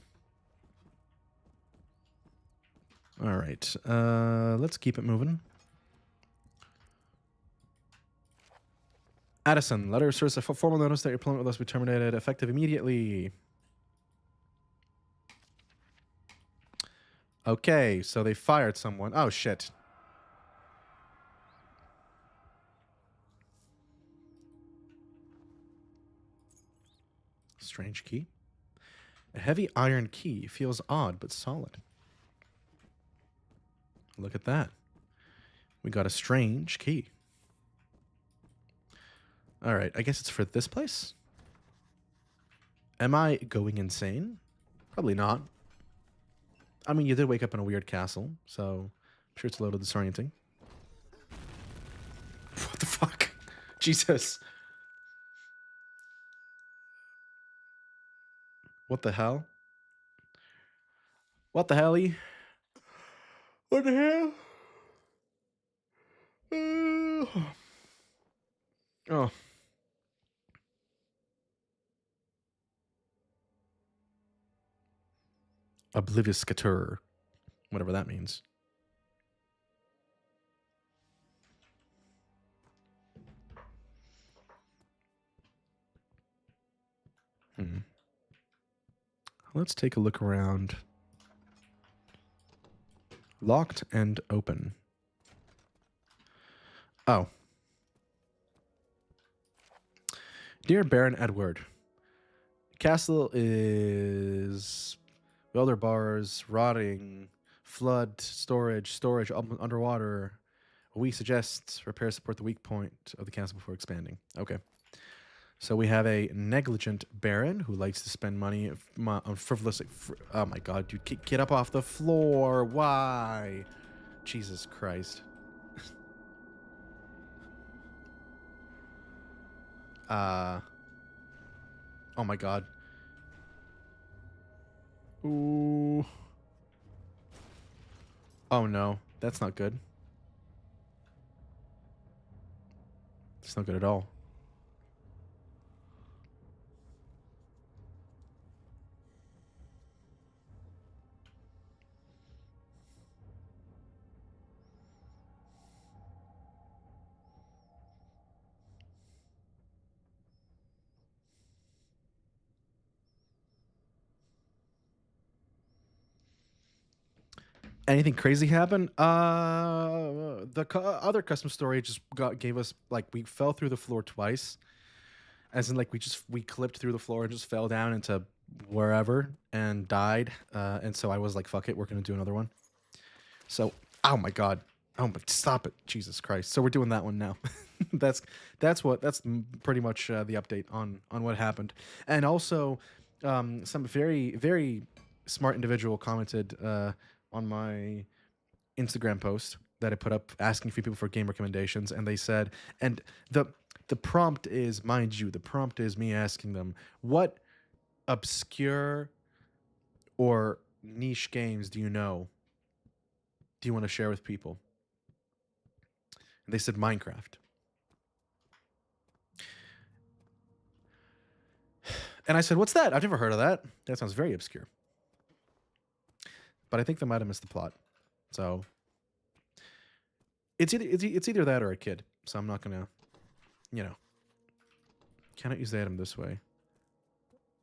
All right. Let's keep it moving. Addison, letter serves a formal notice that your employment with us will be terminated effective immediately. Okay, so they fired someone. Oh, shit. Strange key. A heavy iron key feels odd but solid. Look at that. We got a strange key. All right, I guess it's for this place. Am I going insane? Probably not. I mean, you did wake up in a weird castle, so I'm sure it's a little disorienting. What the fuck? Jesus. What the hell? What the hell-y? What the hell? Oh. Oblivious Scatur. Whatever that means. Let's take a look around. Locked and open. Oh. Dear Baron Edward, castle is welder bars rotting Flood, storage underwater. We suggest repair support the weak point of the castle before expanding. Okay. So we have a negligent baron who likes to spend money on frivolous. Oh my god, dude, get up off the floor! Why? Jesus Christ. Uh. Oh my god. Ooh. Oh no, that's not good. It's not good at all. Anything crazy happen? The other custom story just gave us like we fell through the floor twice, as in like we clipped through the floor and just fell down into wherever and died. And so I was like, fuck it, we're gonna do another one. So, oh my god, oh my, stop it, Jesus Christ. So we're doing that one now. that's that's pretty much the update on what happened, and also some very smart individual commented on my Instagram post that I put up asking for people for game recommendations, and they said, and the prompt is, mind you, the prompt is me asking them what obscure or niche games do you know? Do you want to share with people? And they said Minecraft. And I said, what's that? I've never heard of that. That sounds very obscure. But I think they might have missed the plot. So it's either that or a kid. So I'm not gonna, you know, cannot use the item this way.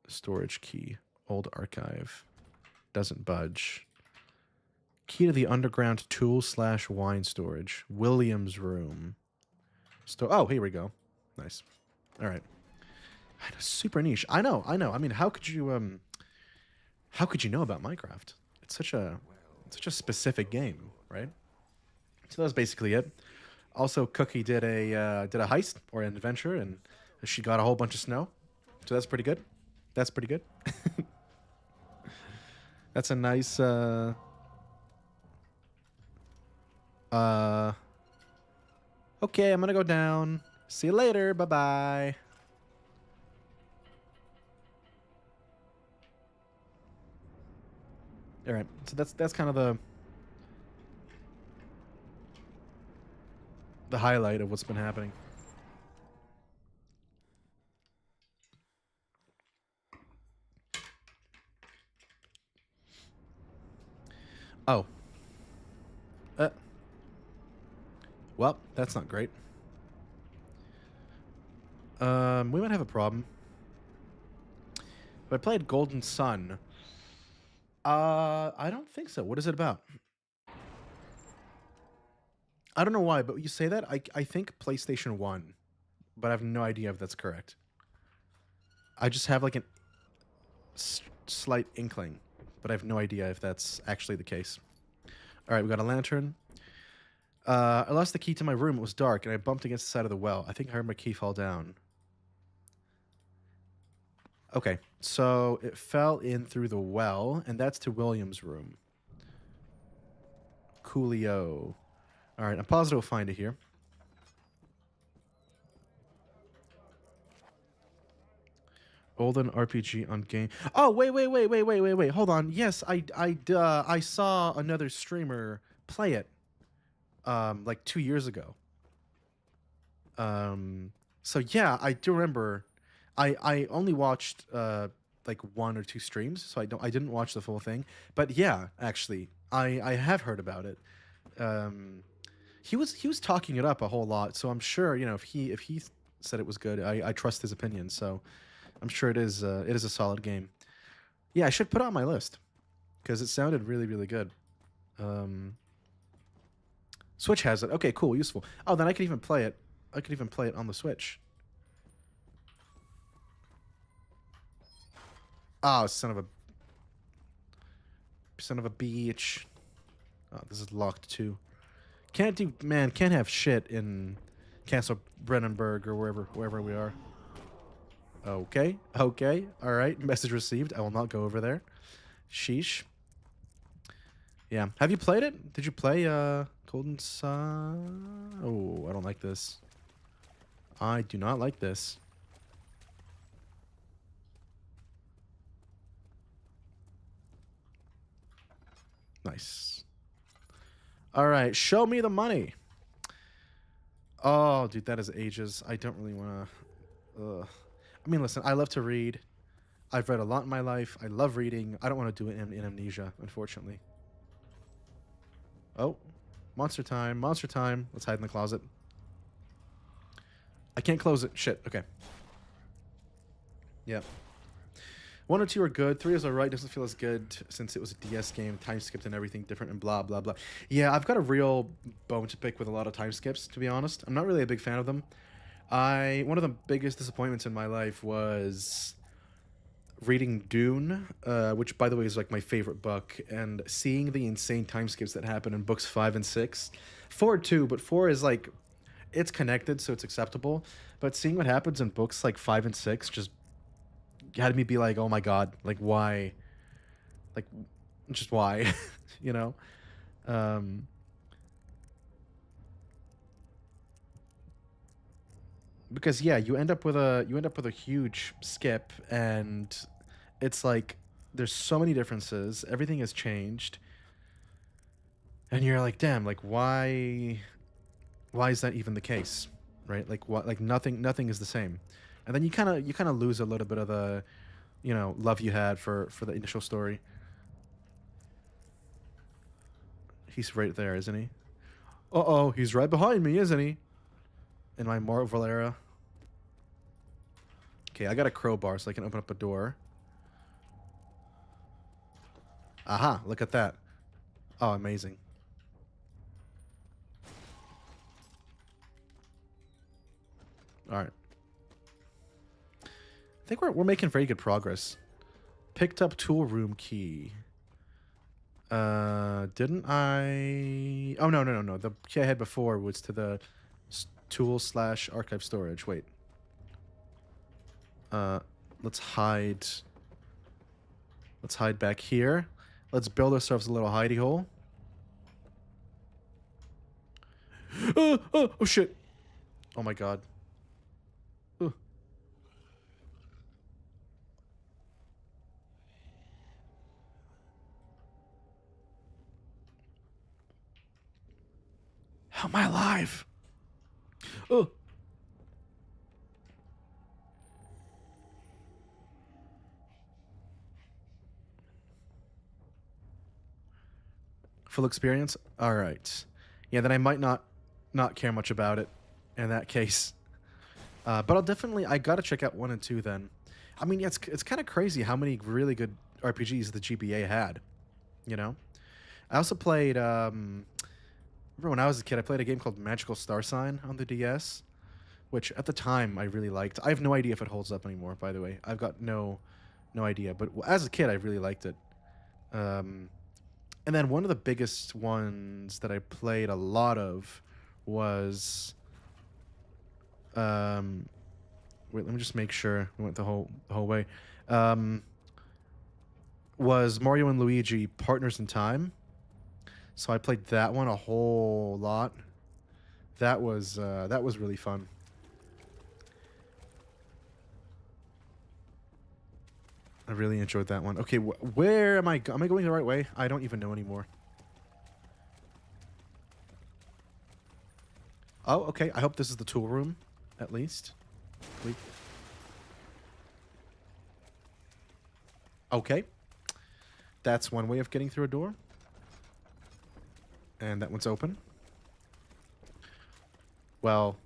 Storage key, old archive, doesn't budge. Key to the underground tool / wine storage. William's room. Oh, here we go. Nice. All right. Super niche. I know. I mean, how could you know about Minecraft? It's such a specific game, right? So that was basically it. Also, Cookie did a heist or an adventure, and she got a whole bunch of snow. So that's pretty good. That's pretty good. That's a nice. Okay, I'm gonna go down. See you later. Bye bye. All right. So that's kind of the highlight of what's been happening. Oh. Uh. Well, that's not great. We might have a problem. If I played Golden Sun. I don't think so. What is it about? I don't know why, but you say that, I think PlayStation 1, but I have no idea if that's correct. I just have like an slight inkling, but I have no idea if that's actually the case. All right, we got a lantern. I lost the key to my room. It was dark, and I bumped against the side of the well. I think I heard my key fall down. Okay, so it fell in through the well, and that's to William's room. Coolio. All right, I'm positive we'll find it here. Olden RPG on game. Oh, wait. Hold on. Yes, I saw another streamer play it like 2 years ago. So yeah, I do remember. I only watched like 1 or 2 streams, so I didn't watch the full thing. But yeah, actually, I have heard about it. He was talking it up a whole lot, so I'm sure, you know, if he said it was good, I trust his opinion. So I'm sure it is a solid game. Yeah, I should put it on my list because it sounded really good. Switch has it. Okay, cool, useful. Oh, then I could even play it. I could even play it on the Switch. Oh, son of a bitch. Oh, this is locked too. Can't do, man, can't have shit in Castle Brennenburg or wherever we are. Okay, okay, all right. Message received. I will not go over there. Sheesh. Yeah. Have you played it? Did you play Golden Sun? Oh, I don't like this. I do not like this. Nice. All right, show me the money. Oh, dude, that is ages. I don't really want to. I mean, listen, I love to read. I've read a lot in my life. I love reading. I don't want to do it in Amnesia, unfortunately. Oh, monster time, monster time. Let's hide in the closet. I can't close it. Shit. Okay. Yeah. 1 or 2 are good. 3 is alright. Doesn't feel as good since it was a DS game. Time skipped and everything different and blah, blah, blah. Yeah, I've got a real bone to pick with a lot of time skips, to be honest. I'm not really a big fan of them. One of the biggest disappointments in my life was reading Dune, which, by the way, is like my favorite book, and seeing the insane time skips that happen in books 5 and 6. 4 too, but 4 is like, it's connected, so it's acceptable. But seeing what happens in books like 5 and 6 just had me be like, oh my god, like why? Like, just why? you know? Um, because yeah, you end up with a huge skip, and it's like there's so many differences. Everything has changed, and you're like, damn, like why is that even the case, right? Like what? Like nothing is the same, and then you kind of lose a little bit of the, love you had for the initial story. He's right there, isn't he? Uh-oh, he's right behind me, isn't he? In my Marvel era. Okay, I got a crowbar so I can open up a door. Aha, look at that. Oh, amazing. All right. I think we're making very good progress. Picked up tool room key. Didn't I? Oh, no, no, no, no. The key I had before was to the tool slash archive storage. Wait. Uh, let's hide. Let's hide back here. Let's build ourselves a little hidey hole. Oh, shit. Oh, my God. Oh. How am I alive? Oh. Full experience? All right. Yeah, then I might not care much about it in that case. But I gotta check out 1 and 2 then. I mean, yeah, it's kind of crazy how many really good RPGs the GBA had, you know? I also played, remember when I was a kid, I played a game called Magical Star Sign on the DS, which at the time I really liked. I have no idea if it holds up anymore, by the way. I've got no idea, but as a kid, I really liked it. Um, and then one of the biggest ones that I played a lot of was, um, wait, let me just make sure we went the whole way. Um, was Mario and Luigi Partners in Time. So I played that one a whole lot. That was really fun. I really enjoyed that one. Okay, where am I? Am I going the right way? I don't even know anymore. Oh, okay. I hope this is the tool room, at least. Please. Okay. That's one way of getting through a door. And that one's open. Well,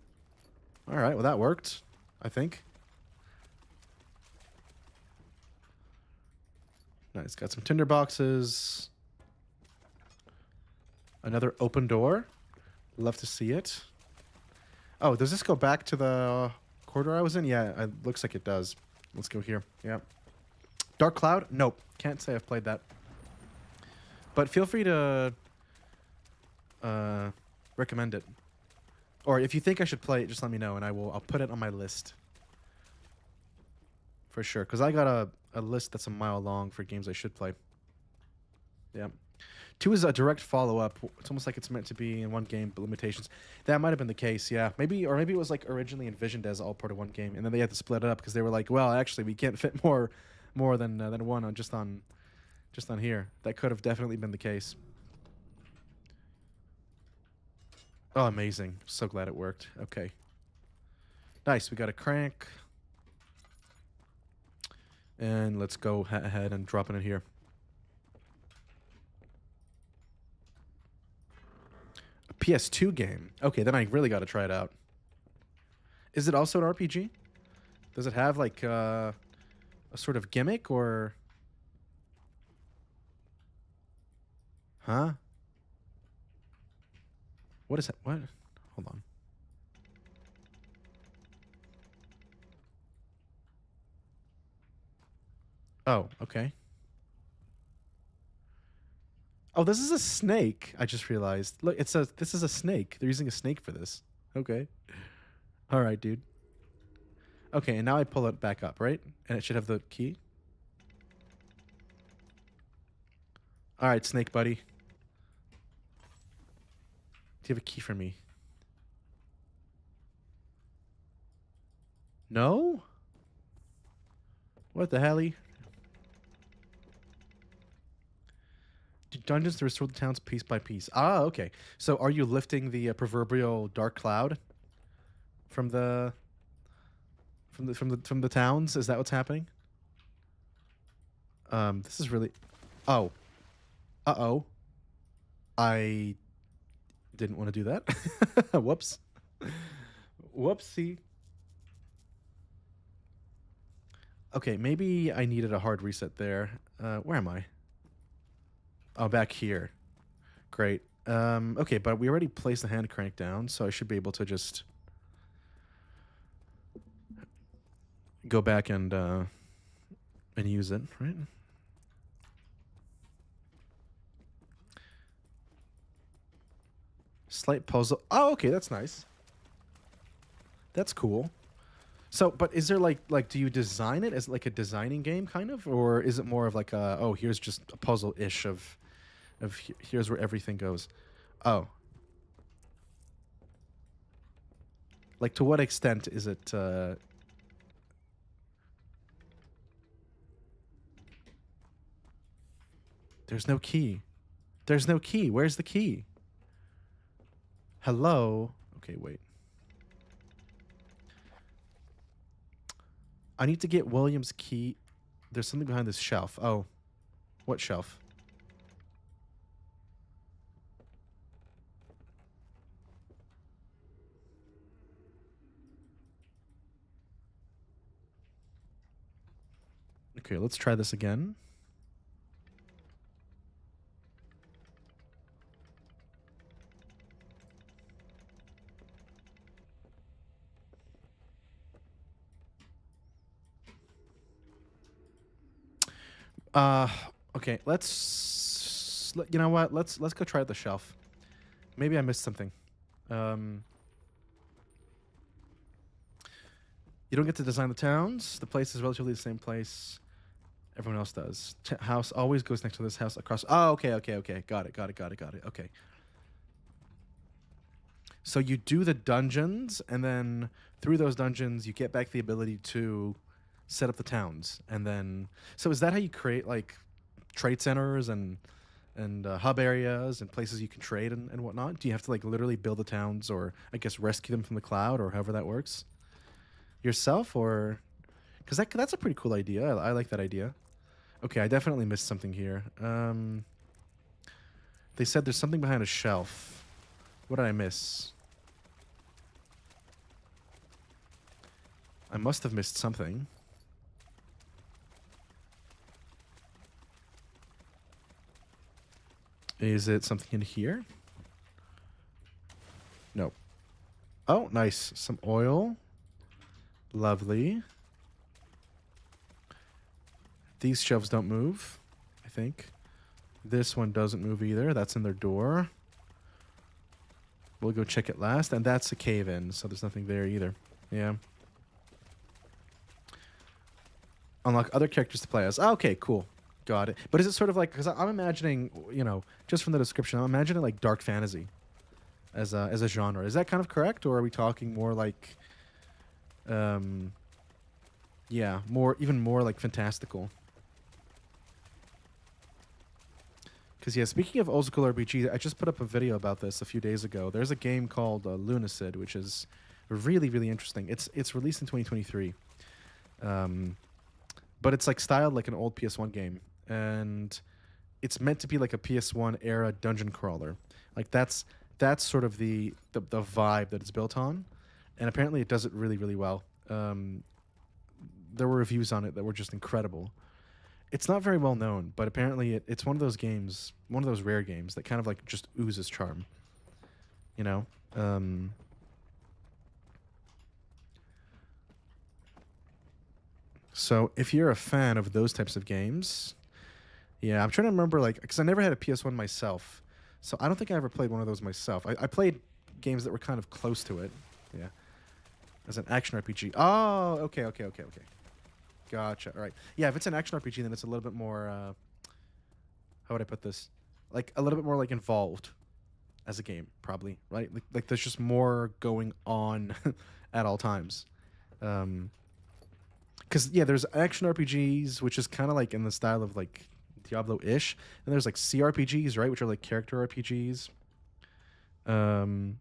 all right. Well, that worked, I think. Nice. Got some tinder boxes. Another open door. Love to see it. Oh, does this go back to the corridor I was in? Yeah, it looks like it does. Let's go here. Yeah. Dark Cloud? Nope. Can't say I've played that. But feel free to uh, recommend it. Or if you think I should play it, just let me know, and I'll put it on my list for sure. Because I got a list that's a mile long for games I should play. Yeah. 2 is a direct follow-up. It's almost like it's meant to be in one game, but limitations. That might have been the case, yeah. Maybe it was like originally envisioned as all part of one game, and then they had to split it up because they were like, well, actually, we can't fit more than one on just on here. That could have definitely been the case. Oh, amazing! So glad it worked. Okay, nice. We got a crank, and let's go ahead and drop it in here. PS2 game. Okay, then I really got to try it out. Is it also an RPG? Does it have like a sort of gimmick or? Huh? What is that? What? Hold on. Oh, okay. Oh, this is a snake. I just realized. Look, this is a snake. They're using a snake for this. Okay. All right, dude. Okay, and now I pull it back up, right? And it should have the key. All right, snake buddy. Do you have a key for me? No? What the hell? Dungeons to restore the towns piece by piece. Ah, okay. So are you lifting the proverbial dark cloud from the towns? Is that what's happening? This is really. Oh. Uh-oh. I didn't want to do that. Whoops. Whoopsie. Okay, maybe I needed a hard reset there. Where am I? Oh, back here. Great. Okay, but we already placed the hand crank down, so I should be able to just go back and use it, right? Slight puzzle. Oh, okay, that's nice. That's cool. So, but is there like do you design it as like a designing game kind of, or is it more of like a oh here's just a puzzle ish of here's where everything goes? Oh, like to what extent is it? There's no key. There's no key. Where's the key? Hello. Okay, wait. I need to get William's key. There's something behind this shelf. Oh, what shelf? Okay, let's try this again. Uh, okay, you know what? Let's go try the shelf. Maybe I missed something. You don't get to design the towns. The place is relatively the same place everyone else does. House always goes next to this house across. Oh, okay. Got it. Okay. So you do the dungeons, and then through those dungeons, you get back the ability to set up the towns, and then. So is that how you create like trade centers and hub areas and places you can trade and whatnot? Do you have to like literally build the towns, or I guess rescue them from the cloud, or however that works? Yourself, or because that's a pretty cool idea. I like that idea. Okay, I definitely missed something here. They said there's something behind a shelf. What did I miss? I must have missed something. Is it something in here? No. Oh, nice. Some oil. Lovely. These shelves don't move, I think. This one doesn't move either. That's in their door. We'll go check it last, and that's a cave-in, so there's nothing there either. Yeah. Unlock other characters to play as. Oh, okay, cool. Got it. But is it sort of like, because I'm imagining, just from the description, I'm imagining like dark fantasy as a genre. Is that kind of correct, or are we talking more like, um, yeah, even more like fantastical? Because yeah, speaking of old school RPG, I just put up a video about this a few days ago. There's a game called Lunacid, which is really really interesting. It's released in 2023, but it's like styled like an old PS1 game, and it's meant to be like a PS1 era dungeon crawler. Like that's sort of the vibe that it's built on, and apparently it does it really really well. There were reviews on it that were just incredible. It's not very well known, but apparently it's one of those games, one of those rare games that kind of like just oozes charm. You know. Um, so if you're a fan of those types of games, yeah, I'm trying to remember like because I never had a PS1 myself, so I don't think I ever played one of those myself. I played games that were kind of close to it. Yeah, as an action RPG. Oh, okay. Gotcha. All right. Yeah, if it's an action RPG, then it's a little bit more. How would I put this? Like a little bit more like involved as a game, probably, right? Like there's just more going on at all times. Um, because yeah, there's action RPGs, which is kind of like in the style of like Diablo-ish, and there's like CRPGs, right, which are like character RPGs. Um,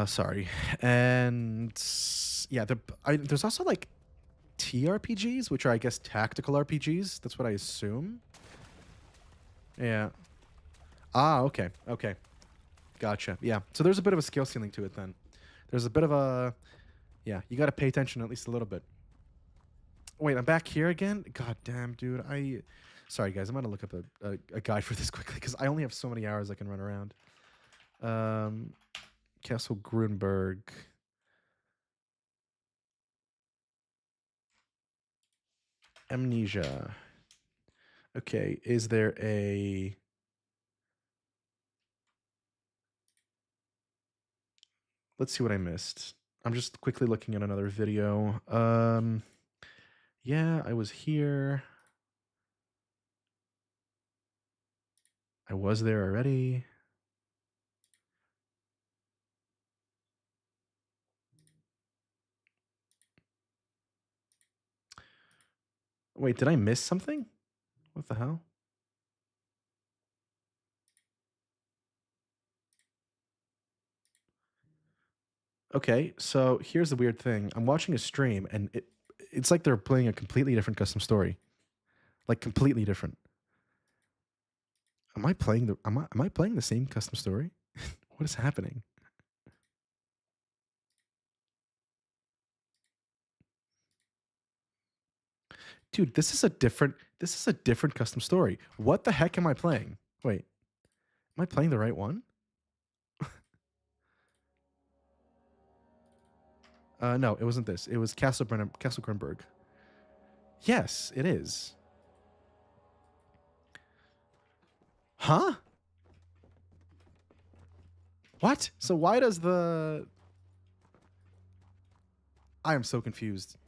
sorry, and yeah, there's also like TRPGs, which are I guess tactical RPGs. That's what I assume. Yeah. Ah, okay. Gotcha. Yeah. So there's a bit of a skill ceiling to it then. There's a bit of a yeah, you got to pay attention at least a little bit. Wait, I'm back here again? God damn, dude. Sorry guys, I'm going to look up a guide for this quickly cuz I only have so many hours I can run around. Um Castle Grunberg. Amnesia. Okay, is there a Let's see what I missed. I'm just quickly looking at another video. Yeah, I was here. I was there already. Wait, did I miss something? What the hell? Okay, so here's the weird thing. I'm watching a stream and it's like they're playing a completely different custom story. Like completely different. Am I playing the same custom story? What is happening? Dude, this is a different custom story. What the heck am I playing? Wait. Am I playing the right one? No, it wasn't this. It was Castle Grunberg. Yes, it is. Huh? What? So why does the I am so confused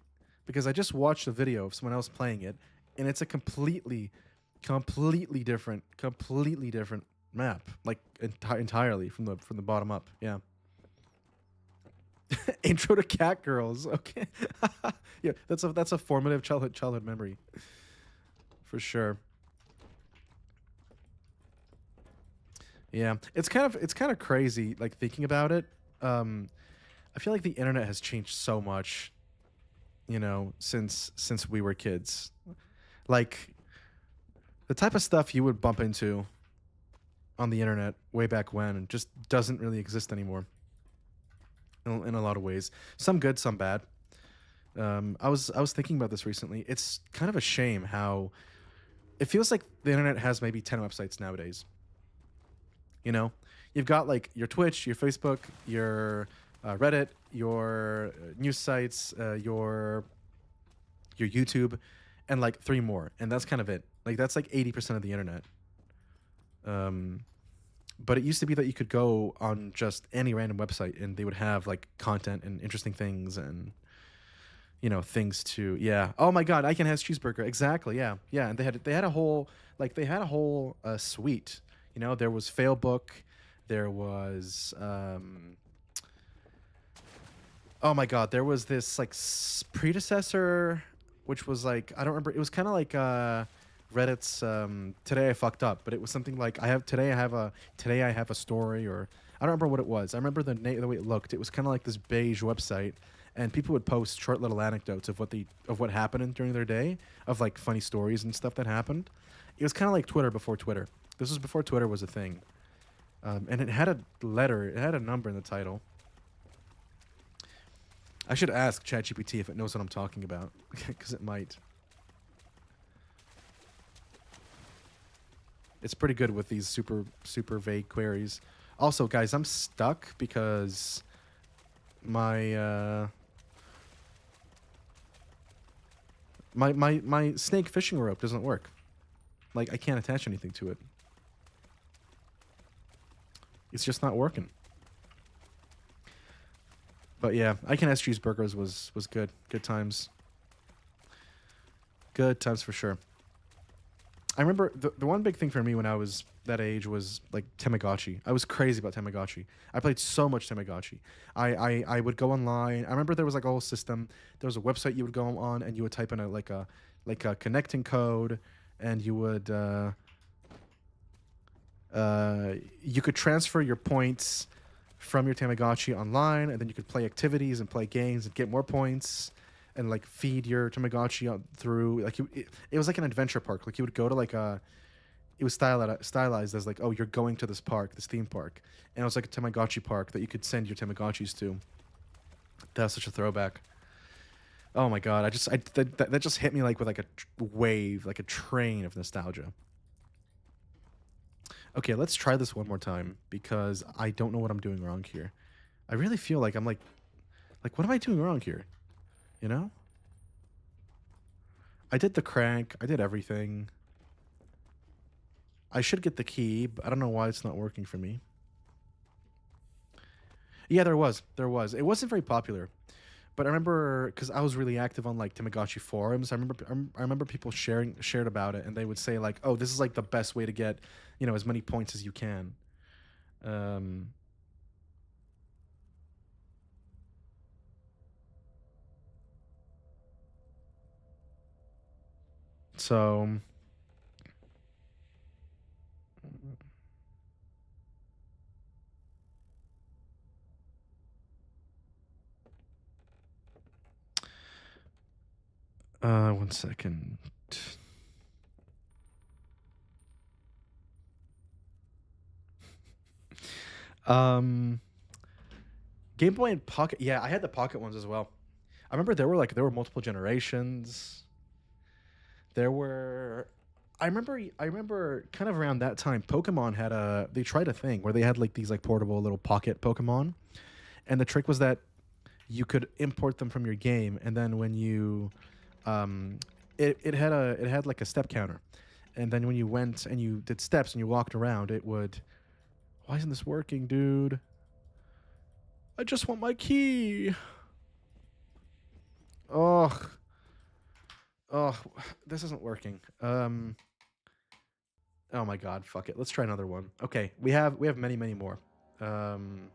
because I just watched a video of someone else playing it, and it's a completely different map, like entirely from the bottom up. Yeah. Intro to Cat Girls. Okay. Yeah, that's a formative childhood memory for sure. Yeah, it's kind of crazy like thinking about it. Um, I feel like the internet has changed so much, since we were kids. Like the type of stuff you would bump into on the internet way back when just doesn't really exist anymore in a lot of ways. Some good, some bad. I was thinking about this recently. It's kind of a shame how it feels like the internet has maybe 10 websites nowadays. You know, you've got like your Twitch, your Facebook, your Reddit, your news sites, your YouTube, and like three more, and that's kind of it. Like that's like 80% of the internet. Um, but it used to be that you could go on just any random website and they would have like content and interesting things and things to yeah. Oh my god, I can have cheeseburger. Exactly. Yeah. Yeah, and they had a whole suite. There was Failbook, there was oh my god, there was this like predecessor, which was like I don't remember. It was kind of like Reddit's Today I Fucked Up, but it was something like Today I have a story, or I don't remember what it was. I remember the way it looked. It was kind of like this beige website, and people would post short little anecdotes of what happened during their day, of like funny stories and stuff that happened. It was kind of like Twitter before Twitter. This was before Twitter was a thing, and it had a letter. It had a number in the title. I should ask ChatGPT if it knows what I'm talking about, because it might. It's pretty good with these super vague queries. Also, guys, I'm stuck because my my snake fishing rope doesn't work. Like I can't attach anything to it. It's just not working. But yeah, I Can Ask Cheeseburgers was good. Good times. Good times for sure. I remember the one big thing for me when I was that age was like Tamagotchi. I was crazy about Tamagotchi. I played so much Tamagotchi. I would go online. I remember there was like a whole system. There was a website you would go on and you would type in a connecting code, and you could transfer your points from your Tamagotchi online, and then you could play activities and play games and get more points, and like feed your Tamagotchi through like it was like an adventure park. Like you would go to like a it was stylized as like, oh, you're going to this park, this theme park, and it was like a Tamagotchi park that you could send your Tamagotchis to. That's such a throwback. Oh my god, that just hit me like with like a wave, like a train of nostalgia. Okay, let's try this one more time because I don't know what I'm doing wrong here. I really feel like I'm like what am I doing wrong here? You know? I did the crank, I did everything. I should get the key, but I don't know why it's not working for me. Yeah, there was. There was. It wasn't very popular. But I remember because I was really active on like Tamagotchi forums. I remember people shared about it, and they would say like, "Oh, this is like the best way to get, as many points as you can." Um, so, one second. Um, Game Boy and Pocket. Yeah, I had the Pocket ones as well. I remember there were multiple generations. There were I remember kind of around that time Pokemon they tried a thing where they had like these like portable little pocket Pokemon, and the trick was that you could import them from your game, and then when you um it had like a step counter, and then when you went and you did steps and you walked around, it would why isn't this working, dude? I just want my key. Ugh. Oh, this isn't working. Oh my god, fuck it. Let's try another one. Okay, we have many more. Um,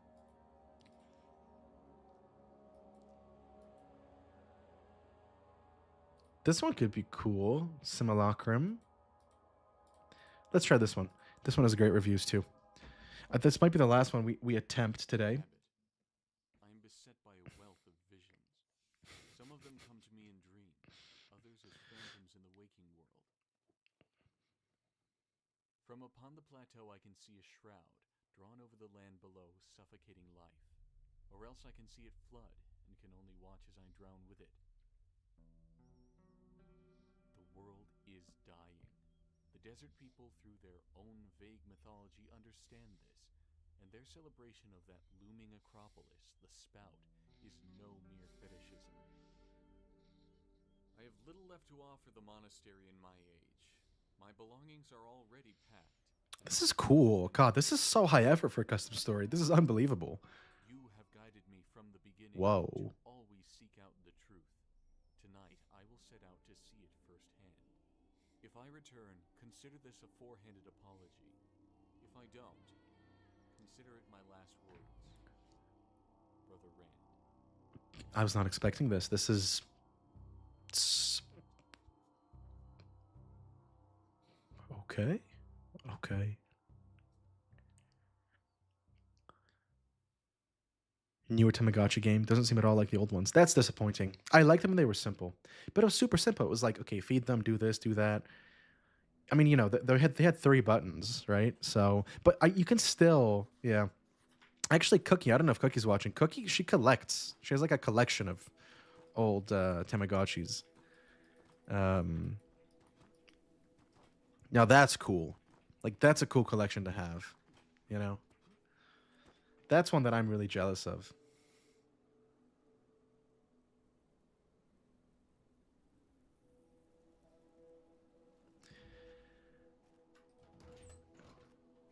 this one could be cool. Simulacrum. Let's try this one. This one has great reviews too. This might be the last one we attempt today. I am beset by a wealth of visions. Some of them come to me in dreams, others as phantoms in the waking world. From upon the plateau I can see a shroud, drawn over the land below, suffocating life. Or else I can see it flood, and can only watch as I drown with it. The world is dying. The desert people, through their own vague mythology, understand this, and their celebration of that looming acropolis, the a spout is no mere fetishism. I have little left to offer the monastery in my age. My belongings are already packed. This is cool. God, this is so high effort for a custom story. This is unbelievable. You have guided me from the beginning to Whoa. always seek out the truth. Tonight, I will set out to see it firsthand. If I return, consider this a four-handed apology. If I don't, consider it my last words. Brother Rand. I was not expecting this. This is... Okay. Okay. Newer Tamagotchi game. Doesn't seem at all like the old ones. That's disappointing. I liked them when they were simple. But it was super simple. It was like, okay, feed them, do this, do that. I mean, you know, they had 3 buttons, right? So, but you can still, yeah. Actually, Cookie, I don't know if Cookie's watching. Cookie, she collects. She has like a collection of old Tamagotchis. Um, Now that's cool. Like, that's a cool collection to have, you know? That's one that I'm really jealous of.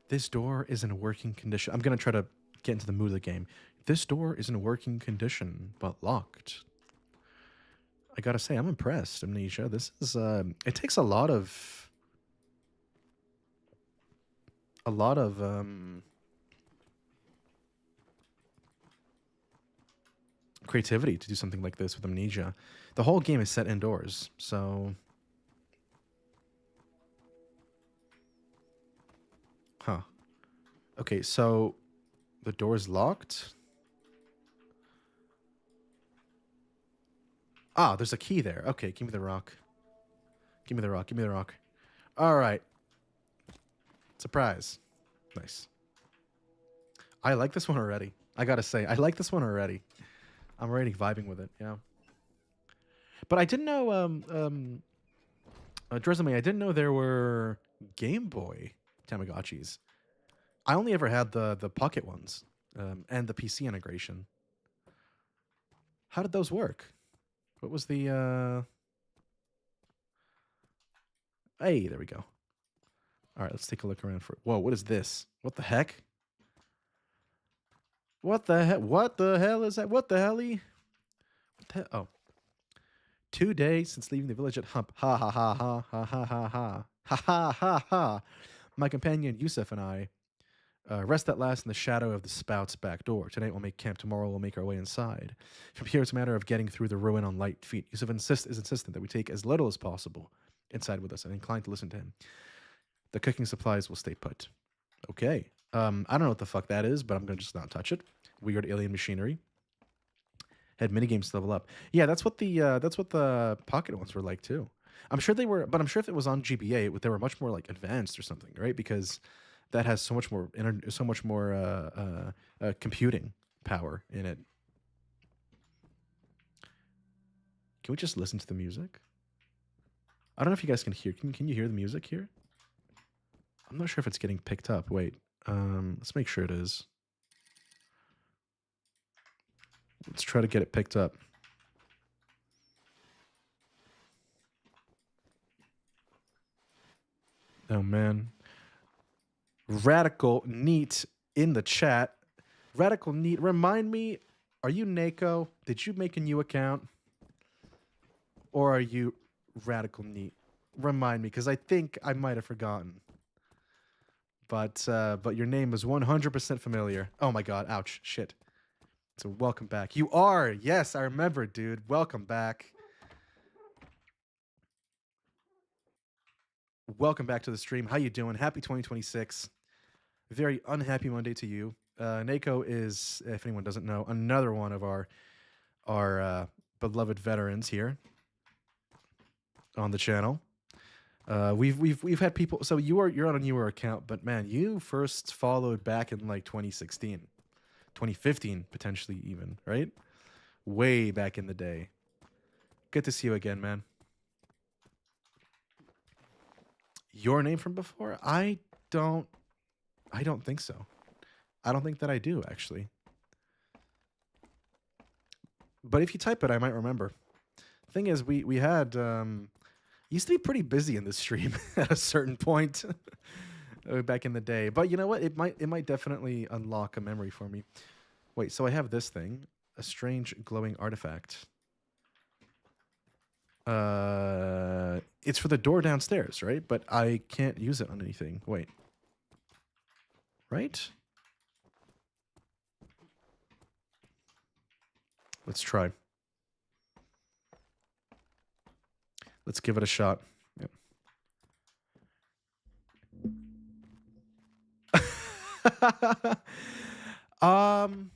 This door is in a working condition. I'm going to try to get into the mood of the game. This door is in a working condition, but locked. I gotta say, I'm impressed, Amnesia. This is, it takes a lot of creativity to do something like this with Amnesia. The whole game is set indoors, so... Huh. Okay, so the door is locked. Ah, there's a key there. Okay, give me the rock. Give me the rock. Give me the rock. All right. Surprise. Nice. I like this one already. I gotta say, I like this one already. I'm already vibing with it. Yeah. But I didn't know. Dresame, I didn't know there were Game Boy Tamagotchis. I only ever had the Pocket ones, and the PC integration. How did those work? What was the? Hey, there we go. All right, let's take a look around for. Whoa, what is this? What the heck? What the heck? What the hell is that? What the helly? What the? Oh, 2 days since leaving the village at Hump. Ha ha ha ha ha ha ha ha ha ha ha ha. My companion Yusuf and I rest at last in the shadow of the spout's back door. Tonight we'll make camp. Tomorrow we'll make our way inside. From here it's a matter of getting through the ruin on light feet. Yusuf is insistent that we take as little as possible inside with us, and inclined to listen to him. The cooking supplies will stay put. Okay. I don't know what the fuck that is, but I'm gonna just not touch it. Weird alien machinery. Had minigames to level up. Yeah, that's what the pocket ones were like too. I'm sure they were, but I'm sure if it was on GBA, they were much more like advanced or something, right? Because that has so much more computing power in it. Can we just listen to the music? I don't know if you guys can hear. Can you hear the music here? I'm not sure if it's getting picked up. Wait, let's make sure it is. Let's try to get it picked up. Oh man. Radical Neat in the chat. Radical Neat, remind me, are you Nako? Did you make a new account? Or are you Radical Neat? Remind me, because I think I might have forgotten. But your name is 100% familiar. Oh my god, ouch, shit. So welcome back. You are, yes, I remember, dude. Welcome back. Welcome back to the stream. How you doing? Happy 2026. Very unhappy Monday to you. Nako is, if anyone doesn't know, another one of our beloved veterans here on the channel. We've had people. So you're on a newer account, but man, you first followed back in like 2016, 2015 potentially even, right? Way back in the day. Good to see you again, man. Your name from before? I don't think so. I don't think that I do, actually. but if you type it, I might remember. Thing is, we had used to be pretty busy in this stream at a certain point back in the day. But you know what? It might definitely unlock a memory for me. Wait, so I have this thing, a strange glowing artifact. It's for the door downstairs, right? But I can't use it on anything. Wait. Right? Let's try. Let's give it a shot. Yep. um,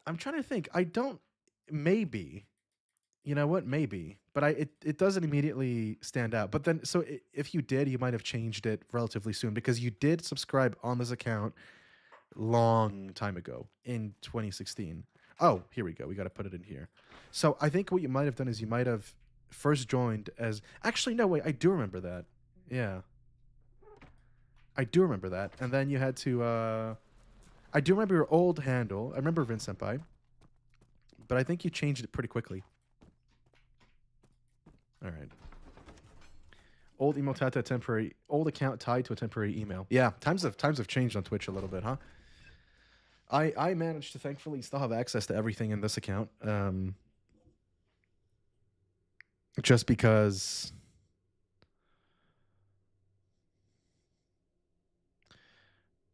I'm trying to think. I don't. Maybe. You know what? Maybe. But it doesn't immediately stand out. But then, so if you did, you might have changed it relatively soon because you did subscribe on this account long time ago in 2016. Oh, here we go. We got to put it in here. So I think what you might have done is you might have first joined as. Actually, no, wait. I do remember that. Yeah. I do remember that. And then you had to. I do remember your old handle. I remember Vince Senpai. But I think you changed it pretty quickly. All right. Old Emotata temporary. Old account tied to a temporary email. Yeah, times have changed on Twitch a little bit, huh? I managed to thankfully still have access to everything in this account. Just because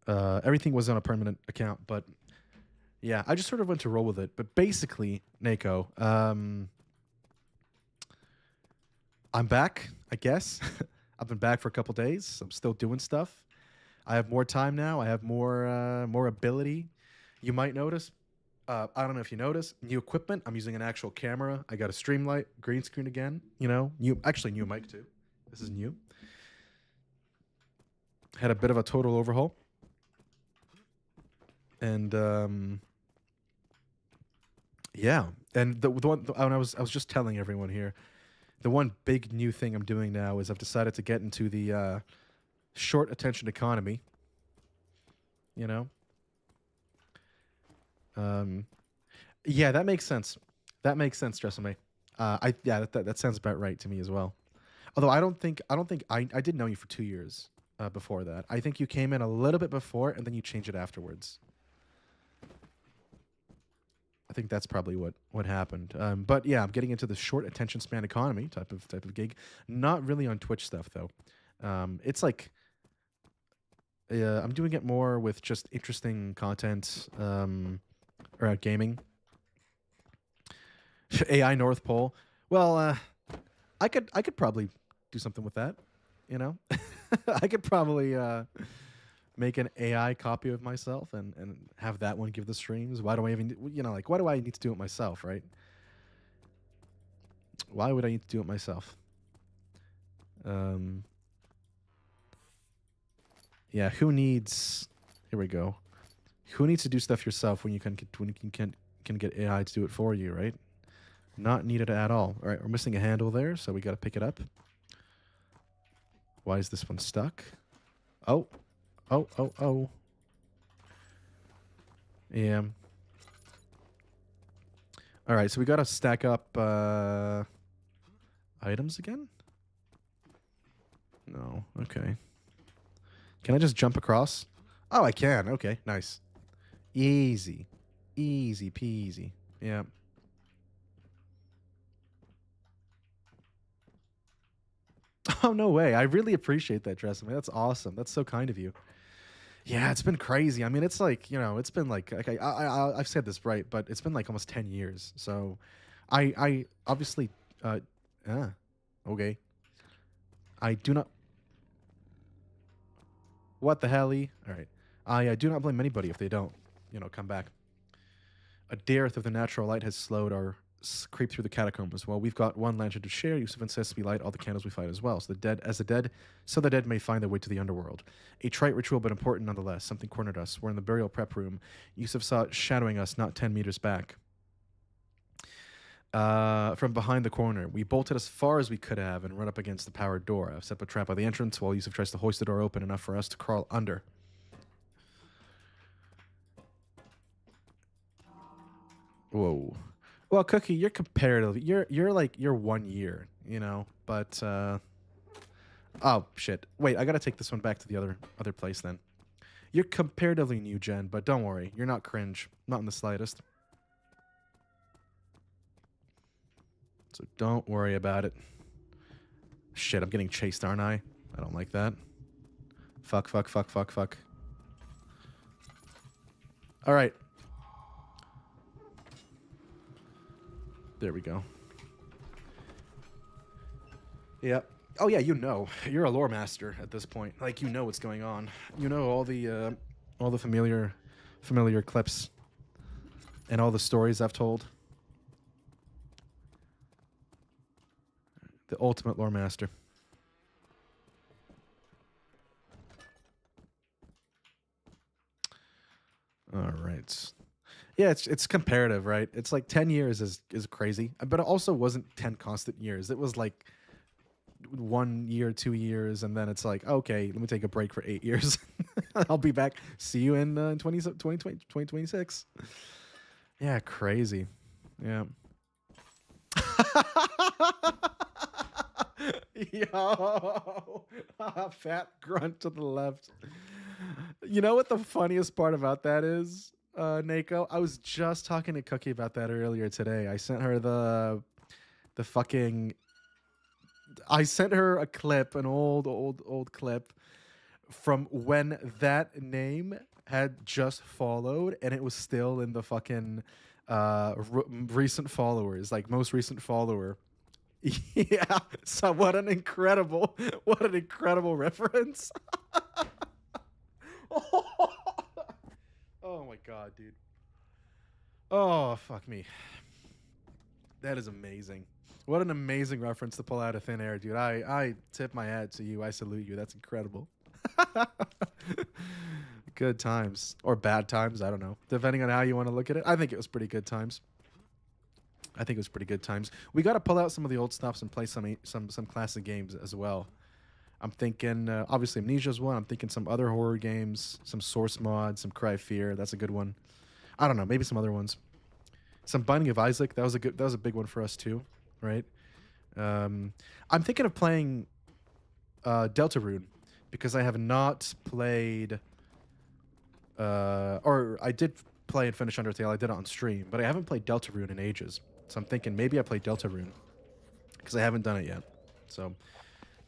everything was on a permanent account, but yeah, I just sort of went to roll with it. But basically, Nako, I'm back, I guess. I've been back for a couple days. I'm still doing stuff. I have more time now. I have more ability. You might notice. I don't know if you notice. New equipment. I'm using an actual camera. I got a Streamlight green screen again. You know, new mic too. This is new. Had a bit of a total overhaul. And yeah, and the one I was just telling everyone here, the one big new thing I'm doing now is I've decided to get into the short attention economy. You know. Yeah, that makes sense. That makes sense, Jessamay. That sounds about right to me as well. Although I did know you for 2 years before that. I think you came in a little bit before and then you changed it afterwards. I think that's probably what happened. But yeah, I'm getting into the short attention span economy type of gig. Not really on Twitch stuff though. It's like I'm doing it more with just interesting content or gaming. AI North Pole. Well, I could probably do something with that. You know, I could probably make an AI copy of myself and have that one give the streams. Why do I even like why do I need to do it myself, right? Why would I need to do it myself? Yeah, who needs? Here we go. Who needs to do stuff yourself when you can get AI to do it for you, right? Not needed at all. All right, we're missing a handle there, so we got to pick it up. Why is this one stuck? Oh. Oh. Yeah. All right, so we got to stack up items again? No. Okay. Can I just jump across? Oh, I can. Okay, nice. Easy. Easy peasy. Yeah. Oh, no way. I really appreciate that, Dressman. That's awesome. That's so kind of you. Yeah, it's been crazy. I mean, it's like, it's been like okay, I've said this right, but it's been like almost 10 years. So I obviously yeah. Okay. I do not What the hell? All right. I do not blame anybody if they don't, come back. A dearth of the natural light has slowed our creep through the catacombs. Well, we've got one lantern to share. Yusuf insists we light all the candles we find as well. So the dead may find their way to the underworld. A trite ritual, but important nonetheless. Something cornered us. We're in the burial prep room. Yusuf saw it shadowing us not 10 meters back. From behind the corner. We bolted as far as we could have and run up against the powered door. I've set up a trap by the entrance while Yusuf tries to hoist the door open enough for us to crawl under. Whoa. Well, Cookie, you're comparatively you're 1 year, you know, but oh shit. Wait, I gotta take this one back to the other place then. You're comparatively new gen, but don't worry, you're not cringe. Not in the slightest. So don't worry about it. Shit, I'm getting chased, aren't I? I don't like that. Fuck, fuck, fuck, fuck, fuck. Alright. There we go. Yep. Oh yeah, you know. You're a lore master at this point. Like, you know what's going on. You know all the familiar clips and all the stories I've told. The ultimate lore master. All right. Yeah, it's comparative, right? It's like 10 years is crazy, but it also wasn't 10 constant years. It was like 1 year, 2 years, and then it's like, okay, let me take a break for 8 years. I'll be back. See you in 2026. Yeah, crazy. Yeah. Yo, fat grunt to the left. You know what the funniest part about that is, Nako? I was just talking to Cookie about that earlier today. I sent her the fucking. I sent her a clip, an old clip from when that name had just followed, and it was still in the fucking recent followers, like most recent follower. Yeah. So what an incredible reference. Oh my god, dude. Oh, fuck me. That is amazing. What an amazing reference to pull out of thin air, dude. I tip my hat to you. I salute you. That's incredible. Good times. Or bad times, I don't know. Depending on how you want to look at it. I think it was pretty good times. I think it was pretty good times. We got to pull out some of the old stuffs and play some classic games as well. I'm thinking, obviously, Amnesia's one. I'm thinking some other horror games, some Source Mod, some Cry Fear. That's a good one. I don't know, maybe some other ones. Some Binding of Isaac. That was a big one for us too, right? I'm thinking of playing Deltarune because I have not played, or I did play and finish Undertale. I did it on stream, but I haven't played Deltarune in ages. So I'm thinking maybe I play Deltarune because I haven't done it yet. So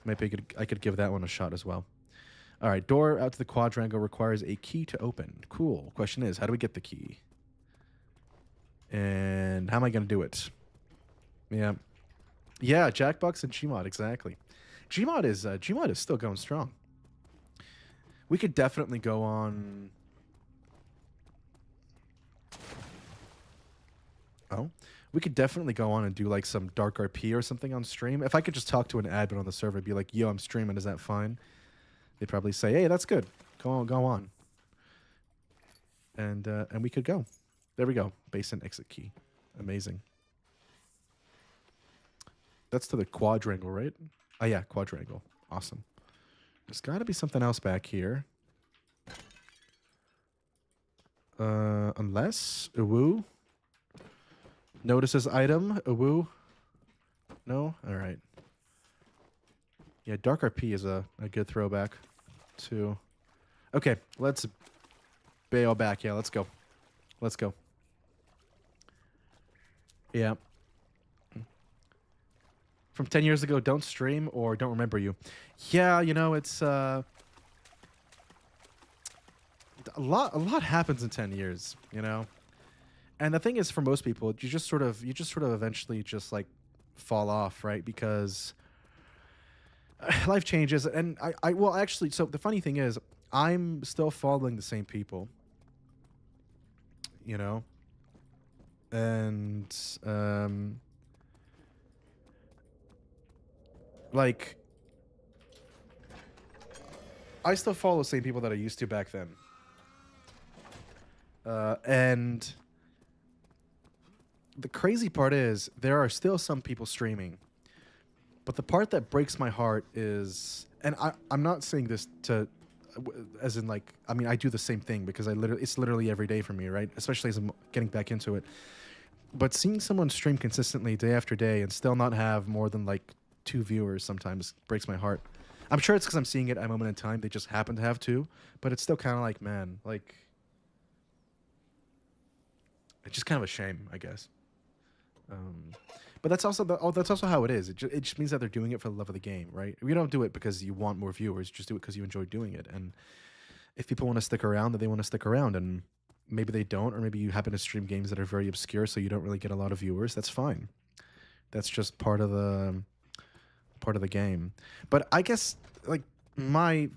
maybe I could give that one a shot as well. All right, door out to the quadrangle requires a key to open. Cool. Question is, how do we get the key? And how am I going to do it? Yeah. Yeah, Jackbox and Gmod, exactly. Gmod is still going strong. We could definitely go on. Oh, we could definitely go on and do like some dark RP or something on stream. If I could just talk to an admin on the server, be like, "Yo, I'm streaming. Is that fine?" They'd probably say, "Hey, that's good. Go on." And we could go. There we go. Base and exit key. Amazing. That's to the quadrangle, right? Oh yeah, quadrangle. Awesome. There's got to be something else back here. Unless Uwu notices item. Uwu. No? All right. Yeah, Dark RP is a good throwback to. Okay, let's bail back. Yeah, let's go. Let's go. Yeah. From 10 years ago, don't stream or don't remember you. Yeah, you know, it's a lot happens in 10 years, you know. And the thing is, for most people, you just sort of eventually just like fall off, right? Because life changes, and I well, actually, so the funny thing is, I'm still following the same people, you know, and like I still follow the same people that I used to back then, and the crazy part is there are still some people streaming. But the part that breaks my heart is, and I'm not saying this to, as in like, I mean, I do the same thing because it's literally every day for me, right? Especially as I'm getting back into it. But seeing someone stream consistently day after day and still not have more than like 2 viewers sometimes breaks my heart. I'm sure it's because I'm seeing it at a moment in time. They just happen to have two, but it's still kind of like, man, like it's just kind of a shame, I guess. Um, but that's also how it is. It just means that they're doing it for the love of the game, right? You don't do it because you want more viewers. Just do it because you enjoy doing it. And if people want to stick around, then they want to stick around. And maybe they don't, or maybe you happen to stream games that are very obscure, so you don't really get a lot of viewers. That's fine. That's just part of the game. But I guess like my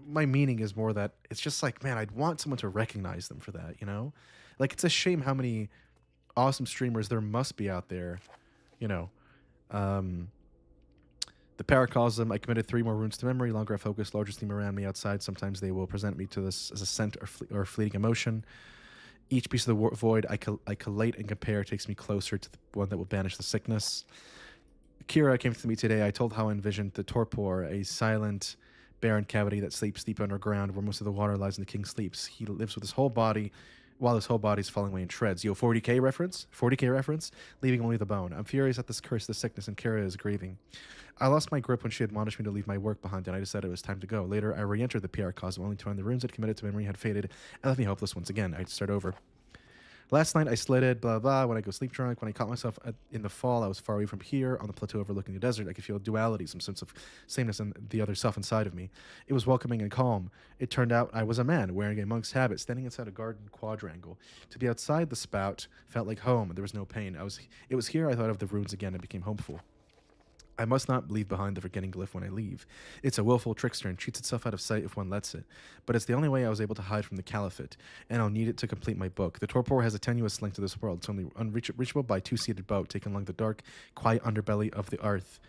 my meaning is more that it's just like, man, I'd want someone to recognize them for that, you know? Like it's a shame how many awesome streamers there must be out there, you know. Um, the Paracosm, I committed 3 more runes to memory. Longer I focus, larger steam around me outside. Sometimes they will present me to this as a scent or fleeting emotion. Each piece of the void I collate and compare takes me closer to the one that will banish the sickness. Kira came to me today. I told how I envisioned the torpor, a silent, barren cavity that sleeps deep underground where most of the water lies in the king sleeps. He lives with his whole body while his whole body's falling away in shreds. Yo, 40k reference? 40k reference? Leaving only the bone. I'm furious at this curse, this sickness, and Kira is grieving. I lost my grip when she admonished me to leave my work behind, and I decided it was time to go. Later, I re-entered the PR cosm only to find the runes I'd committed to memory had faded and left me hopeless once again. I had to start over. Last night I sledded, blah, blah, when I go sleep drunk. When I caught myself in the fall, I was far away from here on the plateau overlooking the desert. I could feel duality, some sense of sameness and the other self inside of me. It was welcoming and calm. It turned out I was a man wearing a monk's habit, standing inside a garden quadrangle. To be outside the spout felt like home. There was no pain. It was here I thought of the runes again and became hopeful. I must not leave behind the forgetting glyph when I leave. It's a willful trickster and cheats itself out of sight if one lets it. But it's the only way I was able to hide from the caliphate, and I'll need it to complete my book. The torpor has a tenuous link to this world. It's only unreachable by a 2-seated boat taken along the dark, quiet underbelly of the earth.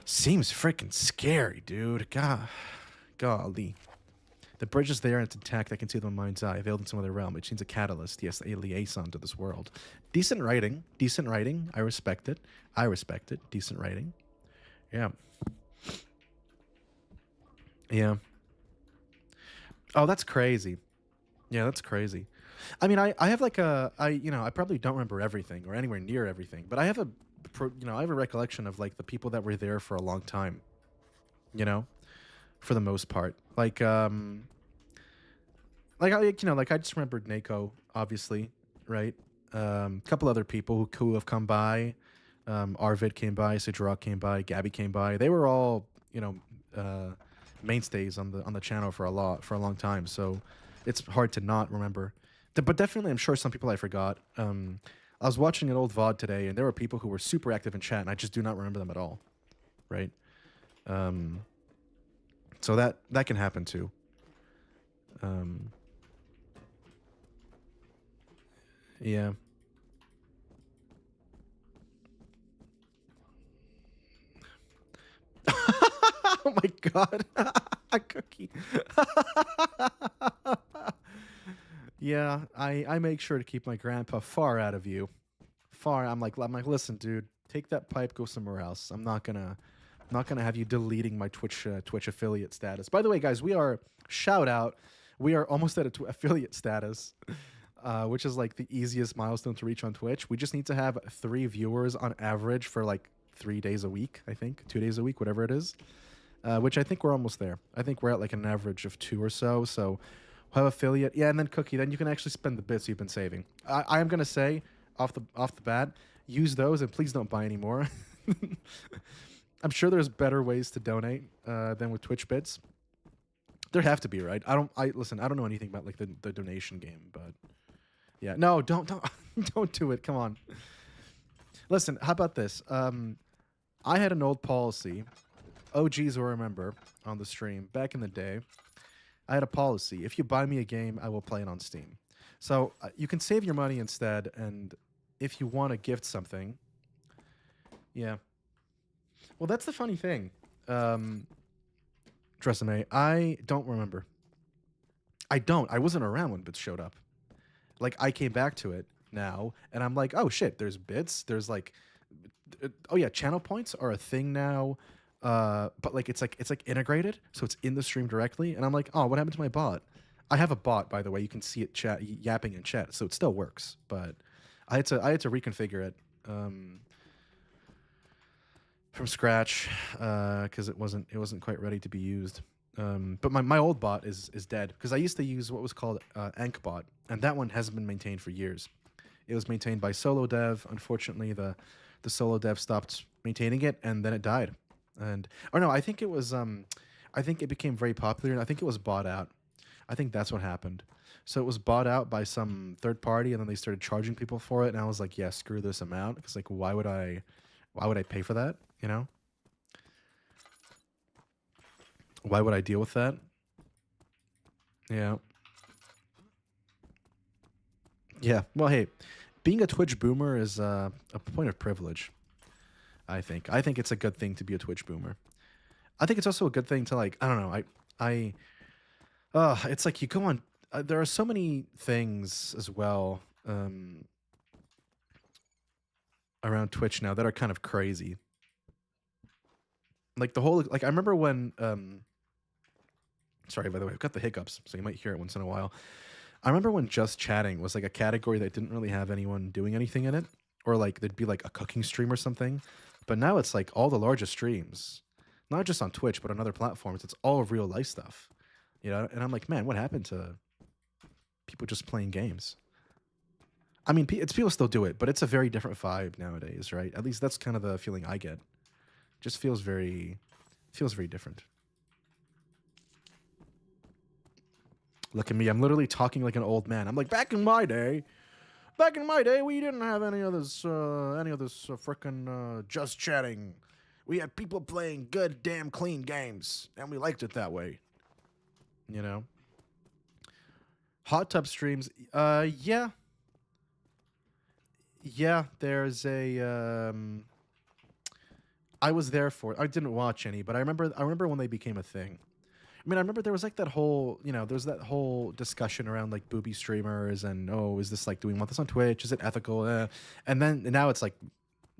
Seems freaking scary, dude. Golly. The bridge is there and it's intact. I can see it in my mind's eye, veiled in some other realm. It seems a catalyst, yes, a liaison to this world. Decent writing. Decent writing. I respect it. I respect it. Decent writing. Yeah. Yeah. Oh, that's crazy. Yeah, that's crazy. I mean, I have like I probably don't remember everything or anywhere near everything, but I have I have a recollection of like the people that were there for a long time, you know, for the most part. Like I just remembered Nako, obviously, right? A couple other people who have come by. Arvid came by, Sidrock came by, Gabby came by. They were all, mainstays on the channel for a long time. So it's hard to not remember. But definitely, I'm sure some people I forgot. I was watching an old VOD today, and there were people who were super active in chat, and I just do not remember them at all. Right? So that can happen too. Yeah. Oh my god. A cookie. Yeah, I make sure to keep my grandpa far out of you. Far. I'm like, listen, dude, take that pipe, go somewhere else. I'm not gonna have you deleting my Twitch affiliate status. By the way, guys, we are shout out. We are almost at a affiliate status, which is like the easiest milestone to reach on Twitch. We just need to have 3 viewers on average for like 3 days a week. I think 2 days a week, whatever it is. Which I think we're almost there. I think we're at like an average of 2 or so. So we'll have affiliate, yeah, and then Cookie. Then you can actually spend the bits you've been saving. I am gonna say off the bat, use those and please don't buy any more. I'm sure there's better ways to donate than with Twitch bits. There have to be, right? Listen, I don't know anything about like the donation game, but yeah. No, don't don't do it. Come on. Listen, how about this? I had an old policy. OGs will remember on the stream back in the day. I had a policy. If you buy me a game, I will play it on Steam. So you can save your money instead, and if you want to gift something, yeah. Well, that's the funny thing. Tresemme, I don't remember. I don't. I wasn't around when bits showed up. Like I came back to it now, and I'm like, oh shit, there's bits. There's like, oh yeah, channel points are a thing now. But like it's like integrated, so it's in the stream directly. And I'm like, oh, what happened to my bot? I have a bot, by the way. You can see it yapping in chat, so it still works. But I had to reconfigure it from scratch because it wasn't quite ready to be used. But my old bot is dead because I used to use what was called AnkBot, and that one hasn't been maintained for years. It was maintained by solo dev. Unfortunately, the solo dev stopped maintaining it, and then it died. And or no, I think it was I think it became very popular, and I think it was bought out. I think that's what happened. So it was bought out by some third party, and then they started charging people for it. And I was like, yeah, screw this amount, because like, why would I pay for that? You know, why would I deal with that? Yeah, yeah. Well, hey, being a Twitch boomer is a point of privilege. I think. I think it's a good thing to be a Twitch boomer. I think it's also a good thing to like. I don't know. It's like you go on. There are so many things as well around Twitch now that are kind of crazy. Like the whole like I remember when sorry by the way, I've got the hiccups, so you might hear it once in a while. I remember when just chatting was like a category that didn't really have anyone doing anything in it, or like there'd be like a cooking stream or something. But now it's like all the largest streams, not just on Twitch but on other platforms. It's all real life stuff, you know. And I'm like, man, what happened to people just playing games? I mean, it's people still do it, but it's a very different vibe nowadays, right? At least that's kind of the feeling I get. Just feels very different. Look at me, I'm literally talking like an old man. I'm like, back in my day, we didn't have any of this frickin' just chatting. We had people playing good, damn clean games, and we liked it that way. You know, hot tub streams. Yeah, yeah. There's a. I was there for. I didn't watch any, but I remember. I remember when they became a thing. I mean, I remember there was like that whole, there's that whole discussion around like booby streamers and oh, is this like, do we want this on Twitch? Is it ethical? And then now it's like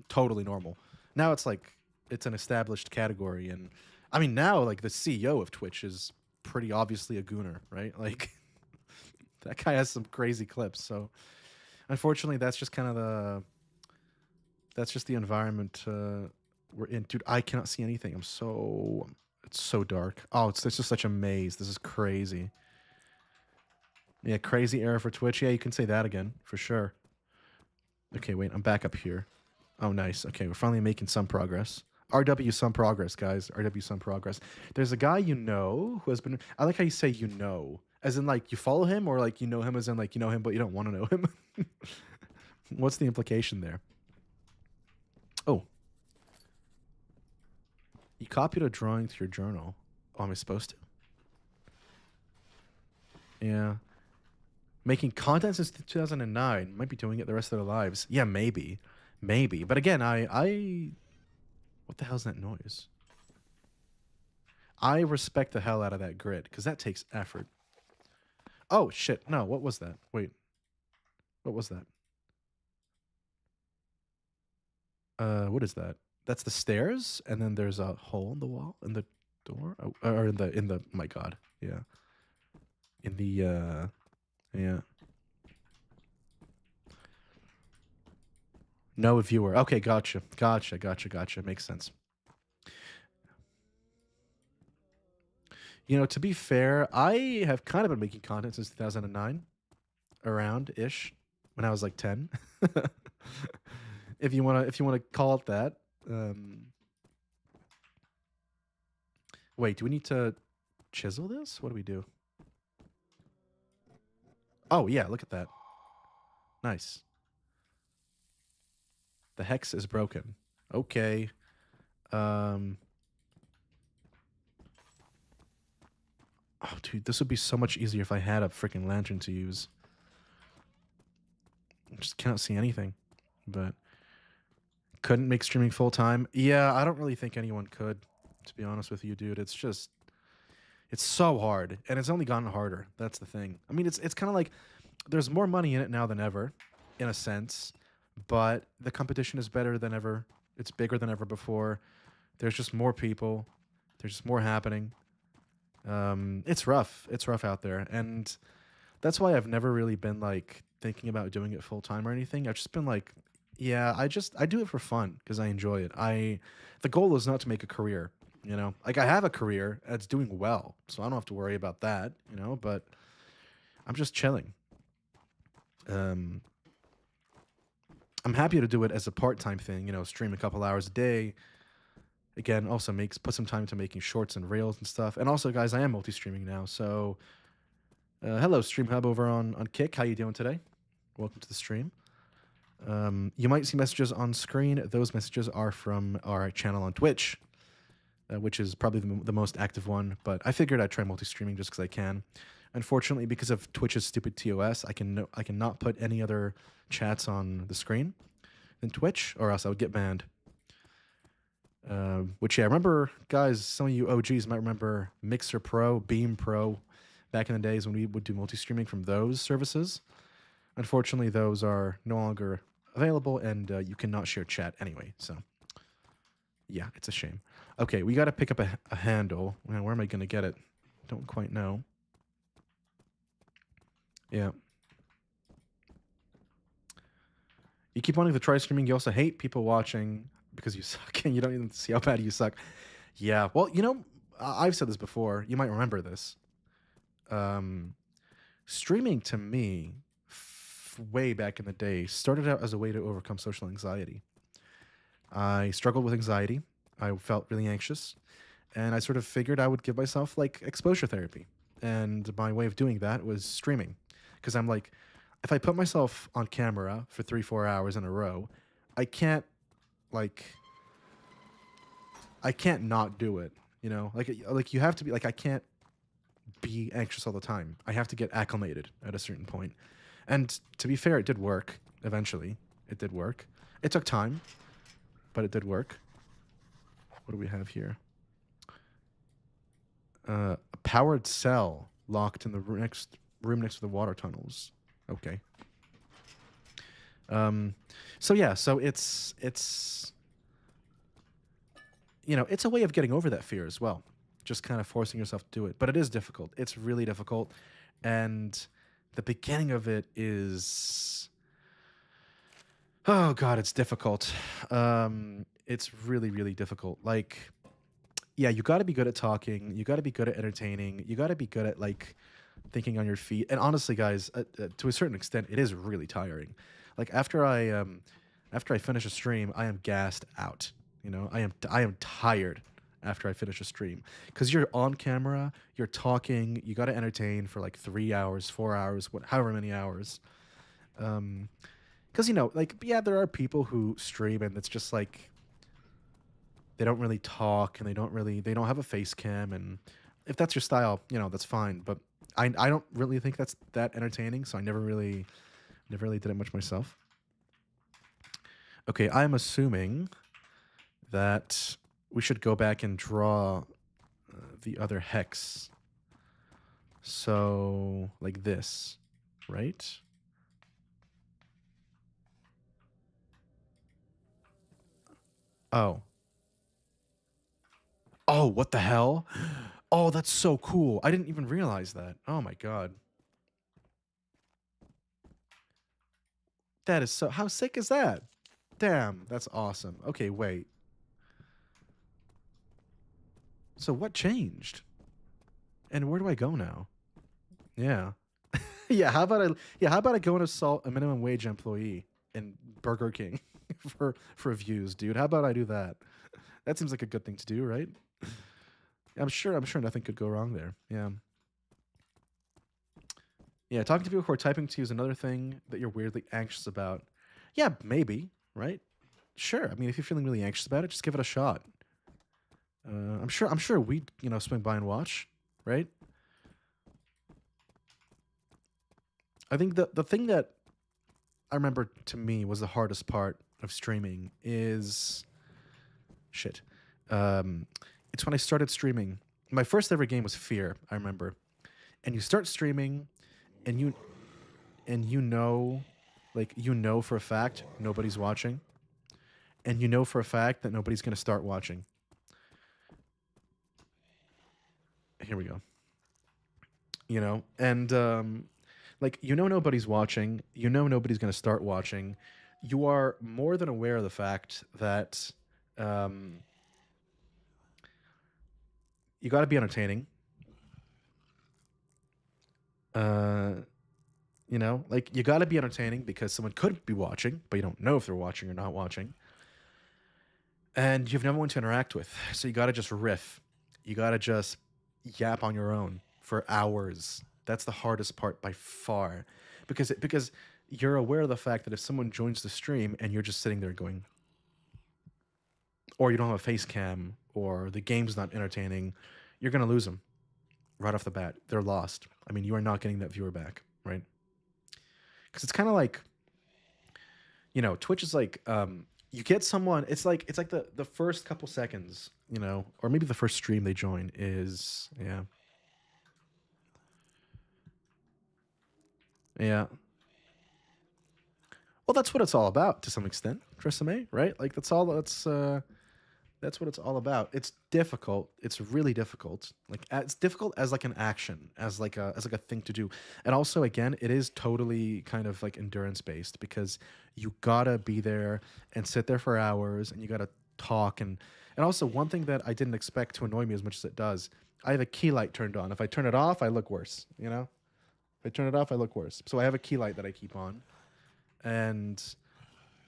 totally normal. Now it's like it's an established category, and I mean now like the CEO of Twitch is pretty obviously a gooner, right? Like that guy has some crazy clips. So unfortunately, that's just the environment we're in, dude. I cannot see anything. It's so dark. Oh, it's just such a maze. This is crazy. Yeah, crazy era for Twitch. Yeah, you can say that again for sure. Okay, wait, I'm back up here. Oh, nice. Okay, we're finally making some progress. RW some progress, guys. RW some progress. There's a guy you know who has been. I like how you say you know, as in like you follow him, or like you know him as in like you know him but you don't want to know him. What's the implication there? Oh, you copied a drawing to your journal. Oh, am I supposed to? Yeah. Making content since 2009. Might be doing it the rest of their lives. Yeah, maybe. Maybe. But again, what the hell's that noise? I respect the hell out of that grid, because that takes effort. Oh, shit. No, what was that? Wait. What was that? What is that? That's the stairs, and then there's a hole in the wall, in the door? Oh, or my god. Yeah. In the, yeah. No viewer. Okay, gotcha. Gotcha. Makes sense. To be fair, I have kind of been making content since 2009, around ish, when I was like 10. If you wanna call it that. Wait, do we need to chisel this? What do we do? Oh yeah, look at that. Nice. The hex is broken. Okay. Um. Oh, dude, this would be so much easier if I had a freaking lantern to use. I just cannot see anything. But couldn't make streaming full time. Yeah, I don't really think anyone could, to be honest with you, dude. It's so hard, and it's only gotten harder. That's the thing. I mean, it's kind of like there's more money in it now than ever, in a sense, but the competition is better than ever. It's bigger than ever before. There's just more people. There's just more happening. It's rough. It's rough out there, and That's why I've never really been like thinking about doing it full time or anything. I've just been like, yeah, I do it for fun because I enjoy it. The goal is not to make a career, you know. Like I have a career, it's doing well, so I don't have to worry about that, you know. But I'm just chilling. Um, I'm happy to do it as a part time thing, you know, stream a couple hours a day. Again, also makes put some time to making shorts and reels and stuff. And also, guys, I am multi streaming now, so hello, Stream Hub over on Kick. How you doing today? Welcome to the stream. You might see messages on screen. Those messages are from our channel on Twitch, which is probably the most active one. But I figured I'd try multi-streaming just because I can. Unfortunately, because of Twitch's stupid TOS, I cannot put any other chats on the screen than Twitch, or else I would get banned. Which yeah, I remember, guys. Some of you OGs might remember Mixer Pro, Beam Pro, back in the days when we would do multi-streaming from those services. Unfortunately, those are no longer available, and you cannot share chat anyway. So, yeah, it's a shame. Okay, we got to pick up a handle. Man, where am I going to get it? Don't quite know. Yeah. You keep wanting to try streaming. You also hate people watching because you suck, and you don't even see how bad you suck. Yeah, well, you know, I've said this before. You might remember this. Streaming to me, way back in the day, started out as a way to overcome social anxiety. I struggled with anxiety. I felt really anxious, and I sort of figured I would give myself like exposure therapy. And my way of doing that was streaming, because I'm like, if I put myself on camera for 3-4 hours in a row, I can't like I can't not do it. You know, like you have to be like I can't be anxious all the time. I have to get acclimated at a certain point. And to be fair, it did work eventually. It did work. It took time, but it did work. What do we have here? A powered cell locked in the room next to the water tunnels. Okay. So yeah, so it's you know, it's a way of getting over that fear as well. Just kind of forcing yourself to do it. But it is difficult. It's really difficult. And the beginning of it is, oh God, it's difficult. It's really, really difficult. Like, yeah, you got to be good at talking. You got to be good at entertaining. You got to be good at like thinking on your feet. And honestly, guys, to a certain extent, it is really tiring. Like after I finish a stream, I am gassed out. You know, I am tired after I finish a stream because you're on camera, you're talking, you got to entertain for like 3 hours, 4 hours, however many hours. Because you know, like yeah, there are people who stream and it's just like they don't really talk and they don't have a face cam, and if that's your style, you know, that's fine. But I don't really think that's that entertaining, so I never really did it much myself. Okay, I'm assuming that we should go back and draw the other hex. So, like this, right? Oh. Oh, what the hell? Oh, that's so cool. I didn't even realize that. Oh my God. That is so, how sick is that? Damn, that's awesome. Okay, wait. So what changed? And where do I go now? Yeah. Yeah, how about I go and assault a minimum wage employee in Burger King for views, dude? How about I do that? That seems like a good thing to do, right? I'm sure nothing could go wrong there. Yeah. Yeah, talking to people who are typing to you is another thing that you're weirdly anxious about. Yeah, maybe, right? Sure. I mean, if you're feeling really anxious about it, just give it a shot. I'm sure we'd, you know, swing by and watch, right? I think the thing that I remember to me was the hardest part of streaming is shit. It's when I started streaming. My first ever game was Fear, I remember. And you start streaming and you know, like you know for a fact nobody's watching. And you know for a fact that nobody's going to start watching. Here we go. You know, and Like, you know nobody's watching, you know nobody's going to start watching. You are more than aware of the fact that um, you got to be entertaining. Uh, you know, like you got to be entertaining because someone could be watching, but you don't know if they're watching or not watching. And you have no one to interact with. So you got to just riff. You got to just yap on your own for hours. That's the hardest part by far. Because you're aware of the fact that if someone joins the stream and you're just sitting there going, or you don't have a face cam, or the game's not entertaining, you're going to lose them right off the bat. They're lost. I mean, you are not getting that viewer back, right? Because it's kind of like, Twitch is like, you get someone. It's like the first couple seconds, or maybe the first stream they join is yeah. Well, that's what it's all about to some extent, Trisame, right? Like that's what it's all about. It's difficult. It's really difficult. Like it's difficult as like an action, as like a thing to do. And also again, it is totally kind of like endurance based because you gotta be there and sit there for hours and you gotta talk and also one thing that I didn't expect to annoy me as much as it does, I have a key light turned on. If I turn it off, I look worse, If I turn it off, I look worse. So I have a key light that I keep on. And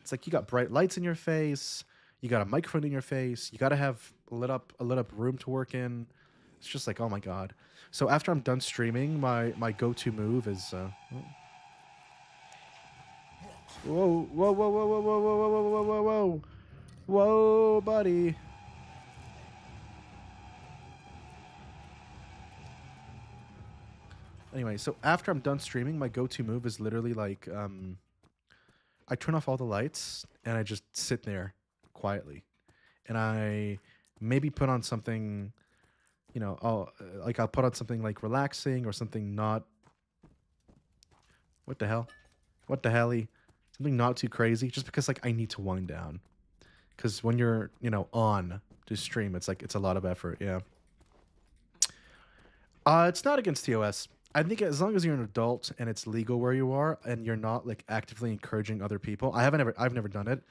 it's like you got bright lights in your face, you got a microphone in your face, you got to have a lit up room to work in. It's just like, oh my god. So after I'm done streaming, my go-to move is whoa, whoa, whoa, whoa, whoa, whoa, whoa, whoa, whoa, whoa, whoa, whoa, buddy. Anyway, so after I'm done streaming, my go-to move is literally like I turn off all the lights and I just sit there quietly. And I maybe put on something, I'll put on something like relaxing or something not. What the hell? What the helly? Something not too crazy, just because like I need to wind down. Because when you're on to stream, it's like it's a lot of effort. Yeah. It's not against TOS. I think as long as you're an adult and it's legal where you are, and you're not like actively encouraging other people. I've never done it.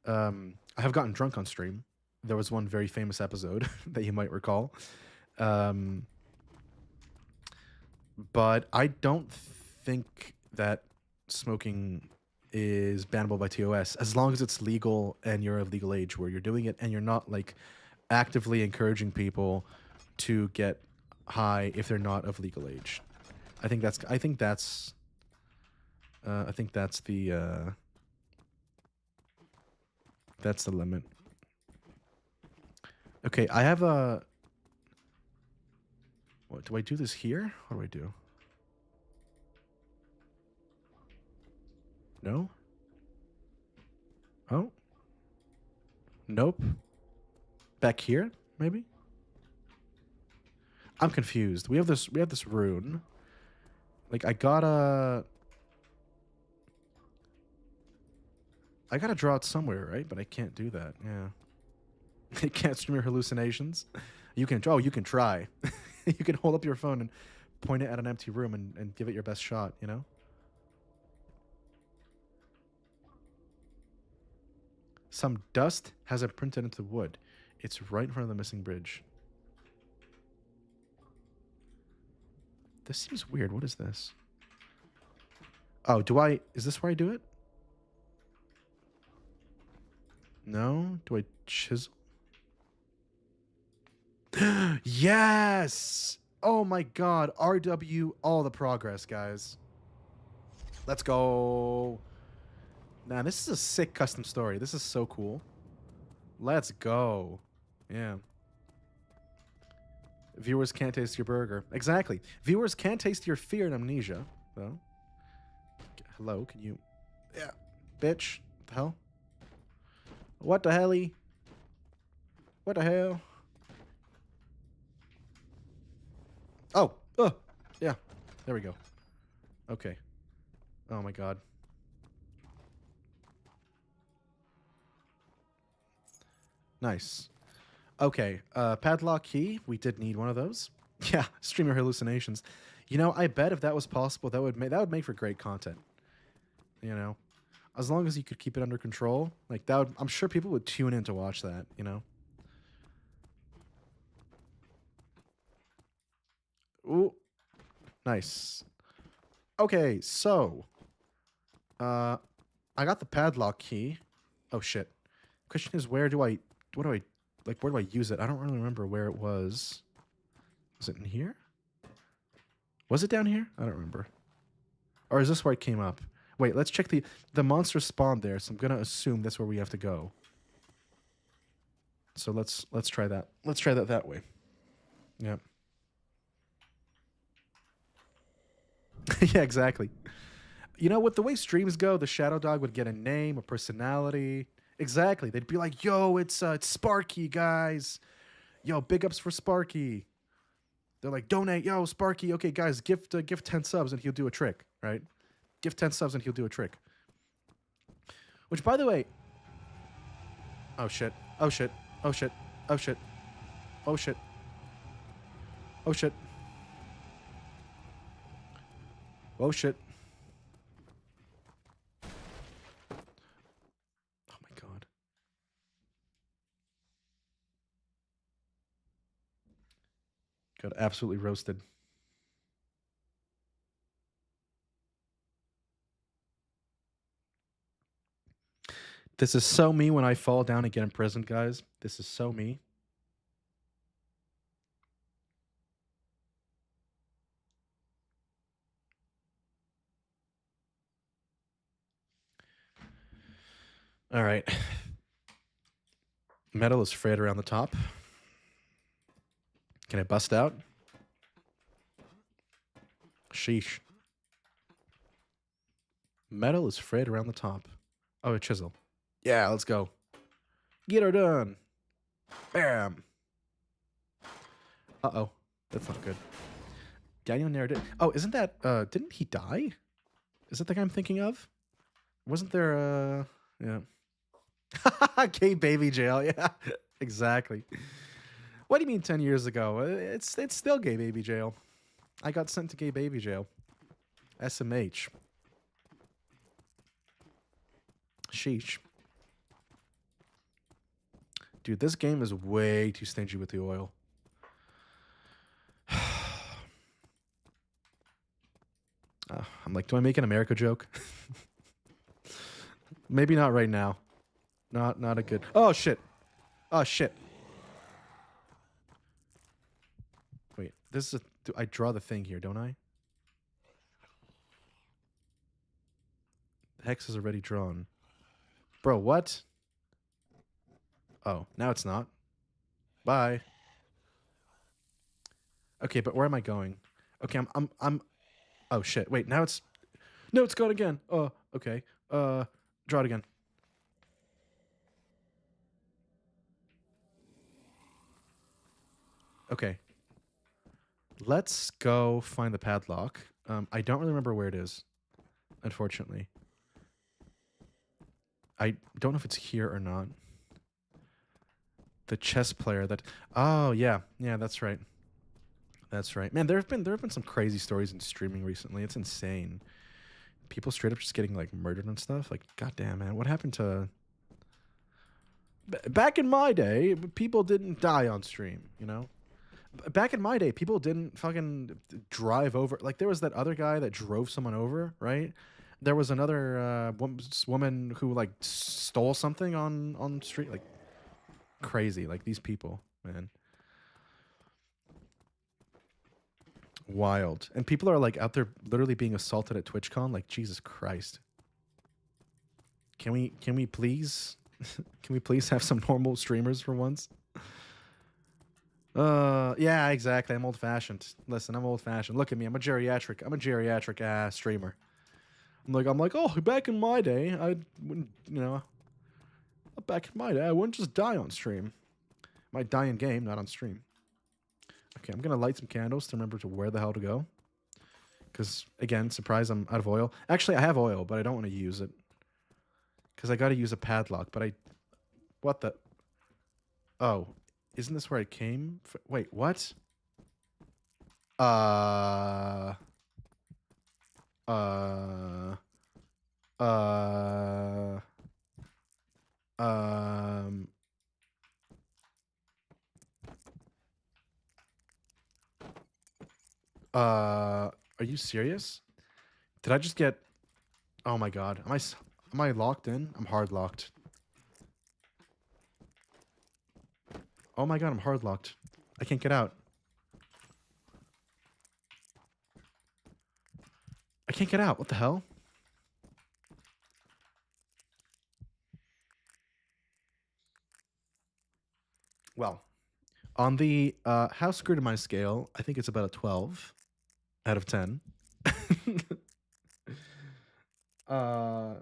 I have gotten drunk on stream. There was one very famous episode that you might recall. Um, but I don't think that smoking is bannable by TOS as long as it's legal and you're of legal age where you're doing it and you're not like actively encouraging people to get high if they're not of legal age. I think that's the limit. Okay, I have a. What do I do this here? What do I do? No? Oh? Nope. Back here, maybe? I'm confused. We have this rune. Like I gotta draw it somewhere, right? But I can't do that. Yeah. It can't stream your hallucinations. You can try. You can hold up your phone and point it at an empty room and give it your best shot, Some dust has it printed into wood. It's right in front of the missing bridge. This seems weird. What is this? Oh, is this where I do it? No? Do I chisel? Yes! Oh my god. RW, all the progress, guys. Let's go. Nah, this is a sick custom story. This is so cool. Let's go. Yeah. Viewers can't taste your burger. Exactly. Viewers can't taste your fear in Amnesia, though. Hello, can you... Yeah. Bitch. What the hell? What the helly? What the hell? Oh. Yeah. There we go. Okay. Oh my god. Nice. Okay. Padlock key. We did need one of those. Yeah. Streamer hallucinations. You know, I bet if that was possible, that would make for great content. You know, as long as you could keep it under control, like that would, I'm sure people would tune in to watch that. You know. Ooh, nice. Okay, so uh, I got the padlock key. Oh shit. Question is, what do I, like, where do I use it? I don't really remember where it was. Was it in here? Was it down here? I don't remember. Or is this where it came up? Wait, let's check the monster spawned there, so I'm gonna assume that's where we have to go. So let's try that. Let's try that way. Yeah. Yeah, exactly. You know, with the way streams go, the Shadow Dog would get a name, a personality. Exactly. They'd be like, "Yo, it's Sparky, guys. Yo, big ups for Sparky." They're like, "Donate, yo, Sparky. Okay, guys, gift 10 subs and he'll do a trick, right? Give 10 subs and he'll do a trick." Which, by the way, oh shit, oh shit, oh shit, oh shit, oh shit, oh shit, oh shit. Oh my god. Got absolutely roasted. This is so me when I fall down and get imprisoned, guys. This is so me. All right. Metal is frayed around the top. Can I bust out? Sheesh. Metal is frayed around the top. Oh, a chisel. Yeah, let's go. Get her done. Bam. Uh-oh. That's not good. Daniel narrated. Oh, isn't that didn't he die? Is that the guy I'm thinking of? Wasn't there yeah. Gay baby jail, yeah. Exactly. What do you mean 10 years ago? It's still gay baby jail. I got sent to gay baby jail. SMH. Sheesh. Dude, this game is way too stingy with the oil. I'm like, do I make an America joke? Maybe not right now. Not a good. Oh shit. Oh shit. Wait, this is I draw the thing here, don't I? The hex is already drawn. Bro, what? Oh, now it's not. Bye. Okay, but where am I going? Okay, I'm oh shit. Wait, now it's no, it's gone again. Oh, okay. Draw it again. Okay. Let's go find the padlock. I don't really remember where it is, unfortunately. I don't know if it's here or not. The chess player that. Oh yeah, yeah, that's right. That's right. Man, there have been some crazy stories in streaming recently. It's insane. People straight up just getting like murdered and stuff. Like, goddamn, man, what happened to? Back in my day, people didn't die on stream. You know. Back in my day, people didn't fucking drive over. Like, there was that other guy that drove someone over, right? There was another woman who like stole something on the street. Like, crazy. Like, these people, man. Wild. And people are like out there literally being assaulted at TwitchCon. Like, Jesus Christ. Can we please can we please have some normal streamers for once? Yeah, exactly. I'm old fashioned. Listen, I'm old fashioned. Look at me. I'm a geriatric streamer. I'm like, oh, back in my day, I wouldn't, back in my day, I wouldn't just die on stream. Might die in game, not on stream. Okay, I'm gonna light some candles to remember to where the hell to go. Because again, surprise, I'm out of oil. Actually, I have oil, but I don't want to use it. Because I got to use a padlock. But what the? Oh, isn't this where I came? Wait, what? Uh, uh, uh, um, are you serious? Did I just get? Oh my god, am I locked in? I'm hard locked. Oh my god, I'm hard locked. I can't get out. I can't get out. What the hell? Well, on the how screwed am I scale, I think it's about a 12 out of 10. uh,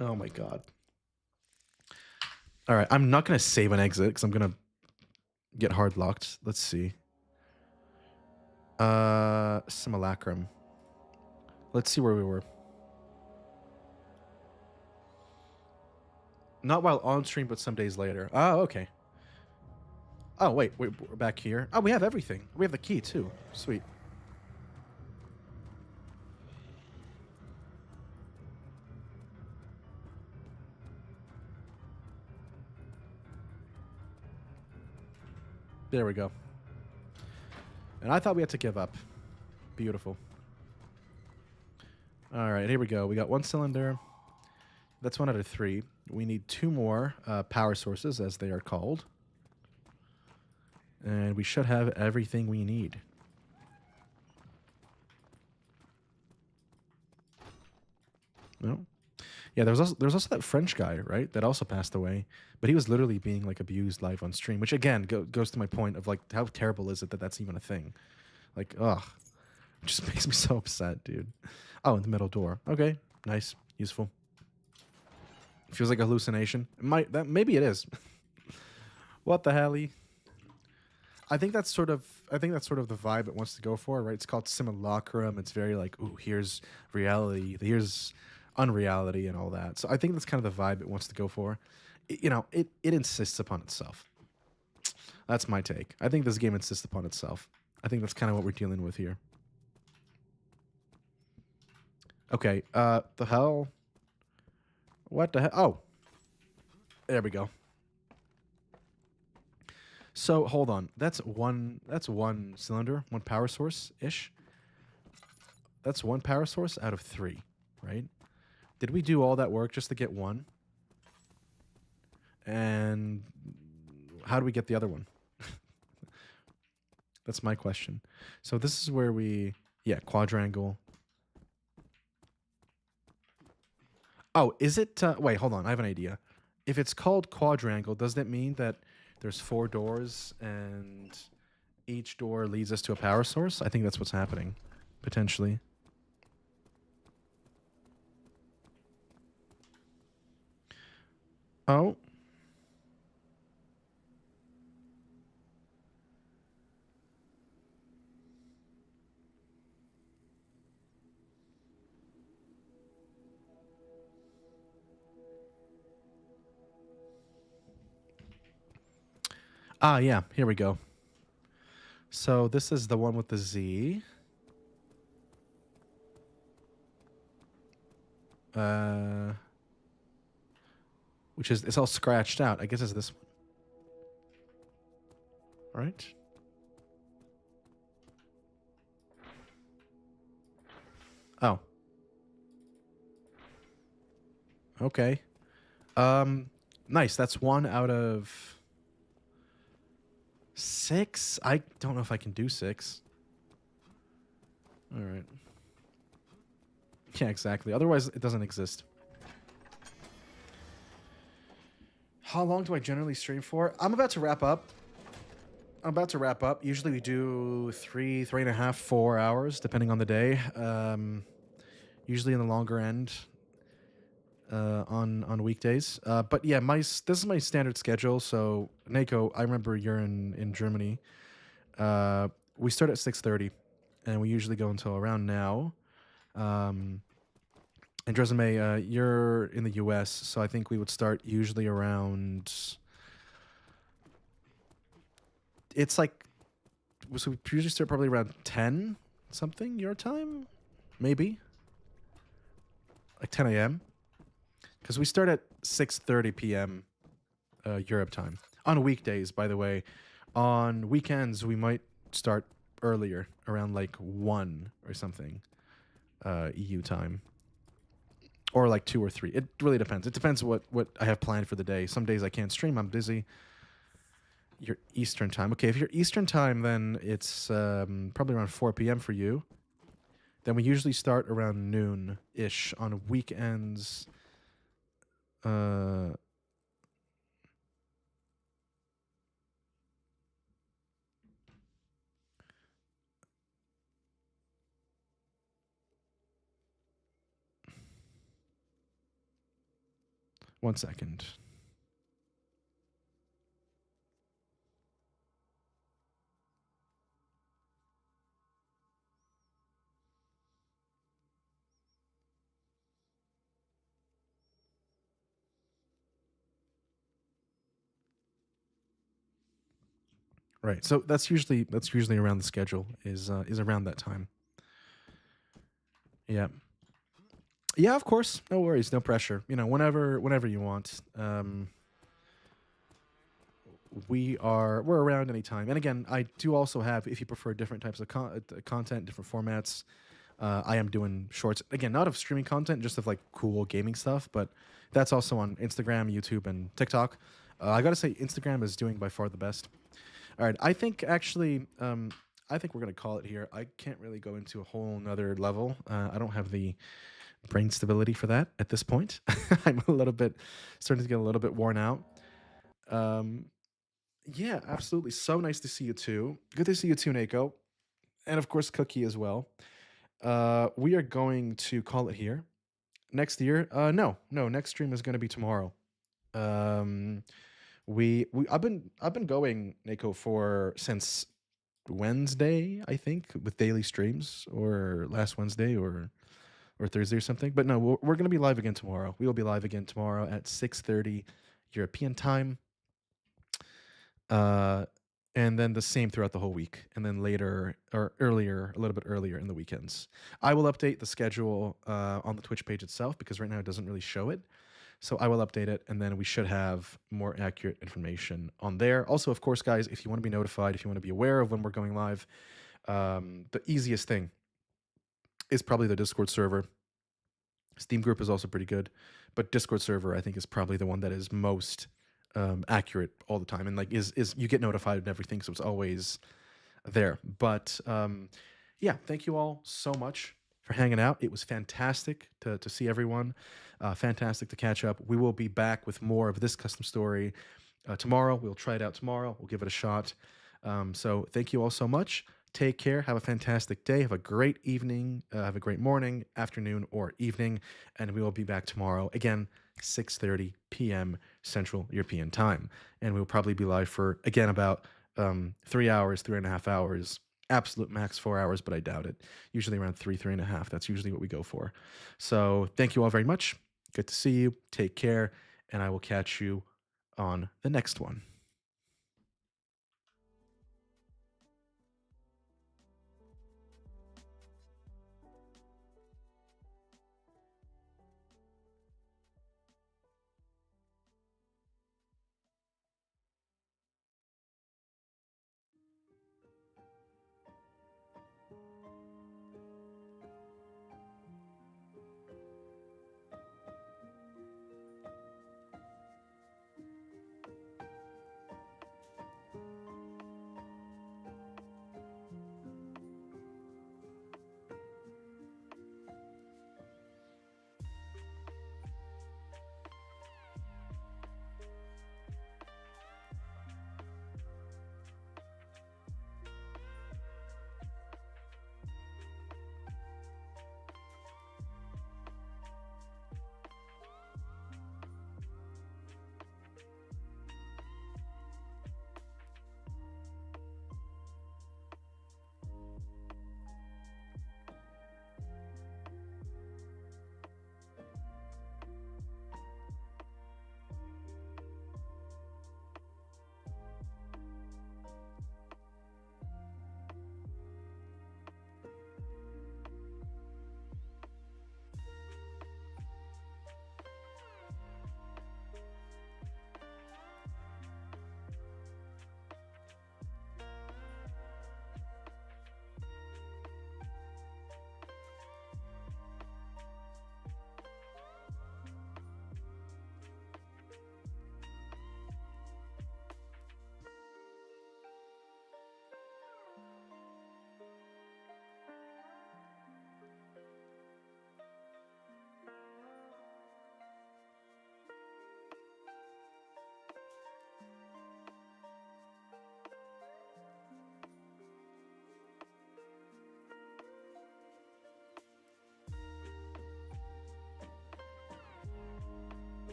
oh my god. All right, I'm not gonna save an exit because I'm gonna get hard locked. Let's see. Simulacrum. Let's see where we were. Not while on stream, but some days later. Oh, okay. Oh, wait, we're back here. Oh, we have everything. We have the key, too. Sweet. There we go. And I thought we had to give up. Beautiful. All right, here we go. We got one cylinder. That's 1 out of 3. We need 2 more power sources, as they are called. And we should have everything we need. No? Yeah, there was also that French guy, right? That also passed away. But he was literally being, like, abused live on stream. Which, again, goes to my point of, like, how terrible is it that that's even a thing? Like, ugh. It just makes me so upset, dude. Oh, the middle door. Okay, nice. Useful. Feels like a hallucination. Maybe it is. What the hell? I think that's sort of the vibe it wants to go for, right? It's called simulacrum. It's very like, ooh, here's reality, here's unreality, and all that. So I think that's kind of the vibe it wants to go for. It insists upon itself. That's my take. I think this game insists upon itself. I think that's kind of what we're dealing with here. Okay, the hell? What the hell? Oh, there we go. So hold on. That's one cylinder, one power source ish. That's one power source out of 3, right? Did we do all that work just to get one? And how do we get the other one? That's my question. So this is where quadrangle. Oh, is it? Wait, hold on. I have an idea. If it's called quadrangle, does that mean that there's 4 doors and each door leads us to a power source? I think that's what's happening, potentially. Oh. Ah, yeah. Here we go. So this is the one with the Z. Which is, it's all scratched out. I guess it's this one. All right. Oh. Okay. Nice. That's 1 out of 6. I don't know if I can do 6. All right. Yeah, exactly. Otherwise, it doesn't exist. How long do I generally stream for? I'm about to wrap up. Usually we do 3.5, 4 hours, depending on the day. Usually in the longer end on weekdays. But yeah, this is my standard schedule. So, Nako, I remember you're in Germany. We start at 6:30, and we usually go until around now. And Resume, you're in the U.S., so I think we would start usually around. It's like so we usually start probably around 10 something your time, maybe like 10 a.m. because we start at 6:30 p.m. Europe time on weekdays. By the way, on weekends we might start earlier, around like 1 or something EU time, or like 2 or 3. It really depends. It depends what I have planned for the day. Some days I can't stream. I'm busy. Your Eastern time. Okay, if you're Eastern time, then it's probably around 4 p.m. for you. Then we usually start around noon ish on weekends. Uh, 1 second. Right. So that's usually around the schedule is around that time. Yeah. Yeah, of course. No worries, no pressure. Whenever you want. We're around anytime. And again, I do also have, if you prefer different types of content, different formats. I am doing shorts again, not of streaming content, just of like cool gaming stuff. But that's also on Instagram, YouTube, and TikTok. I gotta say, Instagram is doing by far the best. All right, I think actually, I think we're gonna call it here. I can't really go into a whole nother level. I don't have the brain stability for that at this point. I'm a little bit starting to get a little bit worn out. Um, yeah, absolutely. So nice to see you too. Good to see you too, Nako, and of course Cookie as well. We are going to call it here. Next year, no, no. Next stream is going to be tomorrow. Um, we I've been going Nako for since Wednesday, I think, with daily streams, or last Wednesday or Thursday or something. But no, we're going to be live again tomorrow. We will be live again tomorrow at 6:30 European time. Uh, and then the same throughout the whole week, and then later or earlier, a little bit earlier in the weekends. I will update the schedule on the Twitch page itself because right now it doesn't really show it. So I will update it, and then we should have more accurate information on there. Also, of course, guys, if you want to be notified, if you want to be aware of when we're going live, the easiest thing is probably the Discord server. Steam group is also pretty good, but Discord server I think is probably the one that is most accurate all the time, and like is you get notified and everything, so it's always there. But yeah, thank you all so much for hanging out. It was fantastic to see everyone. Fantastic to catch up. We will be back with more of this custom story tomorrow. We'll try it out tomorrow. We'll give it a shot. So thank you all so much. Take care. Have a fantastic day. Have a great evening. Have a great morning, afternoon, or evening. And we will be back tomorrow again, 6:30 p.m. Central European Time. And we'll probably be live for again about 3 hours, 3.5 hours. Absolute max 4 hours, but I doubt it. Usually around 3.5. That's usually what we go for. So thank you all very much. Good to see you. Take care, and I will catch you on the next one.